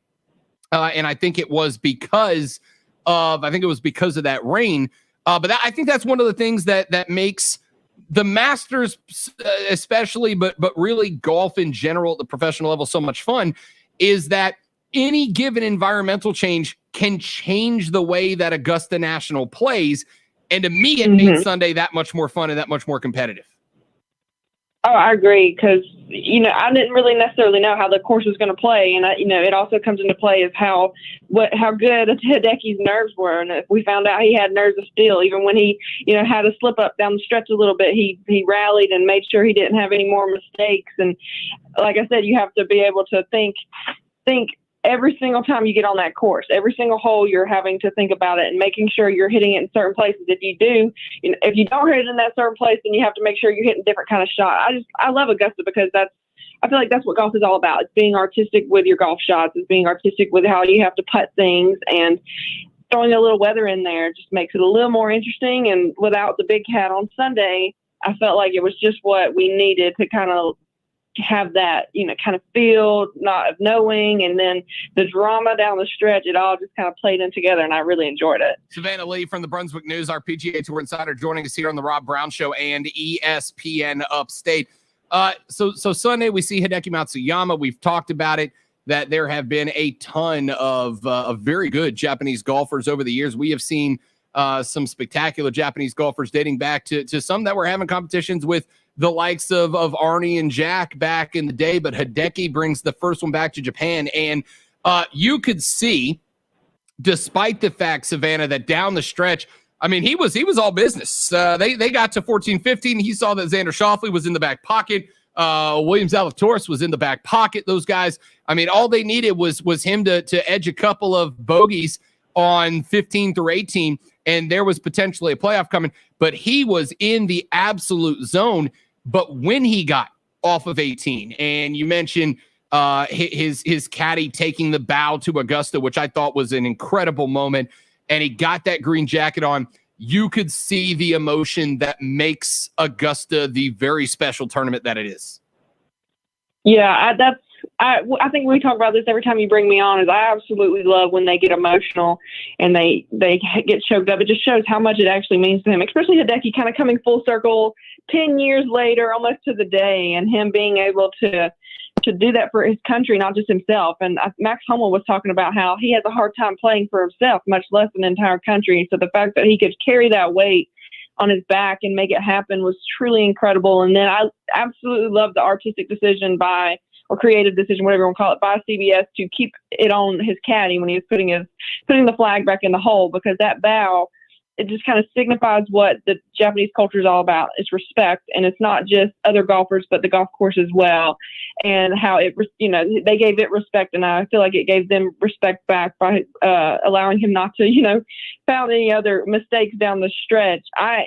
And I think it was because of that rain. But I think that's one of the things that makes the Masters especially, but really golf in general at the professional level so much fun, is that any given environmental change can change the way that Augusta National plays. And to me, it made Sunday that much more fun and that much more competitive. Oh, I agree, because, I didn't really necessarily know how the course was going to play. And, it also comes into play is how good Hideki's nerves were. And if we found out he had nerves of steel, even when he, had a slip up down the stretch a little bit, he rallied and made sure he didn't have any more mistakes. And like I said, you have to be able to think every single time you get on that course, every single hole, you're having to think about it and making sure you're hitting it in certain places. If you don't hit it in that certain place, then you have to make sure you're hitting a different kind of shot. I love Augusta, because I feel like that's what golf is all about. It's being artistic with your golf shots. It's being artistic with how you have to putt things, and throwing a little weather in there just makes it a little more interesting. And without the big cat on Sunday, I felt like it was just what we needed to kind of have that, kind of feel, not of knowing, and then the drama down the stretch, it all just kind of played in together, and I really enjoyed it. Savannah Leigh from the Brunswick News, our PGA Tour insider, joining us here on the Rob Brown Show and ESPN Upstate. So Sunday we see Hideki Matsuyama. We've talked about it, that there have been a ton of very good Japanese golfers over the years. We have seen some spectacular Japanese golfers dating back to some that were having competitions with the likes of Arnie and Jack back in the day, but Hideki brings the first one back to Japan. And you could see, despite the fact, Savannah, that down the stretch, I mean, he was all business. They got to 14-15. He saw that Xander Schauffele was in the back pocket. Williams Zalatoris was in the back pocket. Those guys, I mean, all they needed was him to edge a couple of bogeys on 15 through 18, and there was potentially a playoff coming. But he was in the absolute zone. But when he got off of 18, and you mentioned his caddy taking the bow to Augusta, which I thought was an incredible moment, and he got that green jacket on, you could see the emotion that makes Augusta the very special tournament that it is. Yeah, I think we talk about this every time you bring me on. Is I absolutely love when they get emotional and they get choked up. It just shows how much it actually means to him, especially Hideki kind of coming full circle 10 years later, almost to the day, and him being able to do that for his country, not just himself. And Max Hummel was talking about how he has a hard time playing for himself, much less an entire country. So the fact that he could carry that weight on his back and make it happen was truly incredible. And then I absolutely love the artistic decision or creative decision, whatever you want to call it, by CBS to keep it on his caddy when he was putting the flag back in the hole, because that bow, it just kind of signifies what the Japanese culture is all about. It's respect, and it's not just other golfers, but the golf course as well, and how they gave it respect, and I feel like it gave them respect back by allowing him not to, found any other mistakes down the stretch. I'm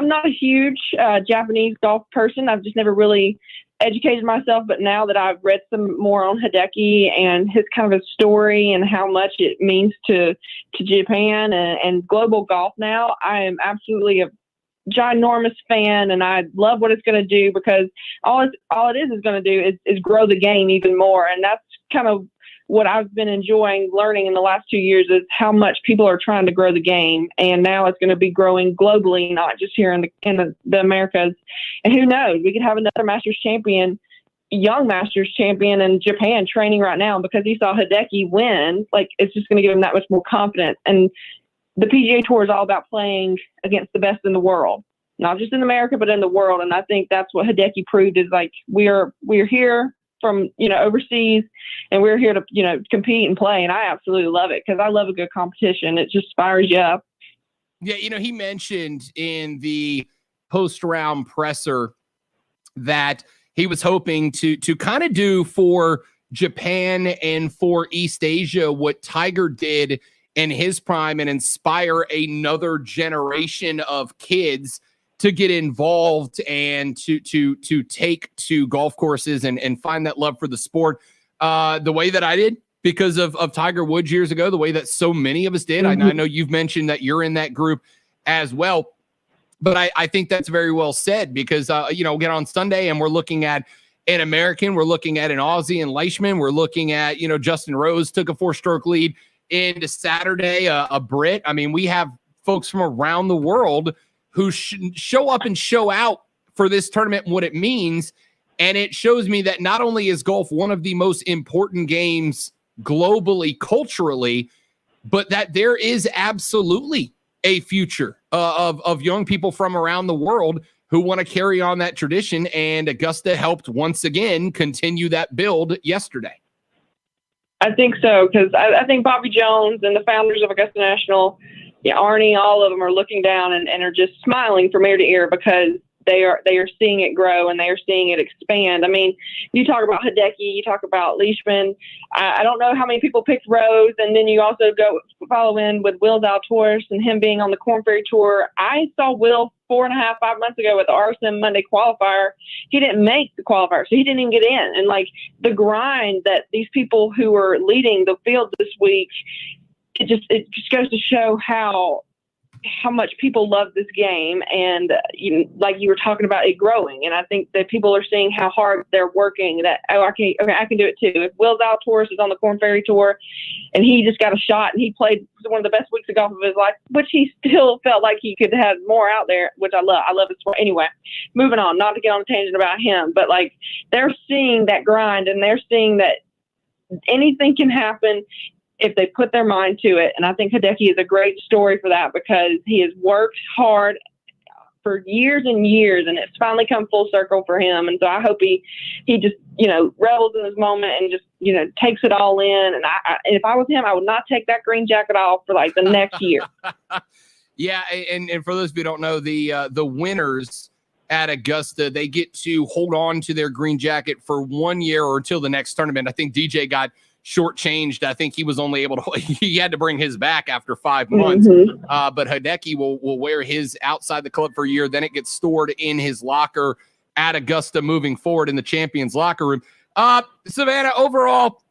not a huge Japanese golf person. I've just never really educated myself, but now that I've read some more on Hideki and his kind of a story and how much it means to Japan and global golf now, I am absolutely a ginormous fan, and I love what it's going to do, because all it is going to do is grow the game even more. And that's kind of what I've been enjoying learning in the last 2 years, is how much people are trying to grow the game. And now it's going to be growing globally, not just here in the Americas. And who knows, we could have another Masters champion, young Masters champion in Japan training right now, because he saw Hideki win. Like, it's just going to give him that much more confidence. And the PGA Tour is all about playing against the best in the world, not just in America, but in the world. And I think that's what Hideki proved, is like, we're here from overseas, and we're here to compete and play. And I absolutely love it, because I love a good competition. It just fires you up. Yeah, he mentioned in the post-round presser that he was hoping to kind of do for Japan and for East Asia what Tiger did in his prime, and inspire another generation of kids to get involved and to take to golf courses and find that love for the sport the way that I did because of Tiger Woods years ago, the way that so many of us did. Mm-hmm. I know you've mentioned that you're in that group as well, but I think that's very well said, because, get on Sunday and we're looking at an American, we're looking at an Aussie and Leishman, we're looking at, Justin Rose took a 4-stroke lead into Saturday, a Brit. I mean, we have folks from around the world who show up and show out for this tournament and what it means. And it shows me that not only is golf one of the most important games globally, culturally, but that there is absolutely a future of young people from around the world who want to carry on that tradition. And Augusta helped once again continue that build yesterday. I think so, because I think Bobby Jones and the founders of Augusta National, Arnie, all of them are looking down and are just smiling from ear to ear, because they are seeing it grow and they are seeing it expand. I mean, you talk about Hideki, you talk about Leishman. I don't know how many people picked Rose, and then you also go follow in with Will Zalatoris and him being on the Korn Ferry Tour. I saw Will 4.5, 5 months ago at the RSM Monday qualifier. He didn't make the qualifier, so he didn't even get in. And like the grind that these people who are leading the field this week, it just goes to show how how much people love this game, and like you were talking about it growing. And I think that people are seeing how hard they're working. That I can do it too. If Will Zalatoris is on the Korn Ferry Tour, and he just got a shot, and he played one of the best weeks of golf of his life, which he still felt like he could have more out there, which I love. I love his sport. Anyway, moving on. Not to get on a tangent about him, but like they're seeing that grind, and they're seeing that anything can happen if they put their mind to it. And I think Hideki is a great story for that, because he has worked hard for years and years, and it's finally come full circle for him. And so I hope he just, revels in his moment and just, takes it all in. And and if I was him, I would not take that green jacket off for like the next year. Yeah. And for those of you who don't know, the winners at Augusta, they get to hold on to their green jacket for 1 year or until the next tournament. I think DJ got shortchanged. I think he was only able to, he had to bring his back after 5 months. But Hideki will wear his outside the club for a year. Then it gets stored in his locker at Augusta moving forward in the champions locker room. Savannah, overall,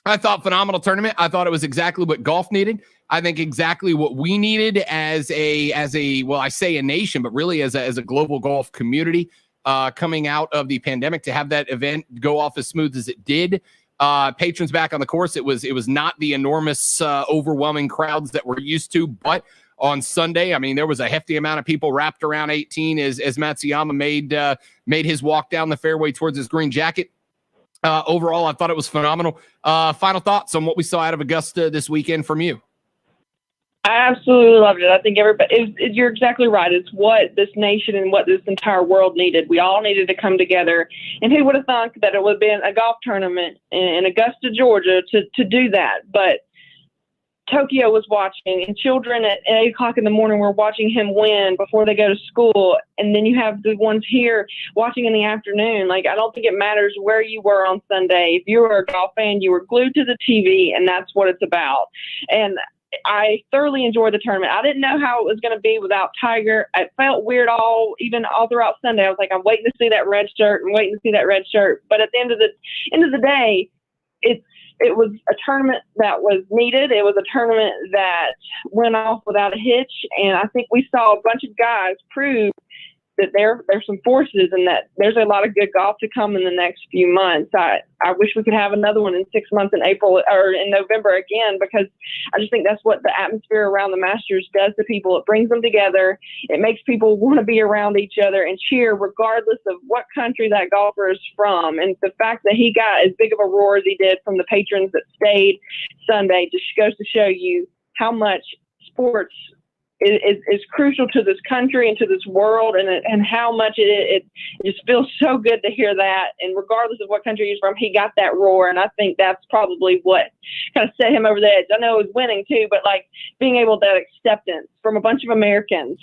I thought phenomenal tournament. I thought it was exactly what golf needed. I think exactly what we needed as a well, I say a nation, but really as a global golf community coming out of the pandemic, to have that event go off as smooth as it did. Patrons back on the course. It was not the enormous, overwhelming crowds that we're used to, but on Sunday, I mean, there was a hefty amount of people wrapped around 18 as Matsuyama made his walk down the fairway towards his green jacket. Overall, I thought it was phenomenal. Final thoughts on what we saw out of Augusta this weekend from you? I absolutely loved it. I think everybody, you're exactly right. It's what this nation and what this entire world needed. We all needed to come together. And who would have thought that it would have been a golf tournament in Augusta, Georgia to do that? But Tokyo was watching, and children at 8 o'clock in the morning were watching him win before they go to school. And then you have the ones here watching in the afternoon. Like, I don't think it matters where you were on Sunday. If you were a golf fan, you were glued to the TV, and that's what it's about. And I thoroughly enjoyed the tournament. I didn't know how it was going to be without Tiger. It felt weird all throughout Sunday. I was like, I'm waiting to see that red shirt and waiting to see that red shirt. But at the end of the day, it was a tournament that was needed. It was a tournament that went off without a hitch. And I think we saw a bunch of guys prove that there's some forces, and that there's a lot of good golf to come in the next few months. I wish we could have another one in 6 months in April or in November again, because I just think that's what the atmosphere around the Masters does to people. It brings them together. It makes people want to be around each other and cheer regardless of what country that golfer is from. And the fact that he got as big of a roar as he did from the patrons that stayed Sunday just goes to show you how much sports is crucial to this country and to this world, and how much it just feels so good to hear that. And regardless of what country he's from, he got that roar, and I think that's probably what kind of set him over the edge. I know it was winning too, but like being able to acceptance from a bunch of Americans,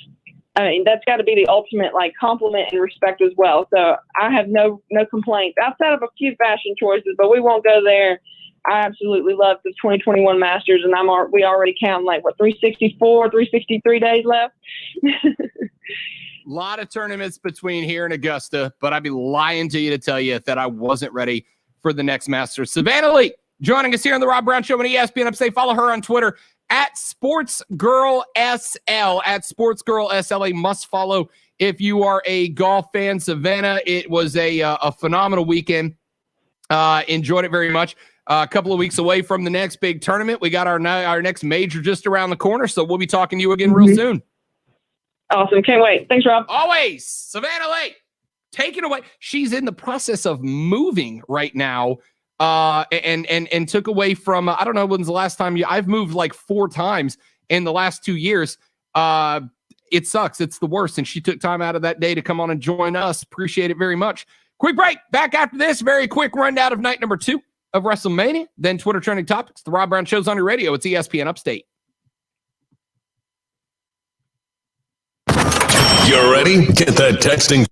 I mean, that's got to be the ultimate like compliment and respect as well. So I have no complaints outside of a few fashion choices, but we won't go there. I absolutely love the 2021 Masters, and we already count like 364, 363 days left. A lot of tournaments between here and Augusta, but I'd be lying to you to tell you that I wasn't ready for the next Masters. Savannah Leigh joining us here on the Rob Brown Show on ESPN Upstate. Follow her on Twitter at SportsGirlSL, at SportsGirlSL. A must follow if you are a golf fan. Savannah, it was a phenomenal weekend. Enjoyed it very much. A couple of weeks away from the next big tournament. We got our next major just around the corner, so we'll be talking to you again real soon. Awesome. Can't wait. Thanks, Rob. Always. Savannah Leigh, take it away. She's in the process of moving right now, and took away from, I don't know when's the last time I've moved like 4 times in the last 2 years. It sucks. It's the worst. And she took time out of that day to come on and join us. Appreciate it very much. Quick break. Back after this. Very quick rundown of night number 2 of WrestleMania, then Twitter trending topics. The Rob Brown Show's on your radio. It's ESPN Upstate. You're ready? Get that texting.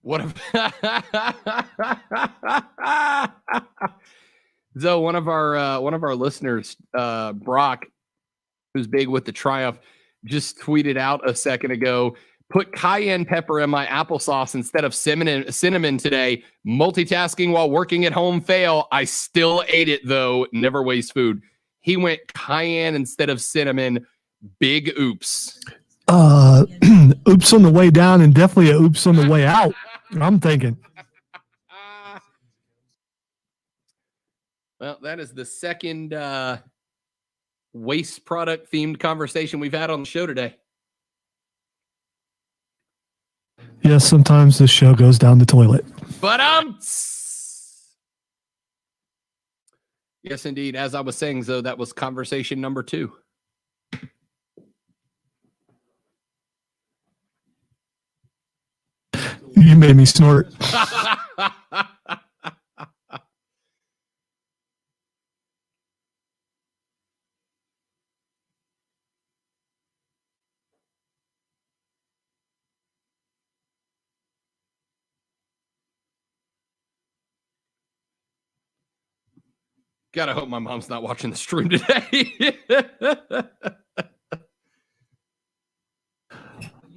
What if so one of our listeners, Brock, who's big with the Triumph, just tweeted out a second ago, put cayenne pepper in my applesauce instead of cinnamon today. Multitasking while working at home fail. I still ate it though. Never waste food. He went cayenne instead of cinnamon. Big oops. Oops on the way down and definitely a oops on the way out. I'm thinking. Well, that is the second waste product themed conversation we've had on the show today. Yes, sometimes this show goes down the toilet. But yes, indeed. As I was saying, though, that was conversation number 2. You made me snort. Gotta hope my mom's not watching the stream today.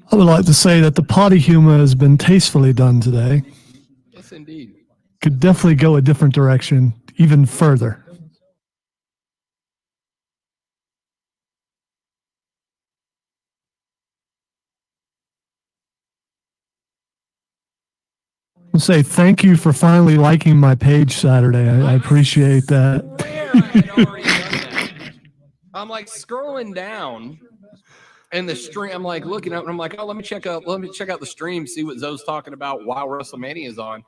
I would like to say that the potty humor has been tastefully done today. Yes, indeed. Could definitely go a different direction, even further. I'll say thank you for finally liking my page Saturday. I appreciate that. I'm like scrolling down. And the stream, I'm like looking up, and I'm like, oh, let me check out the stream, see what Zoe's talking about while WrestleMania is on.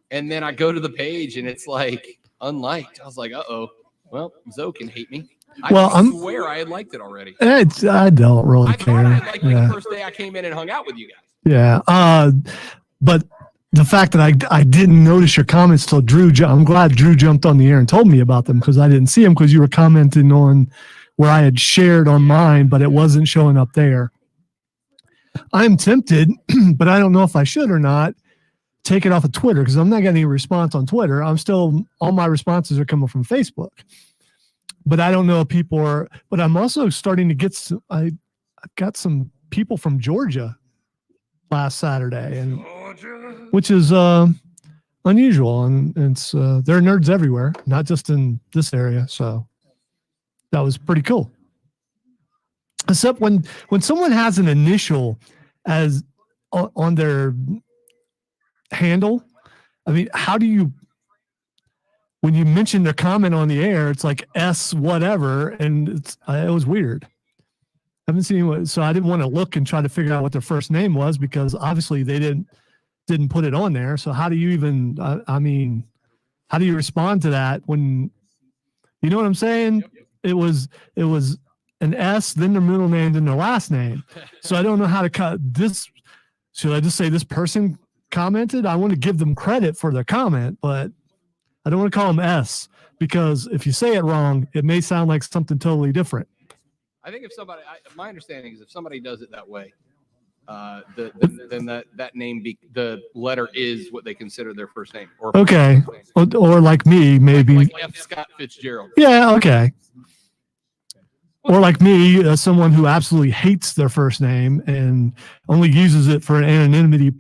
And then I go to the page, and it's like unliked. I was like, well, Zoe can hate me. I swear I had liked it already. I don't really care. I thought I had liked it the first day I came in and hung out with you guys. Yeah. But the fact that I didn't notice your comments till Drew, I'm glad Drew jumped on the air and told me about them, because I didn't see them because you were commenting on where I had shared on mine, but it wasn't showing up there. I'm tempted, but I don't know if I should or not, take it off of Twitter, because I'm not getting any response on Twitter. All my responses are coming from Facebook. But I don't know if people are, but I'm also starting to get I got some people from Georgia last Saturday, and which is unusual, and it's there are nerds everywhere, not just in this area. So that was pretty cool. Except when someone has an initial as on their handle, I mean, how do you, when you mention their comment on the air, it's like S whatever, and it was weird. I haven't seen what, so I didn't want to look and try to figure out what their first name was, because obviously they didn't put it on there. So how do you even, I mean, how do you respond to that when, you know what I'm saying? It was an S, then their middle name, then their last name. So I don't know how to cut this. Should I just say this person commented? I want to give them credit for their comment, but I don't want to call them S, because if you say it wrong, it may sound like something totally different. I think if somebody, my understanding is if somebody does it that way, then that name, the letter is what they consider their first name. Or okay. Or like me, maybe. Like F. Scott Fitzgerald. Yeah, okay. Or like me, someone who absolutely hates their first name and only uses it for anonymity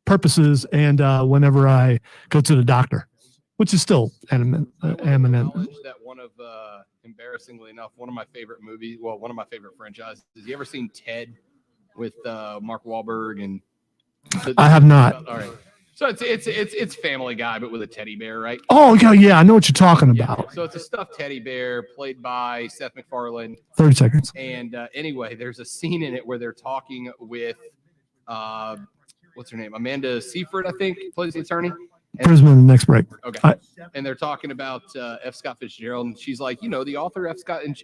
purposes, and whenever I go to the doctor, which is still eminent. That one of, embarrassingly enough, one of my favorite movies, well, one of my favorite franchises. Have you ever seen Ted with Mark Wahlberg? And I have not. All right. So it's Family Guy, but with a teddy bear, right? Oh, yeah, I know what you're talking about. So it's a stuffed teddy bear played by Seth MacFarlane. 30 seconds. And anyway, there's a scene in it where they're talking with, what's her name? Amanda Seyfried, I think, plays the attorney. Prism in the next break. Okay. And they're talking about F. Scott Fitzgerald, and she's like, the author F. Scott, and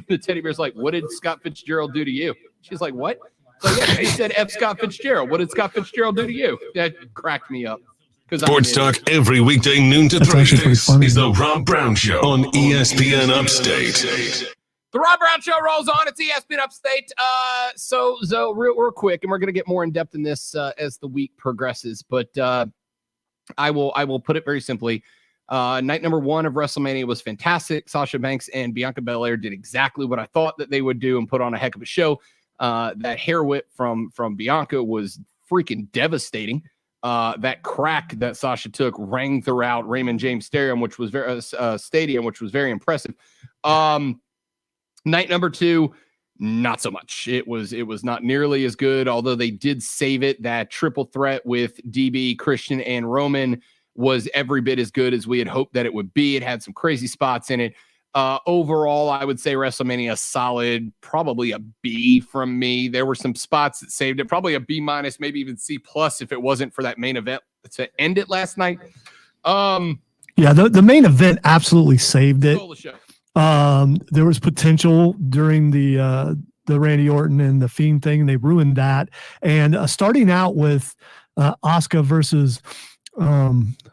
the teddy bear's like, what did Scott Fitzgerald do to you? She's like, what? So yeah, he said F. Scott Fitzgerald. What did Scott Fitzgerald do to you? That cracked me up. Sports Talk every weekday noon to 3. This is the Rob Brown Show on ESPN Upstate. The Rob Brown Show rolls on. It's ESPN Upstate. So real quick, and we're going to get more in depth in this as the week progresses. But I will put it very simply. Night number 1 of WrestleMania was fantastic. Sasha Banks and Bianca Belair did exactly what I thought that they would do and put on a heck of a show. That hair whip from Bianca was freaking devastating. That crack that Sasha took rang throughout Raymond James Stadium, which was very impressive. Night number 2, not so much. It was not nearly as good, although they did save it. That triple threat with DB, Christian, and Roman was every bit as good as we had hoped that it would be. It had some crazy spots in it. Overall, I would say WrestleMania solid, probably a B from me. There were some spots that saved it, probably a B-, maybe even C+ if it wasn't for that main event to end it last night. Yeah, the main event absolutely saved it. There was potential during the Randy Orton and the Fiend thing, and they ruined that. And starting out with Asuka versus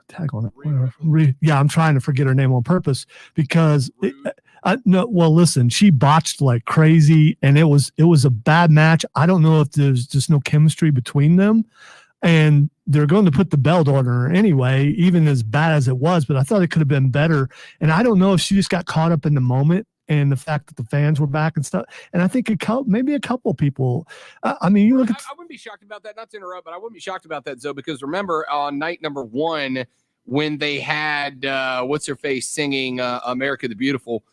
tag on it. Yeah, I'm trying to forget her name on purpose because listen, she botched like crazy, and it was a bad match. I don't know if there's just no chemistry between them, and they're going to put the belt on her anyway, even as bad as it was. But I thought it could have been better, and I don't know if she just got caught up in the moment and the fact that the fans were back and stuff. And I think maybe a couple people. I mean, you look at. I wouldn't be shocked about that. Not to interrupt, but I wouldn't be shocked about that, Zoe, because remember on night number 1 when they had what's her face singing "America the Beautiful."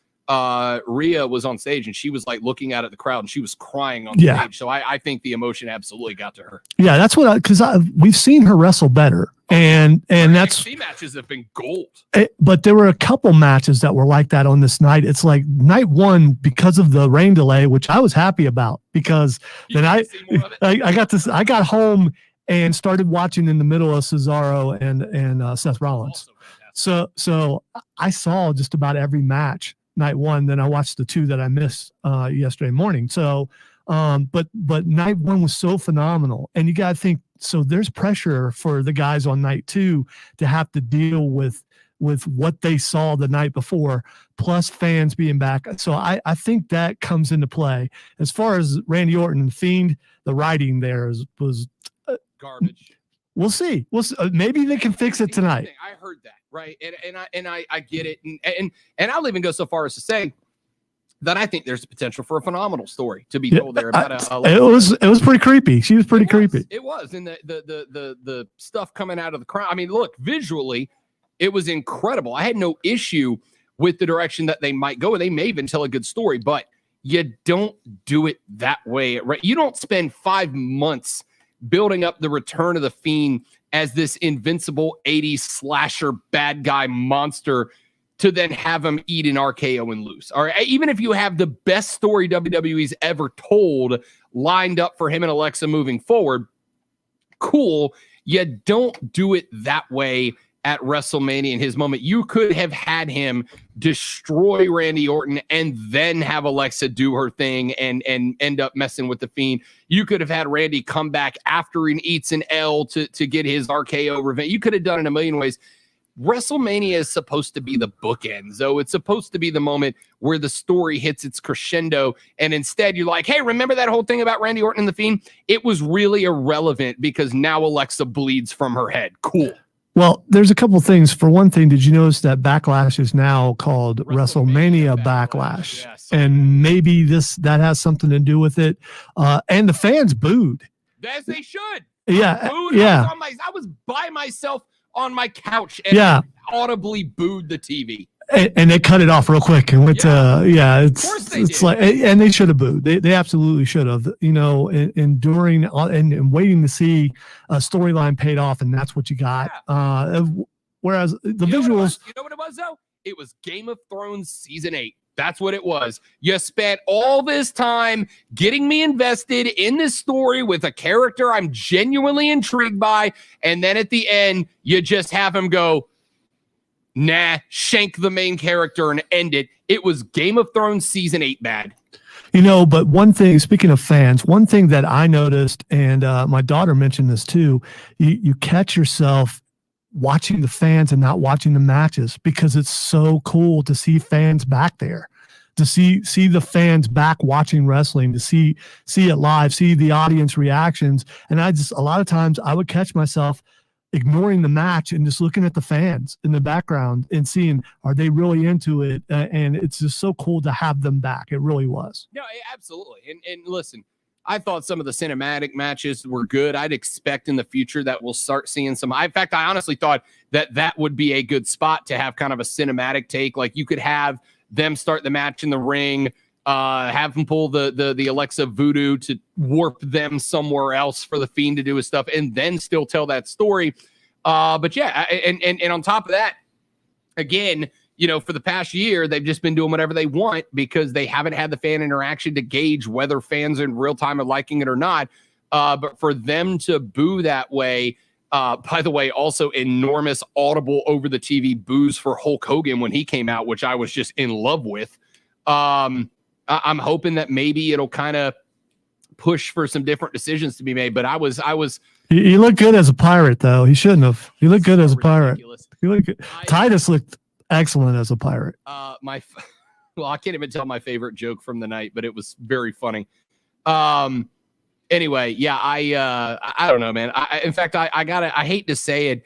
Rhea was on stage and she was like looking out at the crowd and she was crying on stage. So I think the emotion absolutely got to her. Yeah, that's what because we've seen her wrestle better, and that's NXT matches have been gold. But there were a couple matches that were like that on this night. It's like night 1 because of the rain delay, which I was happy about because then I got home and started watching in the middle of Cesaro and Seth Rollins. So I saw just about every match. Night 1, then I watched the 2 that I missed yesterday morning. So, but night 1 was so phenomenal, and you got to think. So there's pressure for the guys on night 2 to have to deal with what they saw the night before, plus fans being back. So I think that comes into play. As far as Randy Orton and Fiend, the writing there was garbage. We'll see. Maybe they can fix it tonight. I heard that, right? And I get it. And I'll even go so far as to say that I think there's a potential for a phenomenal story to be told there about it was pretty creepy. She was pretty creepy. It was. And the stuff coming out of the crowd. I mean, look, visually, it was incredible. I had no issue with the direction that they might go. They may even tell a good story, but you don't do it that way, right? You don't spend 5 months building up the return of the Fiend as this invincible 80s slasher bad guy monster to then have him eat an RKO and lose. All right. Even if you have the best story WWE's ever told lined up for him and Alexa moving forward, cool. You don't do it that way at WrestleMania in his moment. You could have had him destroy Randy Orton and then have Alexa do her thing and end up messing with the Fiend. You could have had Randy come back after he eats an L to get his RKO revenge. You could have done it a million ways. WrestleMania is supposed to be the bookend, so it's supposed to be the moment where the story hits its crescendo, and instead you're like, hey, remember that whole thing about Randy Orton and the Fiend? It was really irrelevant because now Alexa bleeds from her head. Cool. Well, there's a couple things. For one thing, did you notice that Backlash is now called WrestleMania Backlash? Yes. And maybe that has something to do with it. And the fans booed. As they should. Yeah. Booed. Yeah. I was by myself on my couch and I audibly booed the TV. And they cut it off real quick and went it's like, and they should have booed. They absolutely should have, enduring and waiting to see a storyline paid off. And that's what you got. Whereas the visuals, you know what it was though? It was Game of Thrones season 8. That's what it was. You spent all this time getting me invested in this story with a character I'm genuinely intrigued by. And then at the end, you just have him go, nah, shank the main character and end it. It was Game of Thrones season 8 bad. But one thing, speaking of fans, one thing that I noticed, and my daughter mentioned this too, you catch yourself watching the fans and not watching the matches because it's so cool to see fans back there. to see the fans back watching wrestling, to see it live, see the audience reactions. And a lot of times I would catch myself ignoring the match and just looking at the fans in the background and seeing, are they really into it? And it's just so cool to have them back. It really was. No, absolutely. And listen, I thought some of the cinematic matches were good. I'd expect in the future that we'll start seeing some. In fact, I honestly thought that would be a good spot to have kind of a cinematic take. Like you could have them start the match in the ring, have them pull the Alexa voodoo to warp them somewhere else for the Fiend to do his stuff, and then still tell that story. But yeah, and on top of that, again, for the past year, they've just been doing whatever they want because they haven't had the fan interaction to gauge whether fans in real time are liking it or not. But for them to boo that way, by the way, also enormous audible over the TV boos for Hulk Hogan when he came out, which I was just in love with. I'm hoping that maybe it'll kind of push for some different decisions to be made. But I was. He looked good as a pirate, though. He shouldn't have. He looked good as a pirate. He looked good. Titus looked excellent as a pirate. Well, I can't even tell my favorite joke from the night, but it was very funny. Anyway, yeah, I don't know, man. In fact, I hate to say it,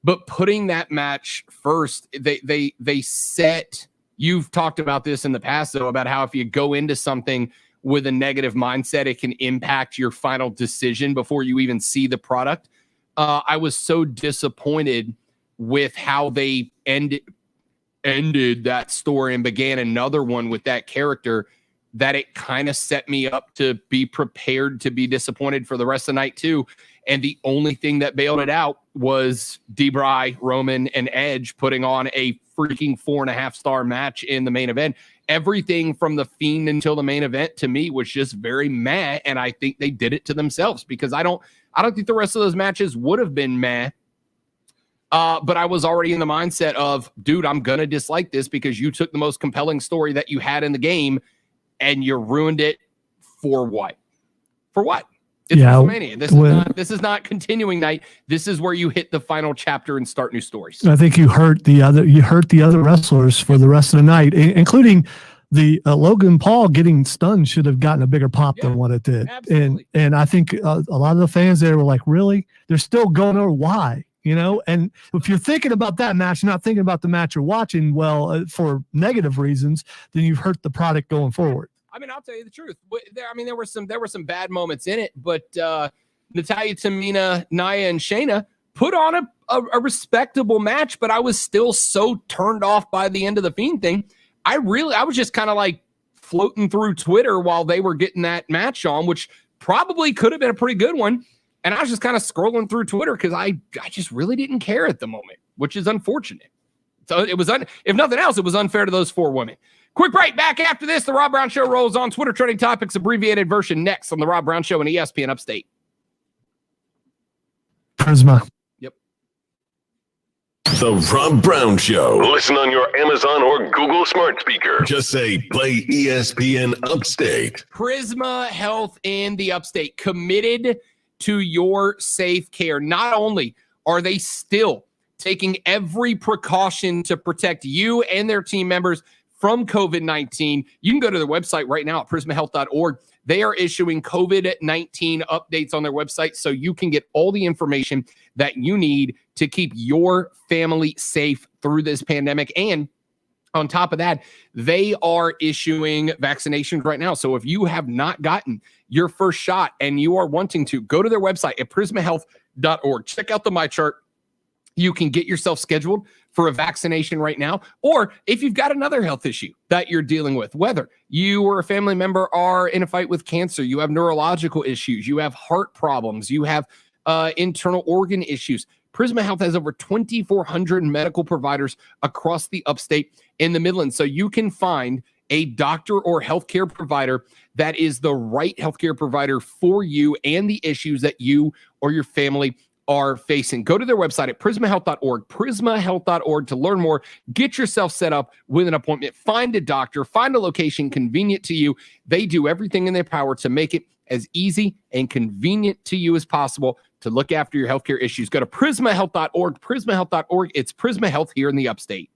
but putting that match first, they set. You've talked about this in the past, though, about how if you go into something with a negative mindset, it can impact your final decision before you even see the product. I was so disappointed with how they ended that story and began another one with that character, that it kind of set me up to be prepared to be disappointed for the rest of the night too. And the only thing that bailed it out was Debray, Roman, and Edge putting on a freaking 4.5-star match in the main event. Everything from the Fiend until the main event to me was just very meh, and I think they did it to themselves because I don't think the rest of those matches would have been meh. But I was already in the mindset of, dude, I'm going to dislike this because you took the most compelling story that you had in the game and you ruined it for what? For what? It's WrestleMania. This is not continuing night. This is where you hit the final chapter and start new stories. I think you hurt the other wrestlers for the rest of the night, including the Logan Paul getting stunned should have gotten a bigger pop than what it did. Absolutely. And I think a lot of the fans there were like, really? They're still going over why? And if you're thinking about that match, not thinking about the match you're watching, for negative reasons, then you've hurt the product going forward. I mean, I'll tell you the truth. There were some bad moments in it, but Natalya, Tamina, Nia, and Shayna put on a respectable match. But I was still so turned off by the end of the Fiend thing. I was just kind of like floating through Twitter while they were getting that match on, which probably could have been a pretty good one. And I was just kind of scrolling through Twitter because I just really didn't care at the moment, which is unfortunate. So it was, if nothing else, it was unfair to those 4 women. Quick break. Back after this, the Rob Brown Show rolls on. Twitter trending topics, abbreviated version next on the Rob Brown Show and ESPN Upstate. Prisma. Yep. The Rob Brown Show. Listen on your Amazon or Google smart speaker. Just say play ESPN Upstate. Prisma Health in the Upstate, committed to your safe care. Not only are they still taking every precaution to protect you and their team members from COVID-19, you can go to their website right now at prismahealth.org. They are issuing COVID-19 updates on their website so you can get all the information that you need to keep your family safe through this pandemic. And on top of that, they are issuing vaccinations right now. So if you have not gotten your first shot and you are wanting to, go to their website at prismahealth.org. Check out the MyChart. You can get yourself scheduled for a vaccination right now. Or if you've got another health issue that you're dealing with, whether you or a family member are in a fight with cancer, you have neurological issues, you have heart problems, you have internal organ issues, Prisma Health has over 2,400 medical providers across the Upstate in the Midlands. So you can find a doctor or healthcare provider that is the right healthcare provider for you and the issues that you or your family are facing. Go to their website at prismahealth.org, prismahealth.org to learn more. Get yourself set up with an appointment. Find a doctor, find a location convenient to you. They do everything in their power to make it as easy and convenient to you as possible to look after your healthcare issues. Go to prismahealth.org, prismahealth.org. It's Prisma Health here in the Upstate.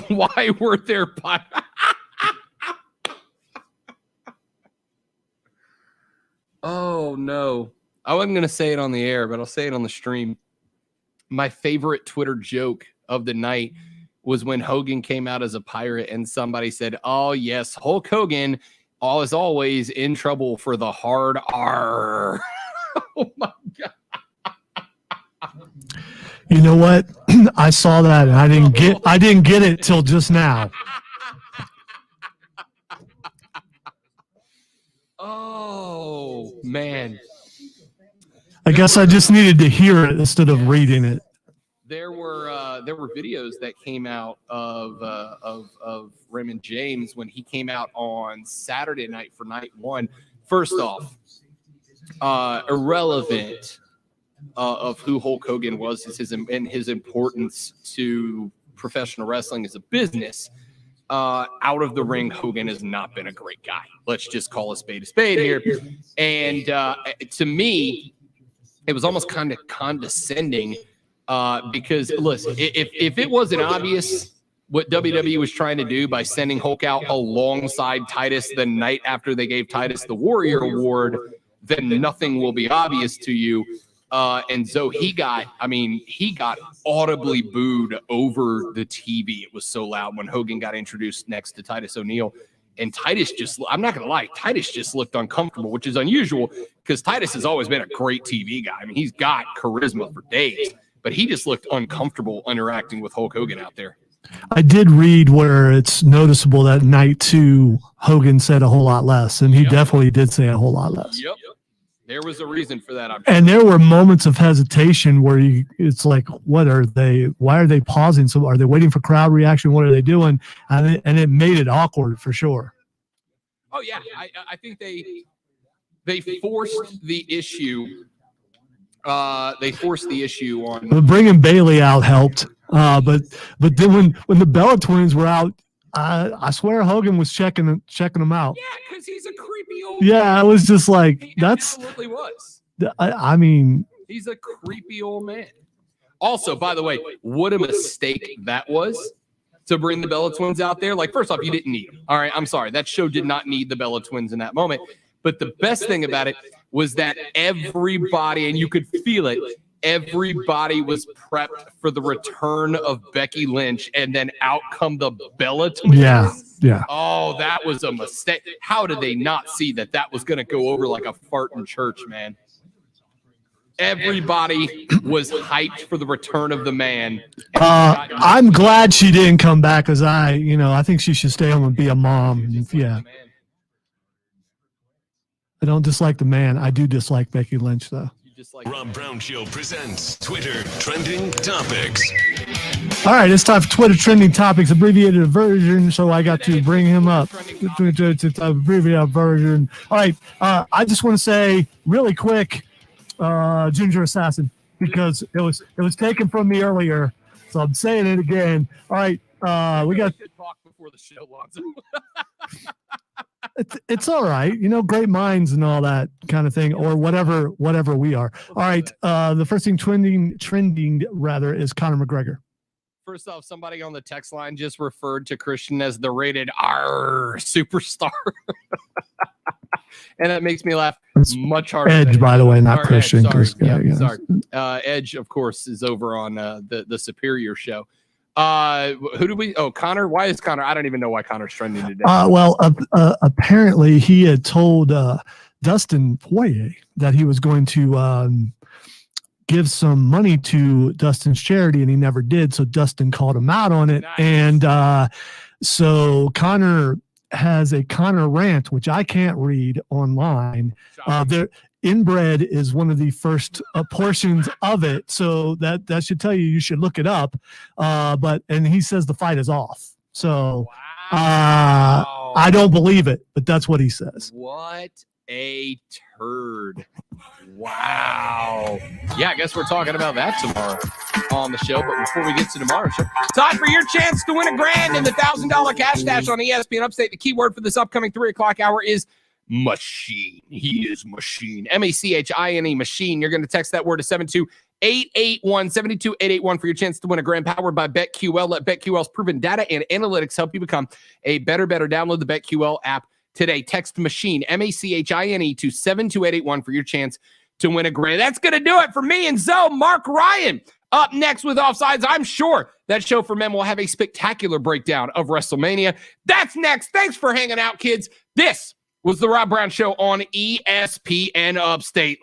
Why were there Oh, no. I wasn't going to say it on the air, but I'll say it on the stream. My favorite Twitter joke of the night was when Hogan came out as a pirate and somebody said, oh, yes, Hulk Hogan, as always, in trouble for the hard R. Oh, my God. You know what? I saw that and I didn't get it till just now. Oh, man. I guess I just needed to hear it instead of reading it. There were videos that came out of Raymond James when he came out on Saturday night for night one. First off, irrelevant of who Hulk Hogan was and his importance to professional wrestling as a business. Out of the ring, Hogan has not been a great guy. Let's just call a spade here. And to me, it was almost kind of condescending because, listen, if it wasn't obvious what WWE was trying to do by sending Hulk out alongside Titus the night after they gave Titus the Warrior Award, then nothing will be obvious to you. And so he got audibly booed over the TV. It was so loud when Hogan got introduced next to Titus O'Neil. And Titus I'm not going to lie, Titus just looked uncomfortable, which is unusual because Titus has always been a great TV guy. I mean, he's got charisma for days, but he just looked uncomfortable interacting with Hulk Hogan out there. I did read where it's noticeable that night 2, Hogan said a whole lot less, and he definitely did say a whole lot less. Yep. There was a reason for that. I'm sure. And there were moments of hesitation where it's like, what are they? Why are they pausing? So are they waiting for crowd reaction? What are they doing? And it made it awkward for sure. Oh yeah, I think they forced the issue. They forced the issue on. But bringing Bailey out helped. But then when the Bella Twins were out, I swear Hogan was checking them out. Yeah, because he's a creepy old. Yeah, I was just like, he that's. Absolutely was. I mean, he's a creepy old man. Also, by the way, what a mistake that was to bring the Bella Twins out there. Like, first off, you didn't need them. All right, I'm sorry. That show did not need the Bella Twins in that moment. But the best thing about it was that everybody, and you could feel it, everybody was prepped for the return of Becky Lynch, and then out come the Bella Twins. Yeah. Oh, that was a mistake. How did they not see that was going to go over like a fart in church, man? Everybody was hyped for the return of the man. I'm glad she didn't come back because I think she should stay home and be a mom. Yeah. I don't dislike the man. I do dislike Becky Lynch, though. Rob Brown Show presents Twitter Trending Topics. All right, it's time for Twitter Trending Topics, abbreviated version, so I got to bring him up. Abbreviated version. All right, I just want to say really quick, Ginger Assassin, because it was taken from me earlier, so I'm saying it again. All right, we got. Talk before the show, Lonzo. It's all right, great minds and all that kind of thing, or whatever we are. All right, the first thing trending rather is Conor McGregor. First off, somebody on the text line just referred to Christian as the rated R superstar, and that makes me laugh much harder. Edge, by the way, not Christian. Edge, sorry. Edge, of course, is over on the Superior show. Who do we? Oh, Connor. Why is Connor? I don't even know why Connor's trending today. Well, apparently he had told Dustin Poirier that he was going to give some money to Dustin's charity, and he never did. So Dustin called him out on it, nice. And so Connor has a Connor rant, which I can't read online. Inbred is one of the first portions of it, so that should tell you should look it up. And he says the fight is off. So I don't believe it, but that's what he says. What a turd! Wow. Yeah, I guess we're talking about that tomorrow on the show. But before we get to tomorrow's show, time for your chance to win $1,000 in the $1,000 cash dash on ESPN Upstate. The keyword for this upcoming 3 o'clock hour is machine. He is machine. MACHINE machine. You're going to text that word to 72881, 72881 for your chance to win a grand powered by BetQL. Let BetQL's proven data and analytics help you become a better. Download the BetQL app today. Text machine, MACHINE to 72881 for your chance to win a grand. That's going to do it for me and Zoe. Mark Ryan up next with Offsides. I'm sure that Show for Men will have a spectacular breakdown of WrestleMania. That's next. Thanks for hanging out, kids. This was the Rob Brown Show on ESPN Upstate.